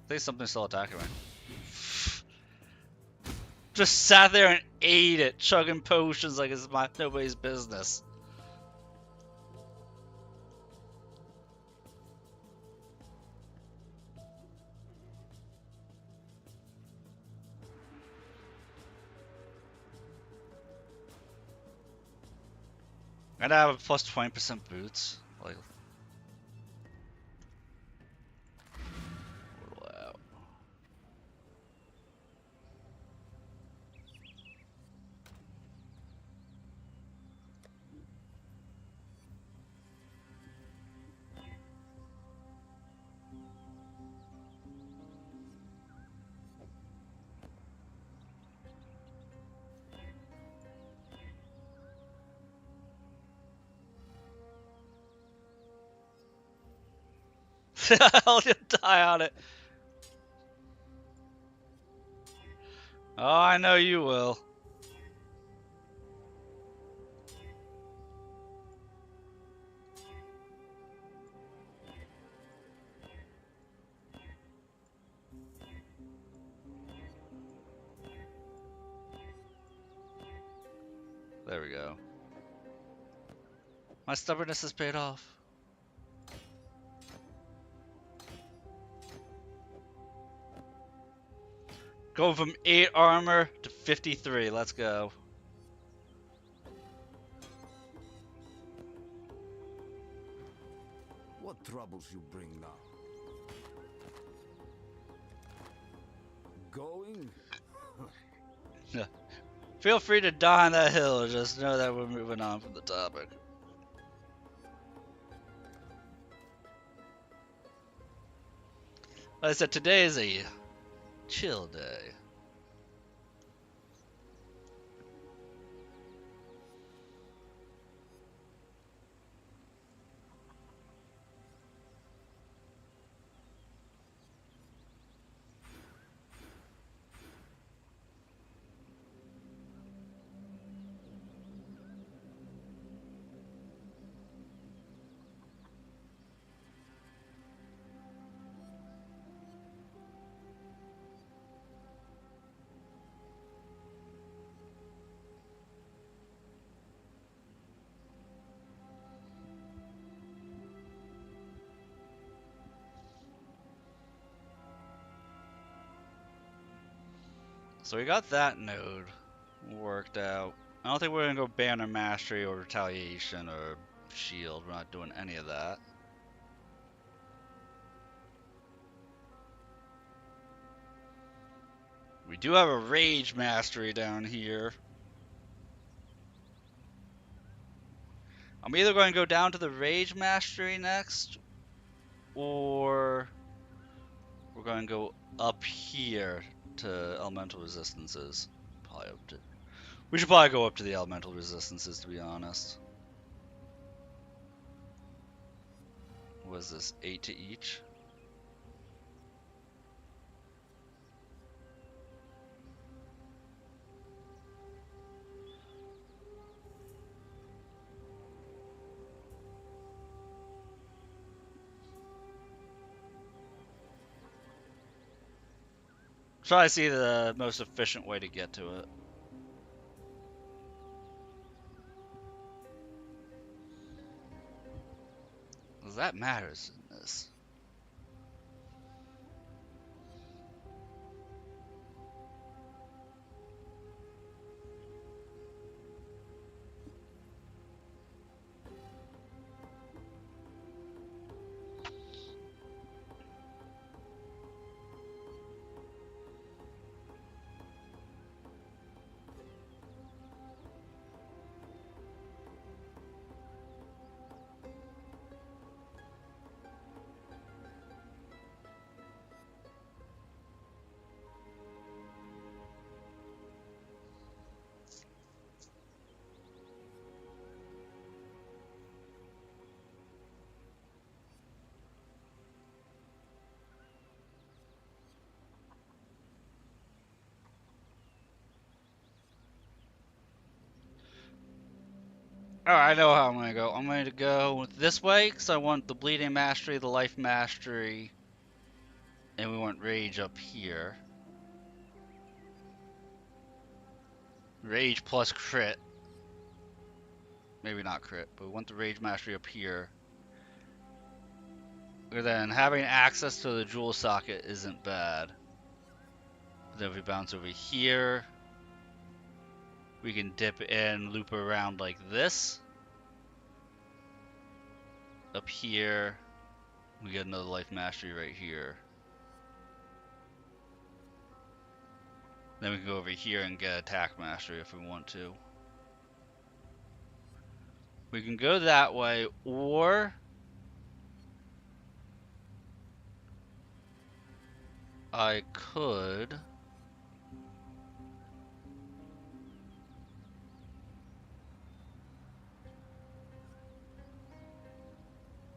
think something's still attacking me. Just sat there and ate it, chugging potions like it's nobody's business. And I have a plus 20% boots. Like, wow. I'll just die on it. Oh, I know you will. There we go. My stubbornness has paid off. Going from 8 armor to 53. Let's go. What troubles you bring now? Going? Yeah. Feel free to die on that hill. Just know that we're moving on from the topic. Like I said, today is a chill day. So we got that node worked out. I don't think we're gonna go banner mastery or retaliation or shield. We're not doing any of that. We do have a rage mastery down here. I'm either going to go down to the rage mastery next, or we're going to go up here to elemental resistances. Probably up to. We should probably go up to the elemental resistances, to be honest. What is this? 8 to each? Try to see the most efficient way to get to it. Well, that matters in this. Alright, I know how I'm going to go. I'm going to go this way because I want the bleeding mastery, the life mastery, and we want rage up here. Rage plus crit. Maybe not crit, but we want the rage mastery up here. And then having access to the jewel socket isn't bad. Then if we bounce over here, we can dip in, loop around like this. Up here, we get another life mastery right here. Then we can go over here and get attack mastery if we want to. We can go that way, or I could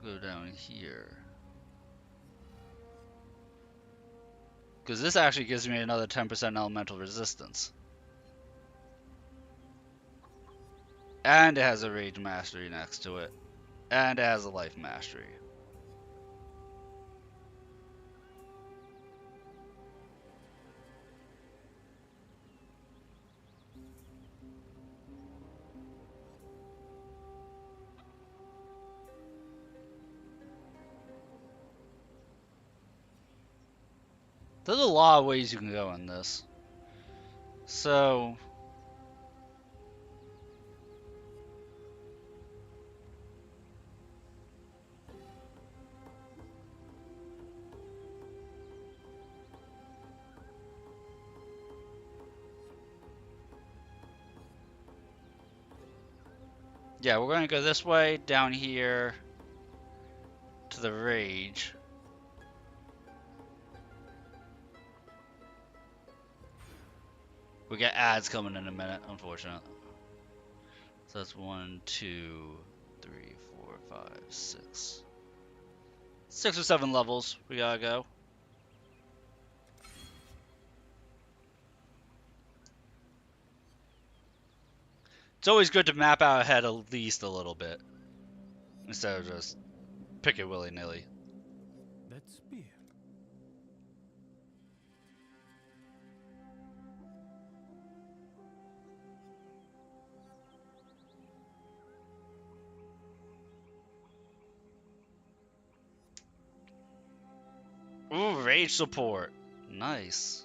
go down here. Because this actually gives me another 10% elemental resistance. And it has a rage mastery next to it. And it has a life mastery. There's a lot of ways you can go in this. So yeah, we're gonna go this way, down here to the rage. We get ads coming in a minute, unfortunately. So that's 1, 2, 3, 4, 5, 6. 6 or 7 levels we gotta go. It's always good to map out ahead at least a little bit. Instead of just pick it willy-nilly. That spear. Ooh, rage support. Nice.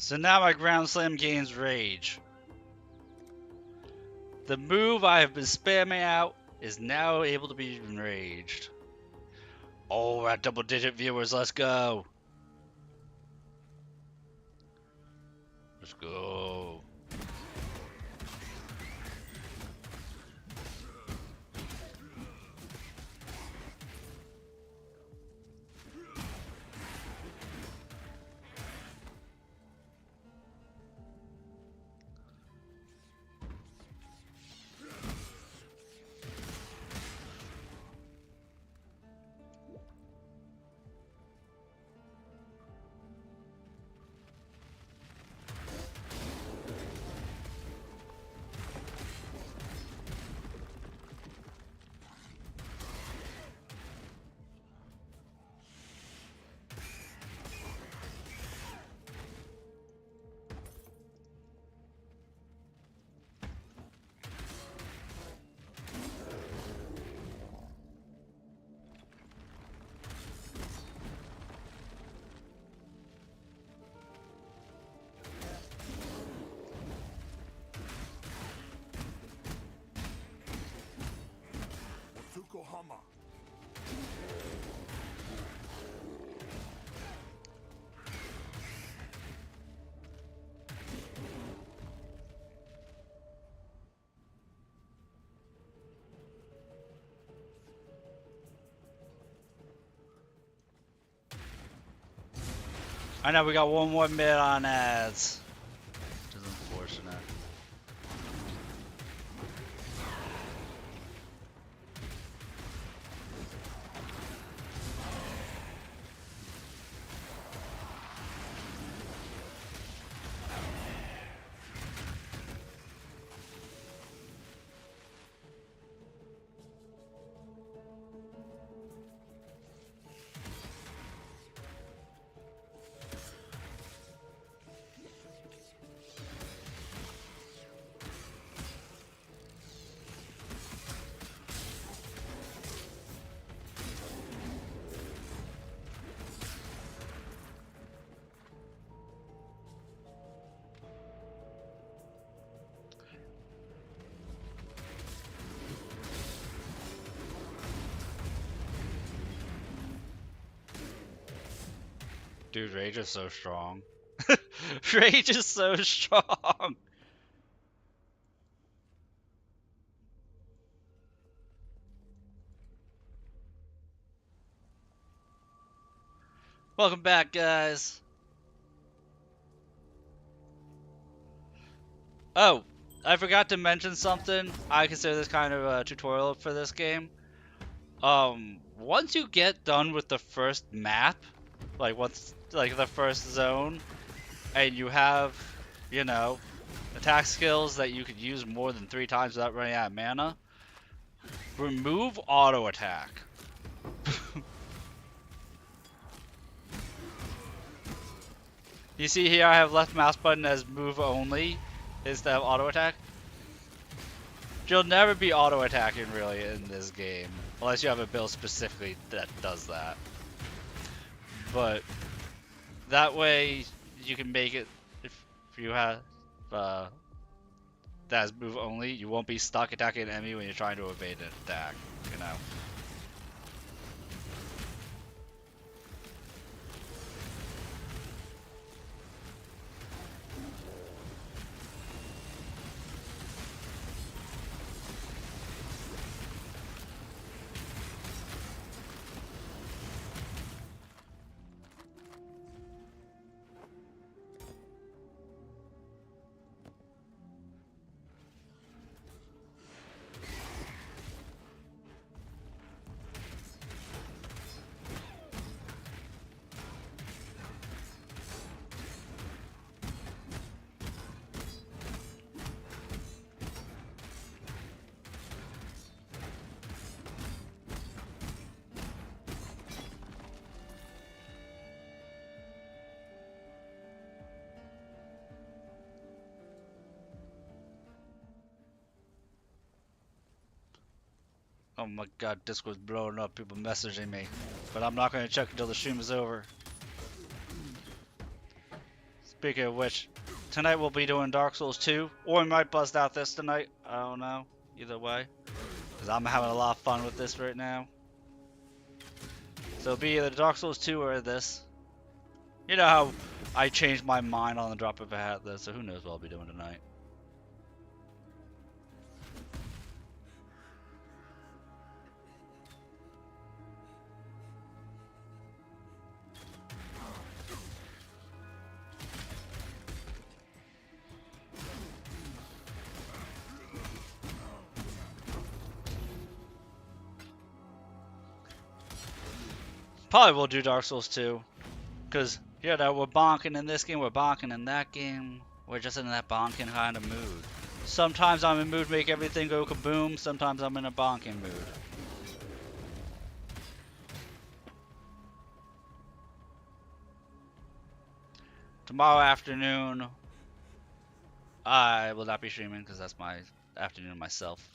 So now my ground slam gains rage. The move I have been spamming out is now able to be enraged. Oh, we're at double digit viewers, let's go. Let's go. Yokohama. I know we got one more mid on ads. Which is unfortunate. Dude, Rage is so strong. Rage is so strong. Welcome back, guys. Oh, I forgot to mention something. I consider this kind of a tutorial for this game. Once you get done with the first map, like the first zone, and you have, you know, attack skills that you could use more than 3 times without running out of mana, remove auto attack. You see here I have left mouse button as move only instead of auto attack. You'll never be auto attacking really in this game unless you have a build specifically that does that. But that way you can make it if you have that is move only, you won't be stuck attacking an enemy when you're trying to evade an attack, you know. Oh my god, Discord's blowing up, people messaging me. But I'm not going to check until the stream is over. Speaking of which, tonight we'll be doing Dark Souls 2, or we might bust out this tonight. I don't know. Either way, because I'm having a lot of fun with this right now. So it'll be either Dark Souls 2 or this. You know how I changed my mind on the drop of a hat though, so who knows what I'll be doing tonight. Probably will do Dark Souls 2. Because, you know, we're bonking in this game, we're bonking in that game. We're just in that bonking kind of mood. Sometimes I'm in mood to make everything go kaboom, sometimes I'm in a bonking mood. Tomorrow afternoon, I will not be streaming because that's my afternoon myself.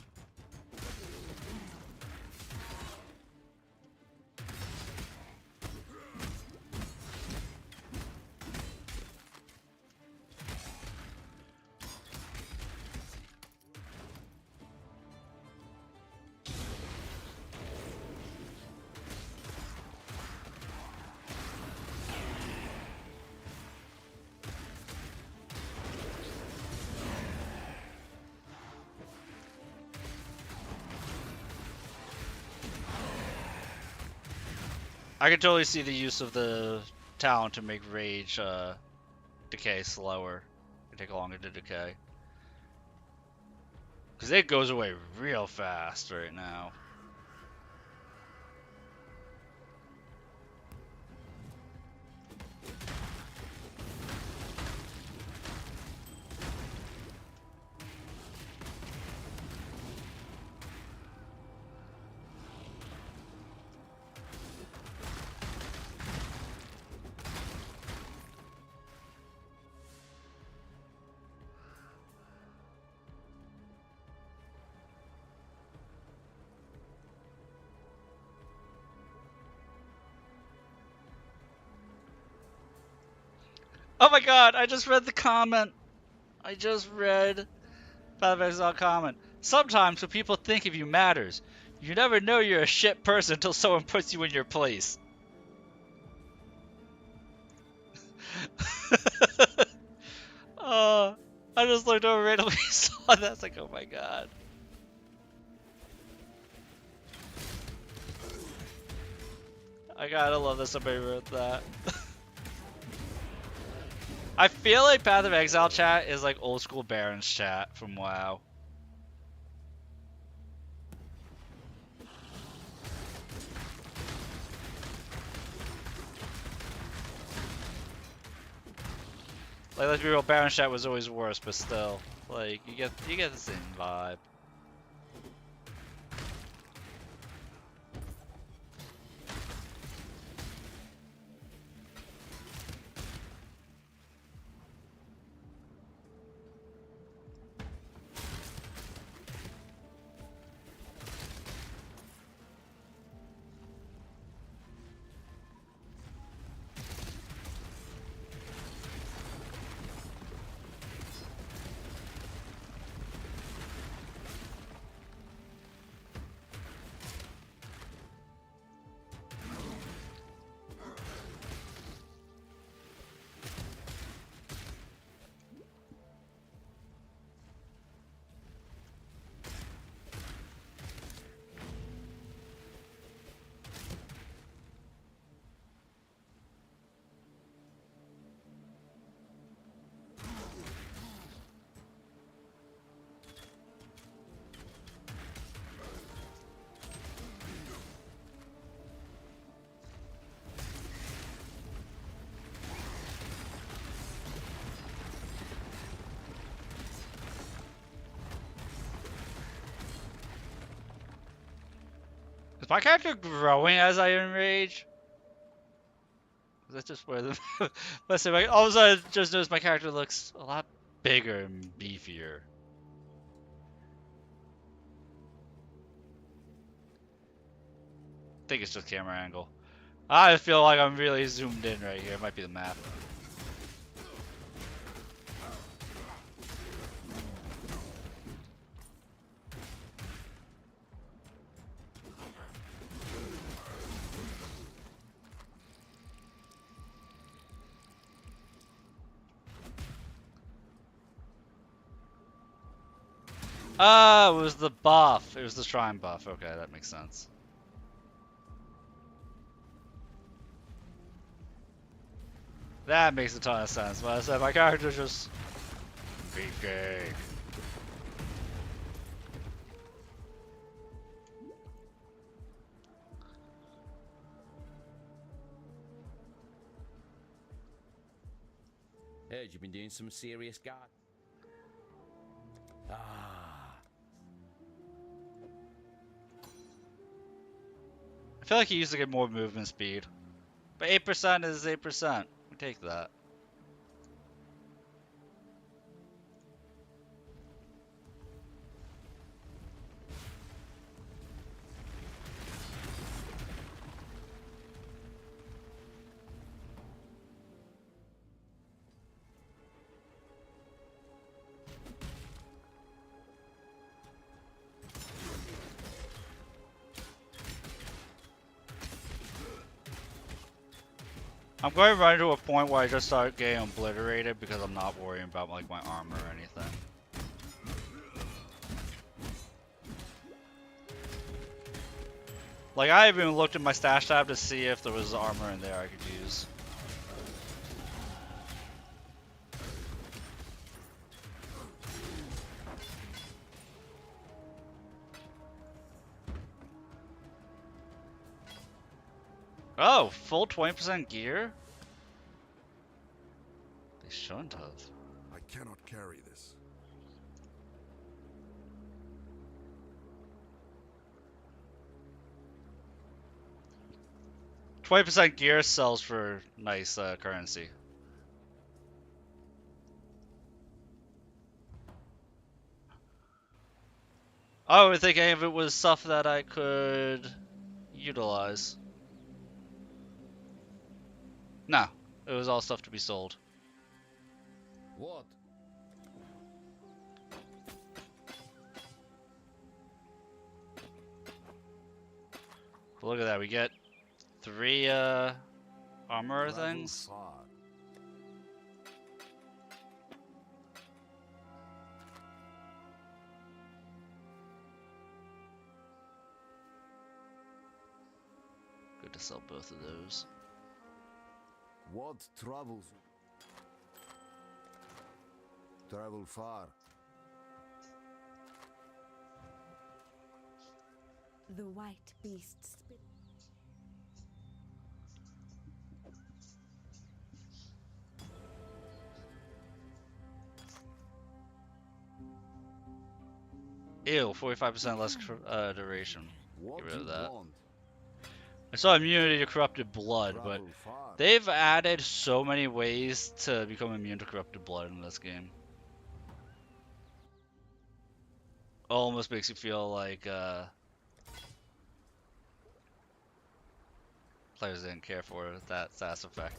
I can totally see the use of the talent to make rage decay slower. It take longer to decay. Because it goes away real fast right now. Oh my god, I just read the comment. I just read Path of Exile comment. Sometimes what people think of you matters. You never know you're a shit person until someone puts you in your place. I just looked over randomly and saw that. I was like, oh my god. I gotta love that somebody wrote that. I feel like Path of Exile chat is like old school Barons chat from WoW. Like, let's be real, Barons chat was always worse, but still, like, you get the same vibe. Is my character growing as I enrage? That's just where the let's say all of a sudden just notice my character looks a lot bigger and beefier. I think it's just camera angle. I feel like I'm really zoomed in right here. It might be the map. Ah, it was the buff. It was the shrine buff. Okay, that makes sense. That makes a ton of sense. But I said my character's just beefcake. Heard you've been doing some serious guard. Ah. I feel like he used to get more movement speed. But 8% is 8%. We take that. I'm going to run to a point where I just start getting obliterated because I'm not worrying about like my armor or anything. Like I even looked at my stash tab to see if there was armor in there I could use. Oh, full 20% gear? They shouldn't have. I cannot carry this. %20 gear sells for nice currency. I would think any of it was stuff that I could utilize. No, it was all stuff to be sold. What? Look at that, we get 3 armor things. Far. Good to sell both of those. What troubles you? Travel far. The white beasts. Ew, 45% less duration. What Get rid of you that. want? I saw immunity to corrupted blood, but Travel far. they've added so many ways to become immune to corrupted blood in this game. Almost makes you feel like players didn't care for that SAS effect.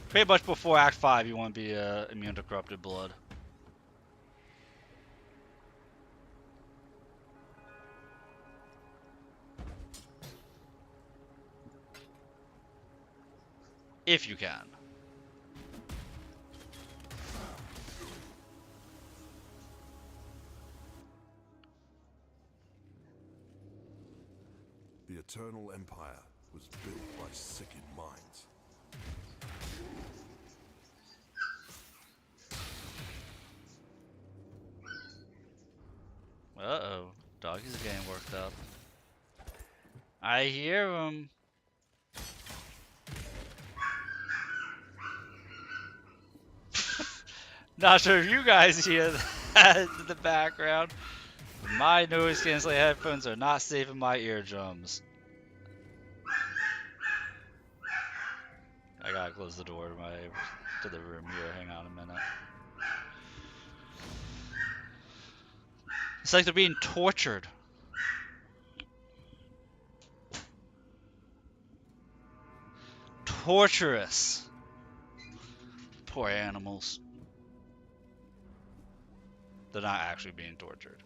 Pretty much before Act 5, you want to be immune to corrupted blood. If you can. The Eternal Empire was built by sickened minds. Uh-oh. Doggy's getting worked up. I hear him. Not sure if you guys hear that in the background. My noise canceling headphones are not safe in my eardrums. I gotta close the door to the room here. Hang on a minute. It's like they're being tortured. Torturous. Poor animals. They're not actually being tortured.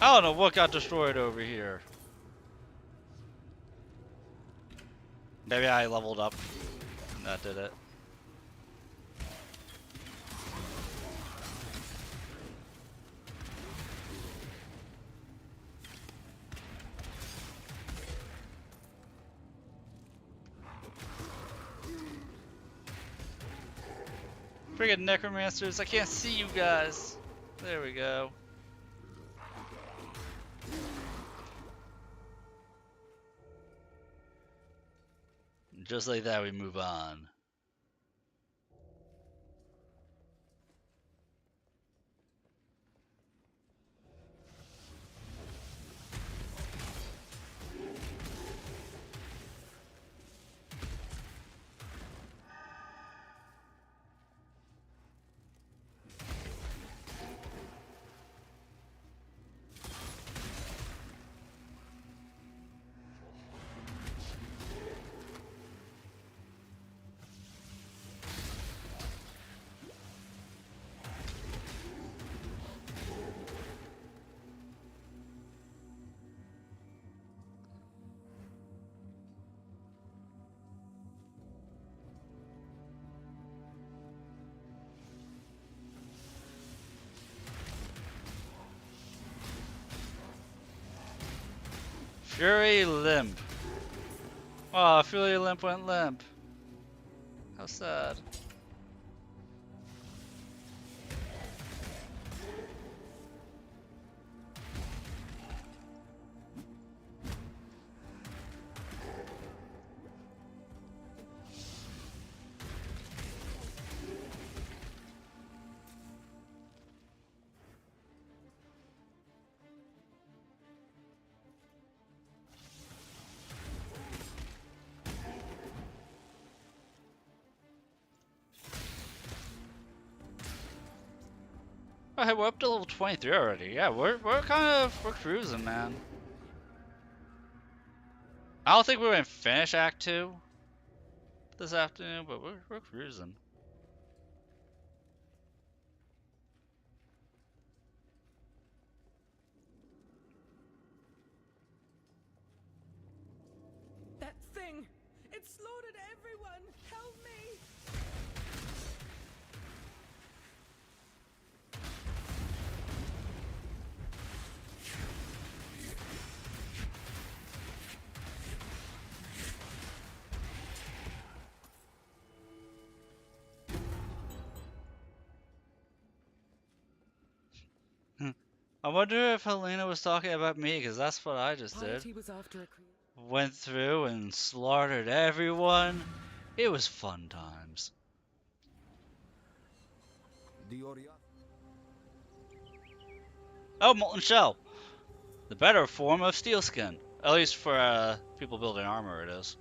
I don't know what got destroyed over here. Maybe I leveled up. And that did it. Friggin' necromancers, I can't see you guys. There we go. Just like that, we move on. Fury Limp. Oh, Fury Limp went limp. How sad. Oh, hey, we're up to level 23 already. Yeah, we're cruising, man. I don't think we're gonna finish Act 2 this afternoon, but we're cruising. That thing! It slaughtered everyone! Help me! I wonder if Helena was talking about me, because that's what I just did. Piety was after a Went through and slaughtered everyone. It was fun times. Oh, Molten Shell. The better form of steel skin. At least for people building armor, it is.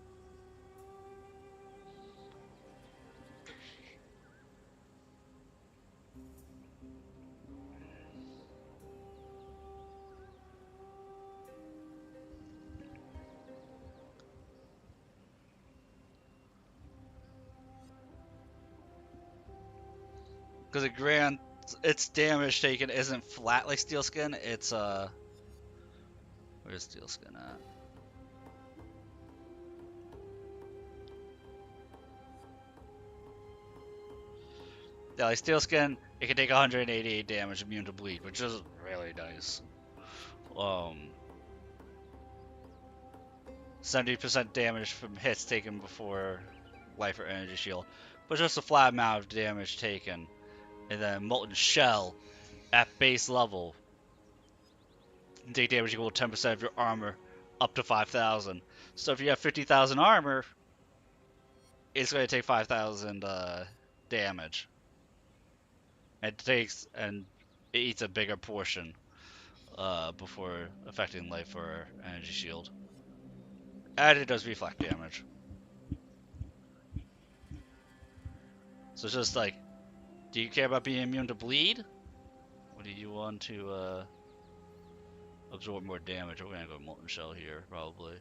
Because it grants its damage taken isn't flat like steel skin. It's where's steel skin at? Yeah, like steel skin, it can take 188 damage, immune to bleed, which is really nice. 70% damage from hits taken before life or energy shield, but just a flat amount of damage taken. And then Molten Shell at base level, take damage equal to 10% of your armor up to 5,000. So if you have 50,000 armor, it's going to take 5,000 damage. And it eats a bigger portion before affecting life or energy shield. And it does reflect damage. So it's just like, do you care about being immune to bleed? Or do you want to absorb more damage? We're gonna go Molten Shell here, probably.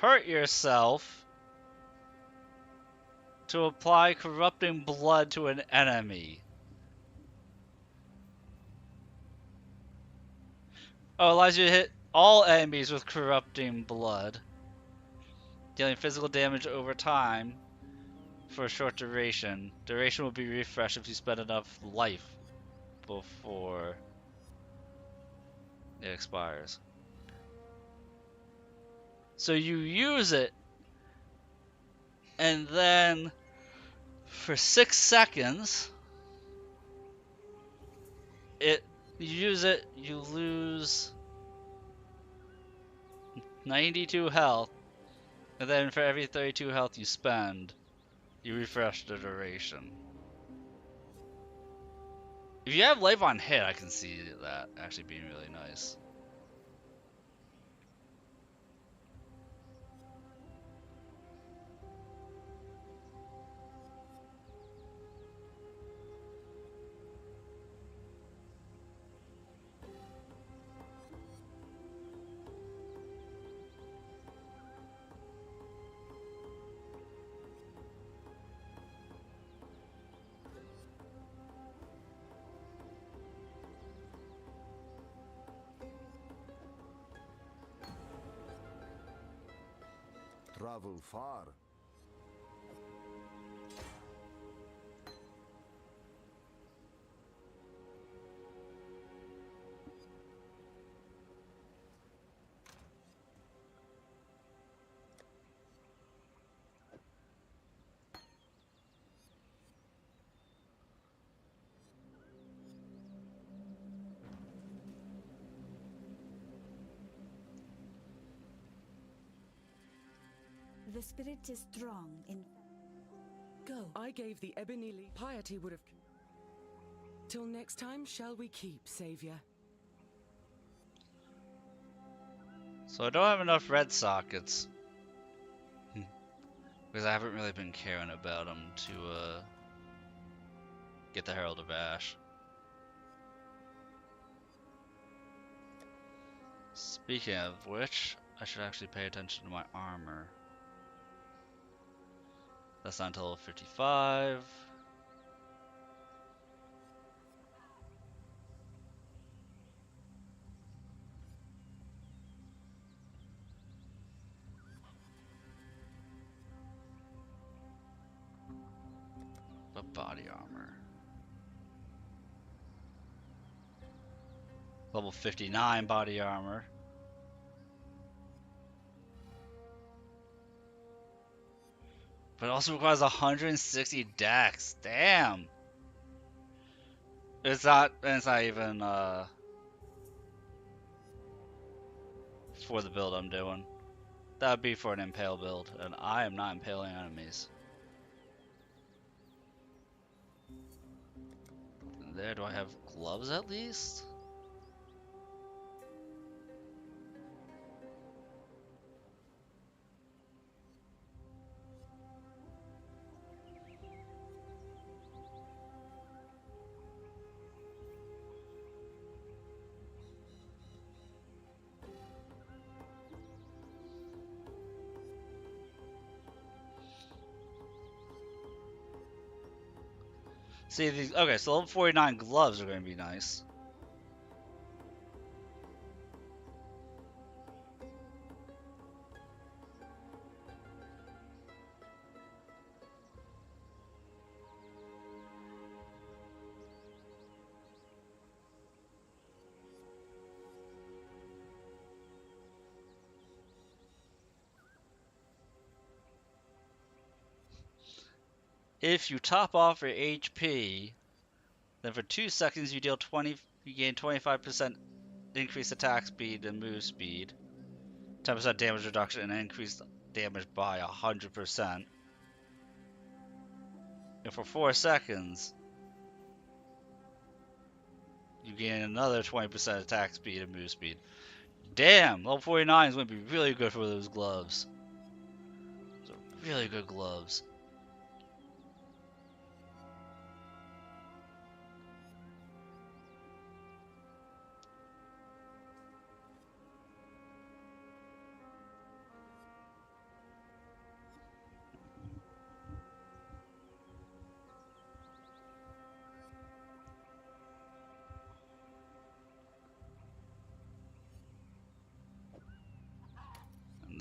hurt yourself to apply corrupting blood to an enemy. Oh, allows you to hit all enemies with corrupting blood, dealing physical damage over time for a short duration. Duration will be refreshed if you spend enough life before it expires. So you use it, and then for 6 seconds, you use it, you lose 92 health, and then for every 32 health you spend, you refresh the duration. If you have life on hit, I can see that actually being really nice. Travel far. The spirit is strong in... Go. I gave the ebony leaf. Piety would have... Till next time, shall we keep, Savior? So I don't have enough red sockets. Because I haven't really been caring about them to get the Herald of Ash. Speaking of which, I should actually pay attention to my armor. That's not until 55. But body armor. Level 59 body armor. But it also requires 160 dex. Damn. It's not even for the build I'm doing. That would be for an impale build, and I am not impaling enemies. There, do I have gloves at least? See these? Okay, so level 49 gloves are going to be nice. If you top off your HP, then for 2 seconds you gain 25% increased attack speed and move speed, 10% damage reduction, and increased damage by 100%. And for 4 seconds, you gain another 20% attack speed and move speed. Damn, level 49 is going to be really good for those gloves. Those are really good gloves.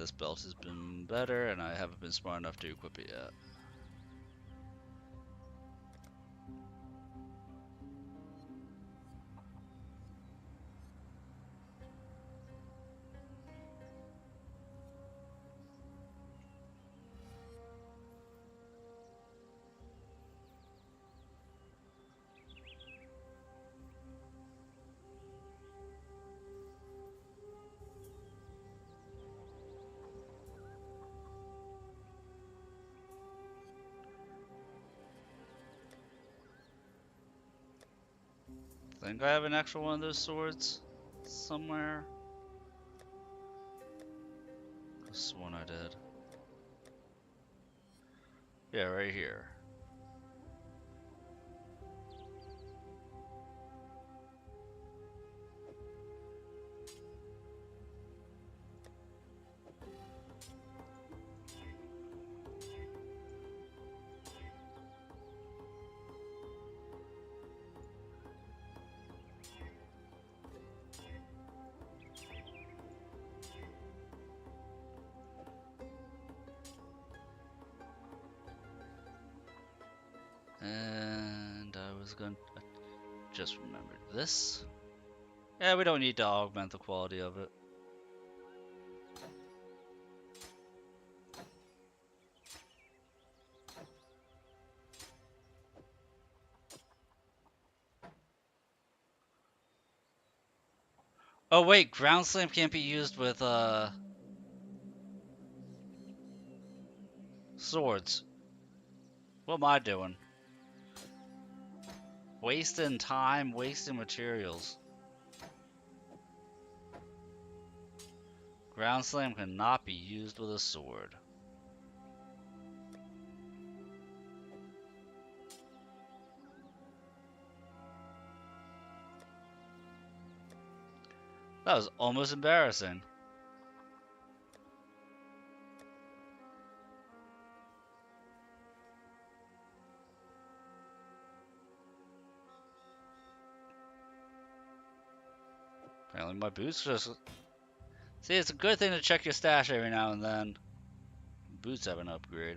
this belt has been better, and I haven't been smart enough to equip it yet. I think I have an extra one of those swords somewhere. I sworn I did. Yeah, right here. And I was going to just remember this. Yeah, we don't need to augment the quality of it. Oh wait, ground slam can't be used with swords. What am I doing? Wasting time, wasting materials. Ground slam cannot be used with a sword. That was almost embarrassing. Apparently my boots just... See, it's a good thing to check your stash every now and then. Boots have an upgrade.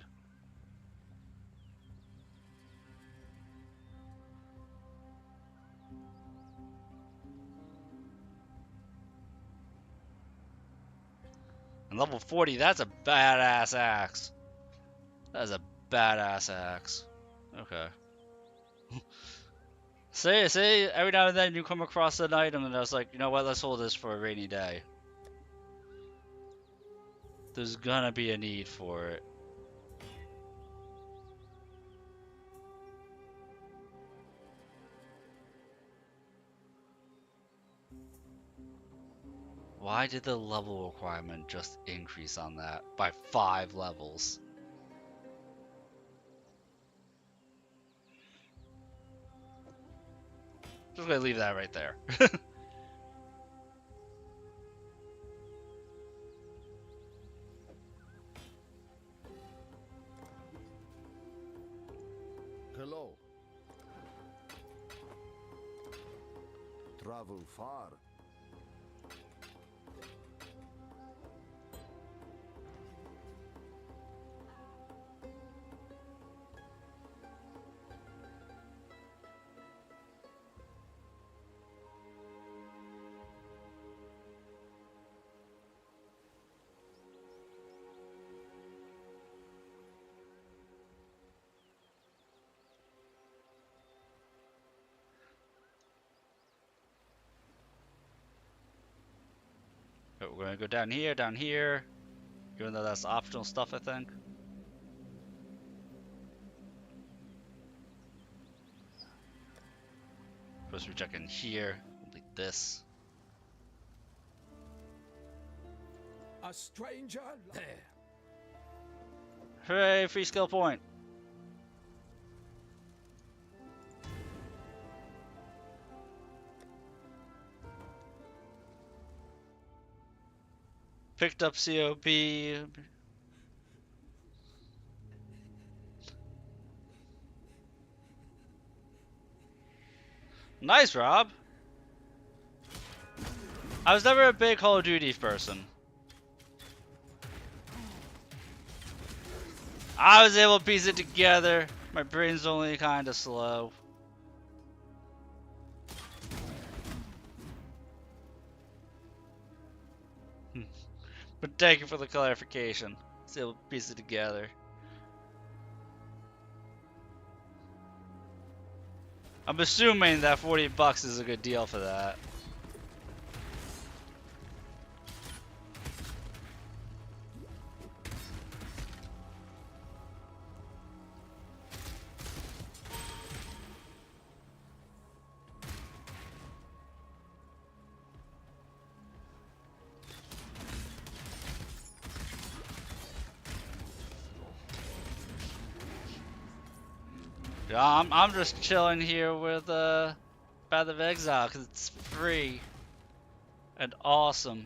And level 40, that's a badass axe. That is a badass axe. Okay. See, every now and then you come across an item and I was like, you know what, let's hold this for a rainy day. There's gonna be a need for it. Why did the level requirement just increase on that by 5 levels? Just gonna leave that right there. Hello. Travel far. But we're gonna go down here, even though that's optional stuff, I think. Supposed to be checking here, complete this. A stranger there. Hooray, free skill point. Picked up COP. Nice, Rob. I was never a big Call of Duty person. I was able to piece it together. My brain's only kind of slow. But thank you for the clarification. I was able to piece it together. I'm assuming that $40 is a good deal for that. Yeah, I'm just chilling here with Path of Exile because it's free and awesome.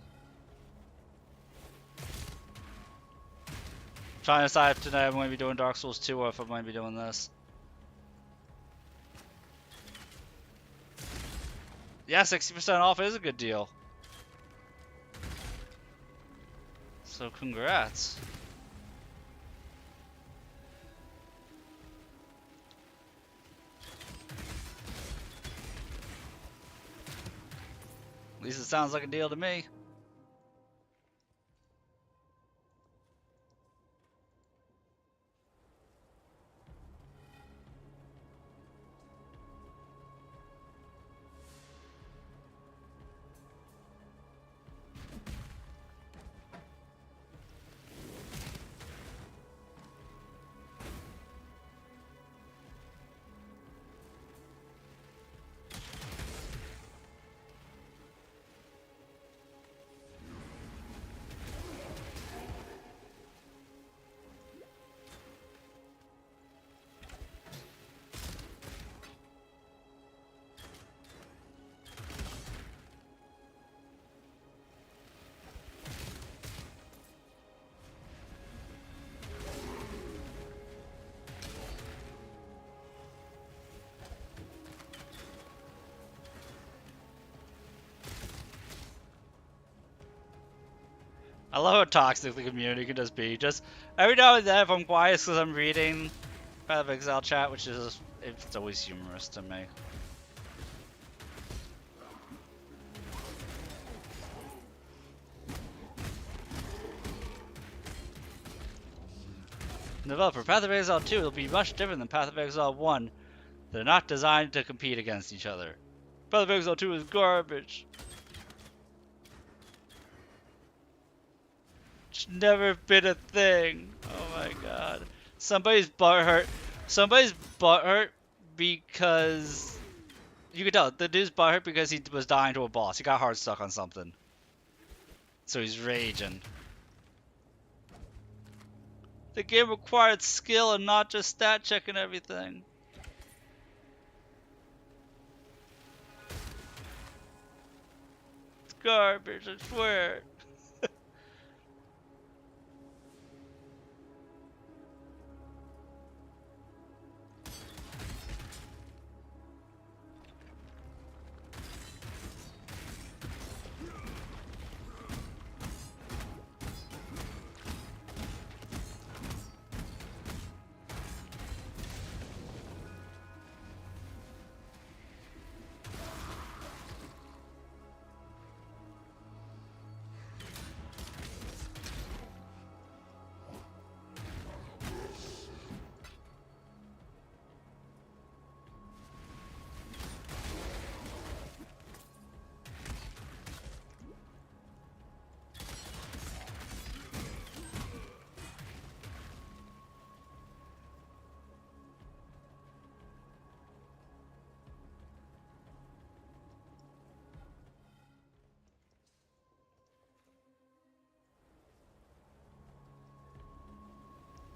Trying to decide if tonight I'm going to be doing Dark Souls 2 or if I'm going to be doing this. Yeah, 60% off is a good deal. So congrats. At least it sounds like a deal to me. I love how toxic the community can just be. Just every now and then, if I'm quiet, it's because I'm reading Path of Exile chat, which is it's always humorous to me. Developer, Path of Exile 2 will be much different than Path of Exile 1. They're not designed to compete against each other. Path of Exile 2 is garbage. It's never been a thing. Oh my god. Somebody's butthurt. Somebody's butthurt because you could tell the dude's butthurt because he was dying to a boss. He got hard stuck on something. So he's raging. The game required skill and not just stat checking everything. It's garbage, I swear.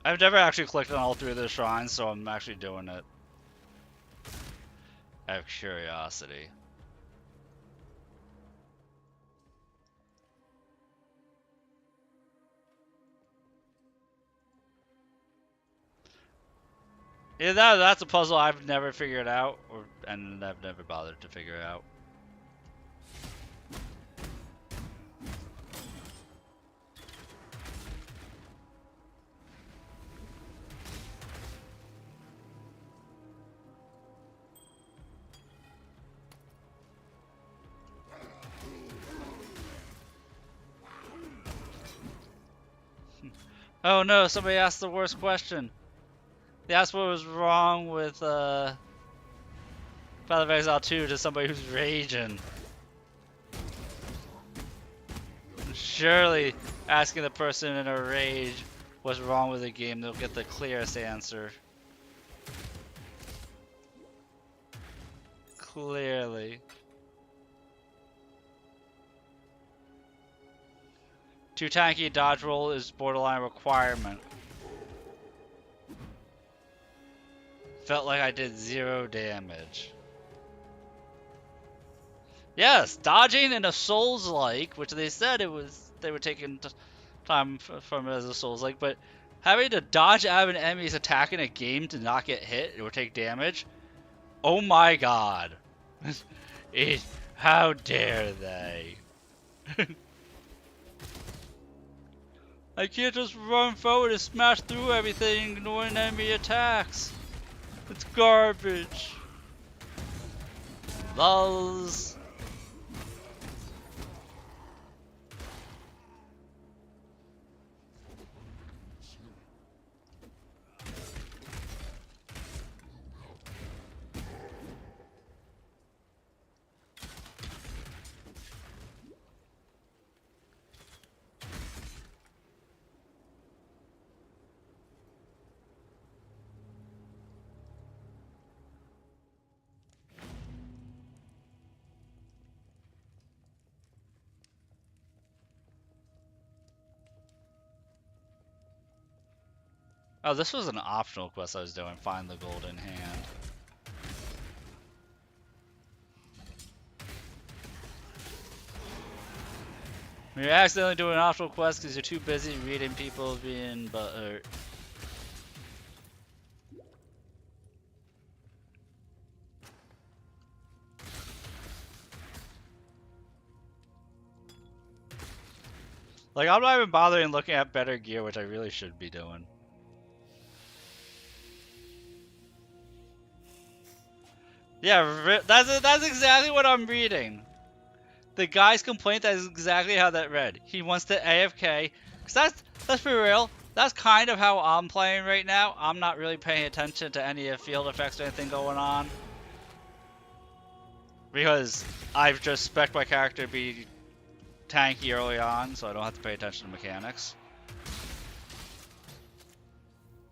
I've never actually clicked on all three of the shrines, so I'm actually doing it out of curiosity. Yeah, that's a puzzle I've never figured out, and I've never bothered to figure out. Oh no, somebody asked the worst question. They asked what was wrong with Path of Exile 2 to somebody who's raging. Surely asking the person in a rage what's wrong with the game, they'll get the clearest answer. Clearly. Too tanky dodge roll is borderline requirement. Felt like I did 0 damage. Yes, dodging in a Souls-like, which they said it was, they were taking time from it as a Souls-like, but having to dodge out of an enemy's attack in a game to not get hit or take damage, oh my god. How dare they? I can't just run forward and smash through everything ignoring enemy attacks. It's garbage. Lulz. Oh, this was an optional quest I was doing. Find the golden hand. When you're accidentally doing an optional quest because you're too busy reading people being butthurt. Like, I'm not even bothering looking at better gear, which I really should be doing. Yeah, that's exactly what I'm reading. The guy's complaint, that is exactly how that read. He wants to AFK. Cause let's be real, that's kind of how I'm playing right now. I'm not really paying attention to any of field effects or anything going on. Because I've just spec'd my character to be tanky early on, so I don't have to pay attention to mechanics.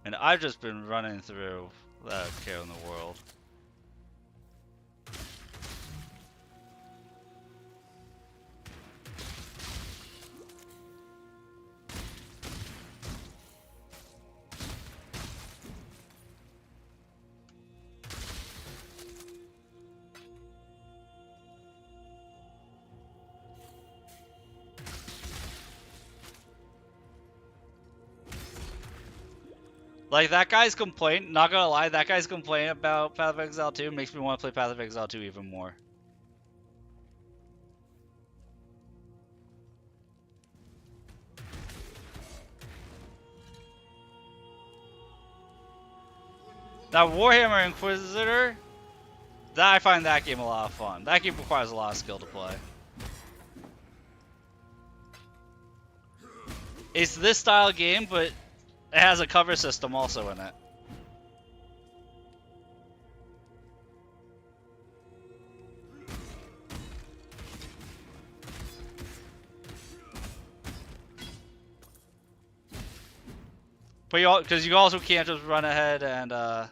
And I've just been running through without a care in the world. Like, that guy's complaint, not gonna lie, that guy's complaint about Path of Exile 2 makes me want to play Path of Exile 2 even more. Now, Warhammer Inquisitor, I find that game a lot of fun. That game requires a lot of skill to play. It's this style game, but it has a cover system also in it. But because you also can't just run ahead and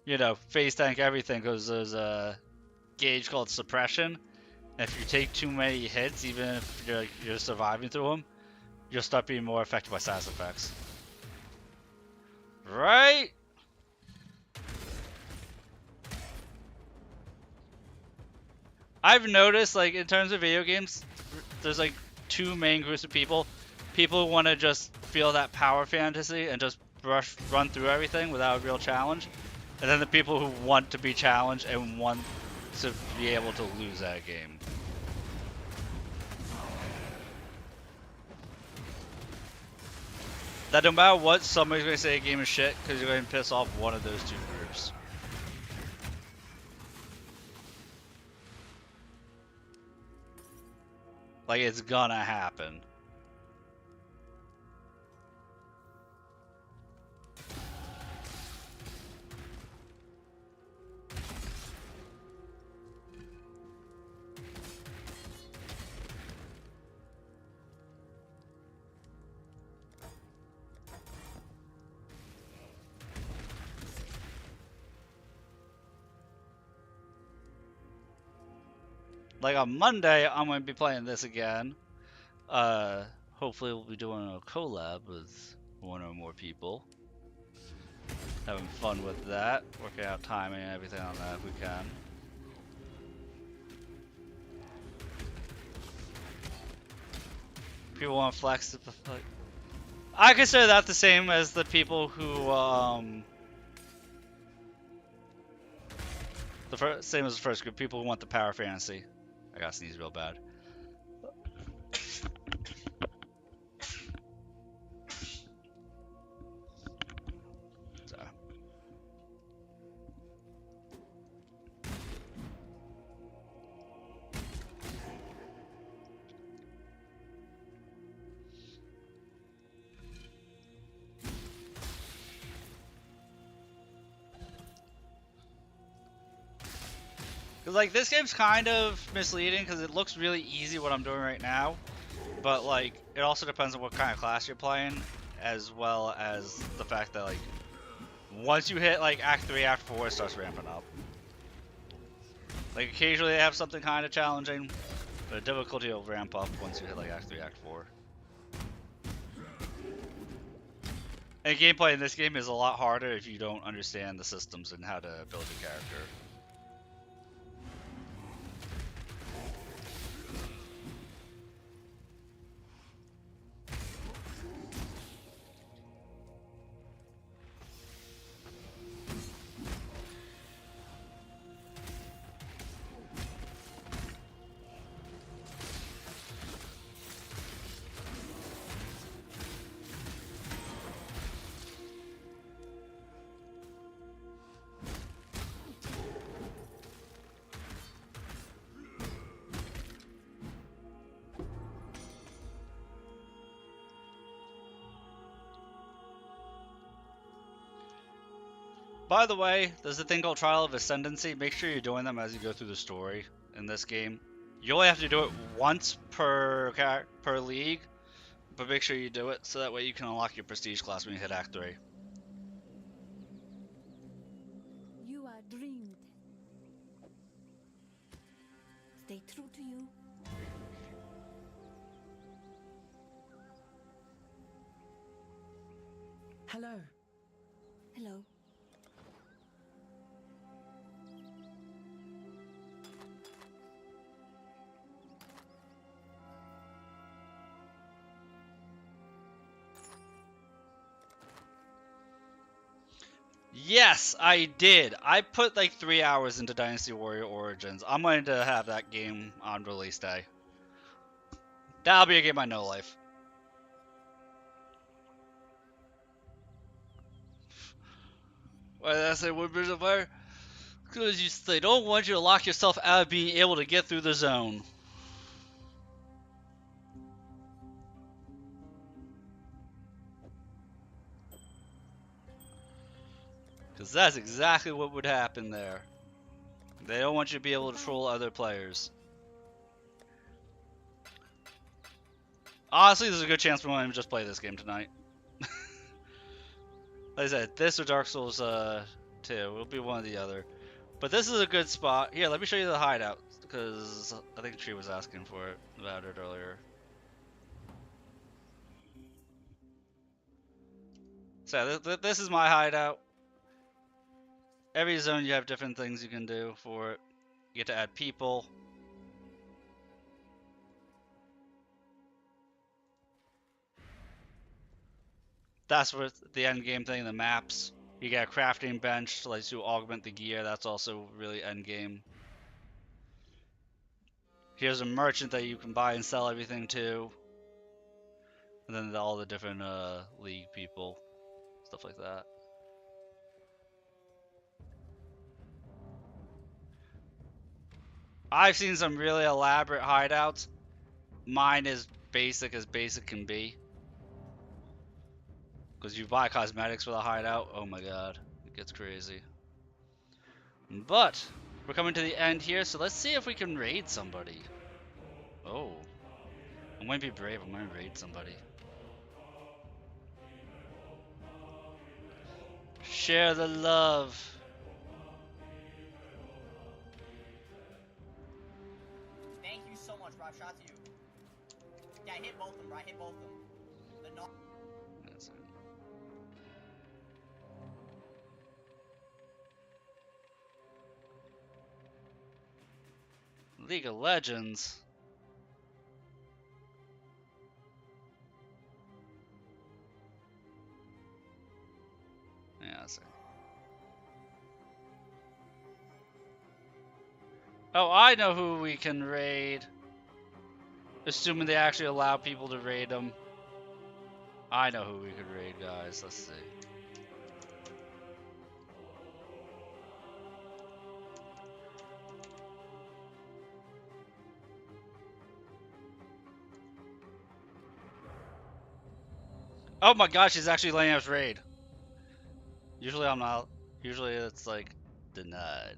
you know, face tank everything, because there's a gauge called suppression. And if you take too many hits, even if you're surviving through them, you'll start being more affected by side effects. Right? I've noticed, like, in terms of video games, there's like 2 main groups of people. People who want to just feel that power fantasy and just run through everything without a real challenge. And then the people who want to be challenged and want to be able to lose that game. That no matter what, somebody's going to say a game is shit because you're going to piss off one of those 2 groups. Like, it's gonna happen. Like on Monday, I'm going to be playing this again. Hopefully we'll be doing a collab with one or more people. Having fun with that, working out timing and everything on that if we can. People want flex. I consider that the same as the people who same as the first group. People who want the power fantasy. I gotta sneeze real bad. So. Cause like this game's kind of misleading because it looks really easy what I'm doing right now, but like it also depends on what kind of class you're playing, as well as the fact that like once you hit like Act 3, Act 4, it starts ramping up. Like occasionally they have something kind of challenging, but the difficulty will ramp up once you hit like Act 3, Act 4. And gameplay in this game is a lot harder if you don't understand the systems and how to build your character. By the way, there's a thing called Trial of Ascendancy. Make sure you're doing them as you go through the story in this game. You only have to do it once per league, but make sure you do it so that way you can unlock your prestige class when you hit Act 3. You are dreamed. Stay true to you. Hello. Hello. Yes, I did. I put like 3 hours into Dynasty Warrior Origins. I'm going to have that game on release day. That'll be a game I know life. Why did I say Woodbridge of Fire? Because they don't want you to lock yourself out of being able to get through the zone. Because that's exactly what would happen there. They don't want you to be able to troll other players. Honestly, there's a good chance we won't even just play this game tonight. Like I said, this or Dark Souls 2. It'll be one or the other. But this is a good spot. Here, let me show you the hideout. Because I think Tree was asking about it earlier. So this is my hideout. Every zone you have different things you can do for it. You get to add people. That's what the end game thing, the maps. You get a crafting bench to let you augment the gear. That's also really end game. Here's a merchant that you can buy and sell everything to. And then all the different league people. Stuff like that. I've seen some really elaborate hideouts. mine is basic as basic can be. Because you buy cosmetics for the hideout, oh my god, it gets crazy. But we're coming to the end here, so let's see if we can raid somebody. Oh, I'm going to be brave. I'm going to raid somebody. Share the love. Thank you so much, Rob. Shot to you. Yeah, I hit both of them, right? Hit both of them. The knock. That's it. League of Legends. Yeah, that's it. Oh, I know who we can raid. Assuming they actually allow people to raid them. I know who we could raid, guys. Let's see. Oh my gosh, he's actually letting us raid. Usually I'm not. Usually it's like denied.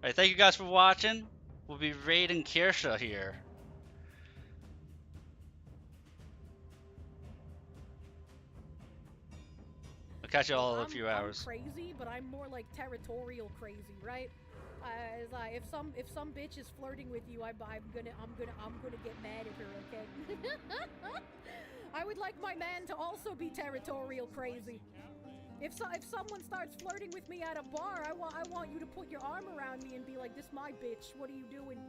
Alright, thank you guys for watching. We'll be raiding Kirsha here. I'll catch you all in a few hours. I'm crazy, but I'm more like territorial crazy, right? If some bitch is flirting with you, I'm gonna get mad at her, okay? I would like my man to also be territorial crazy. If someone starts flirting with me at a bar, I want you to put your arm around me and be like, "This my bitch. What are you doing?"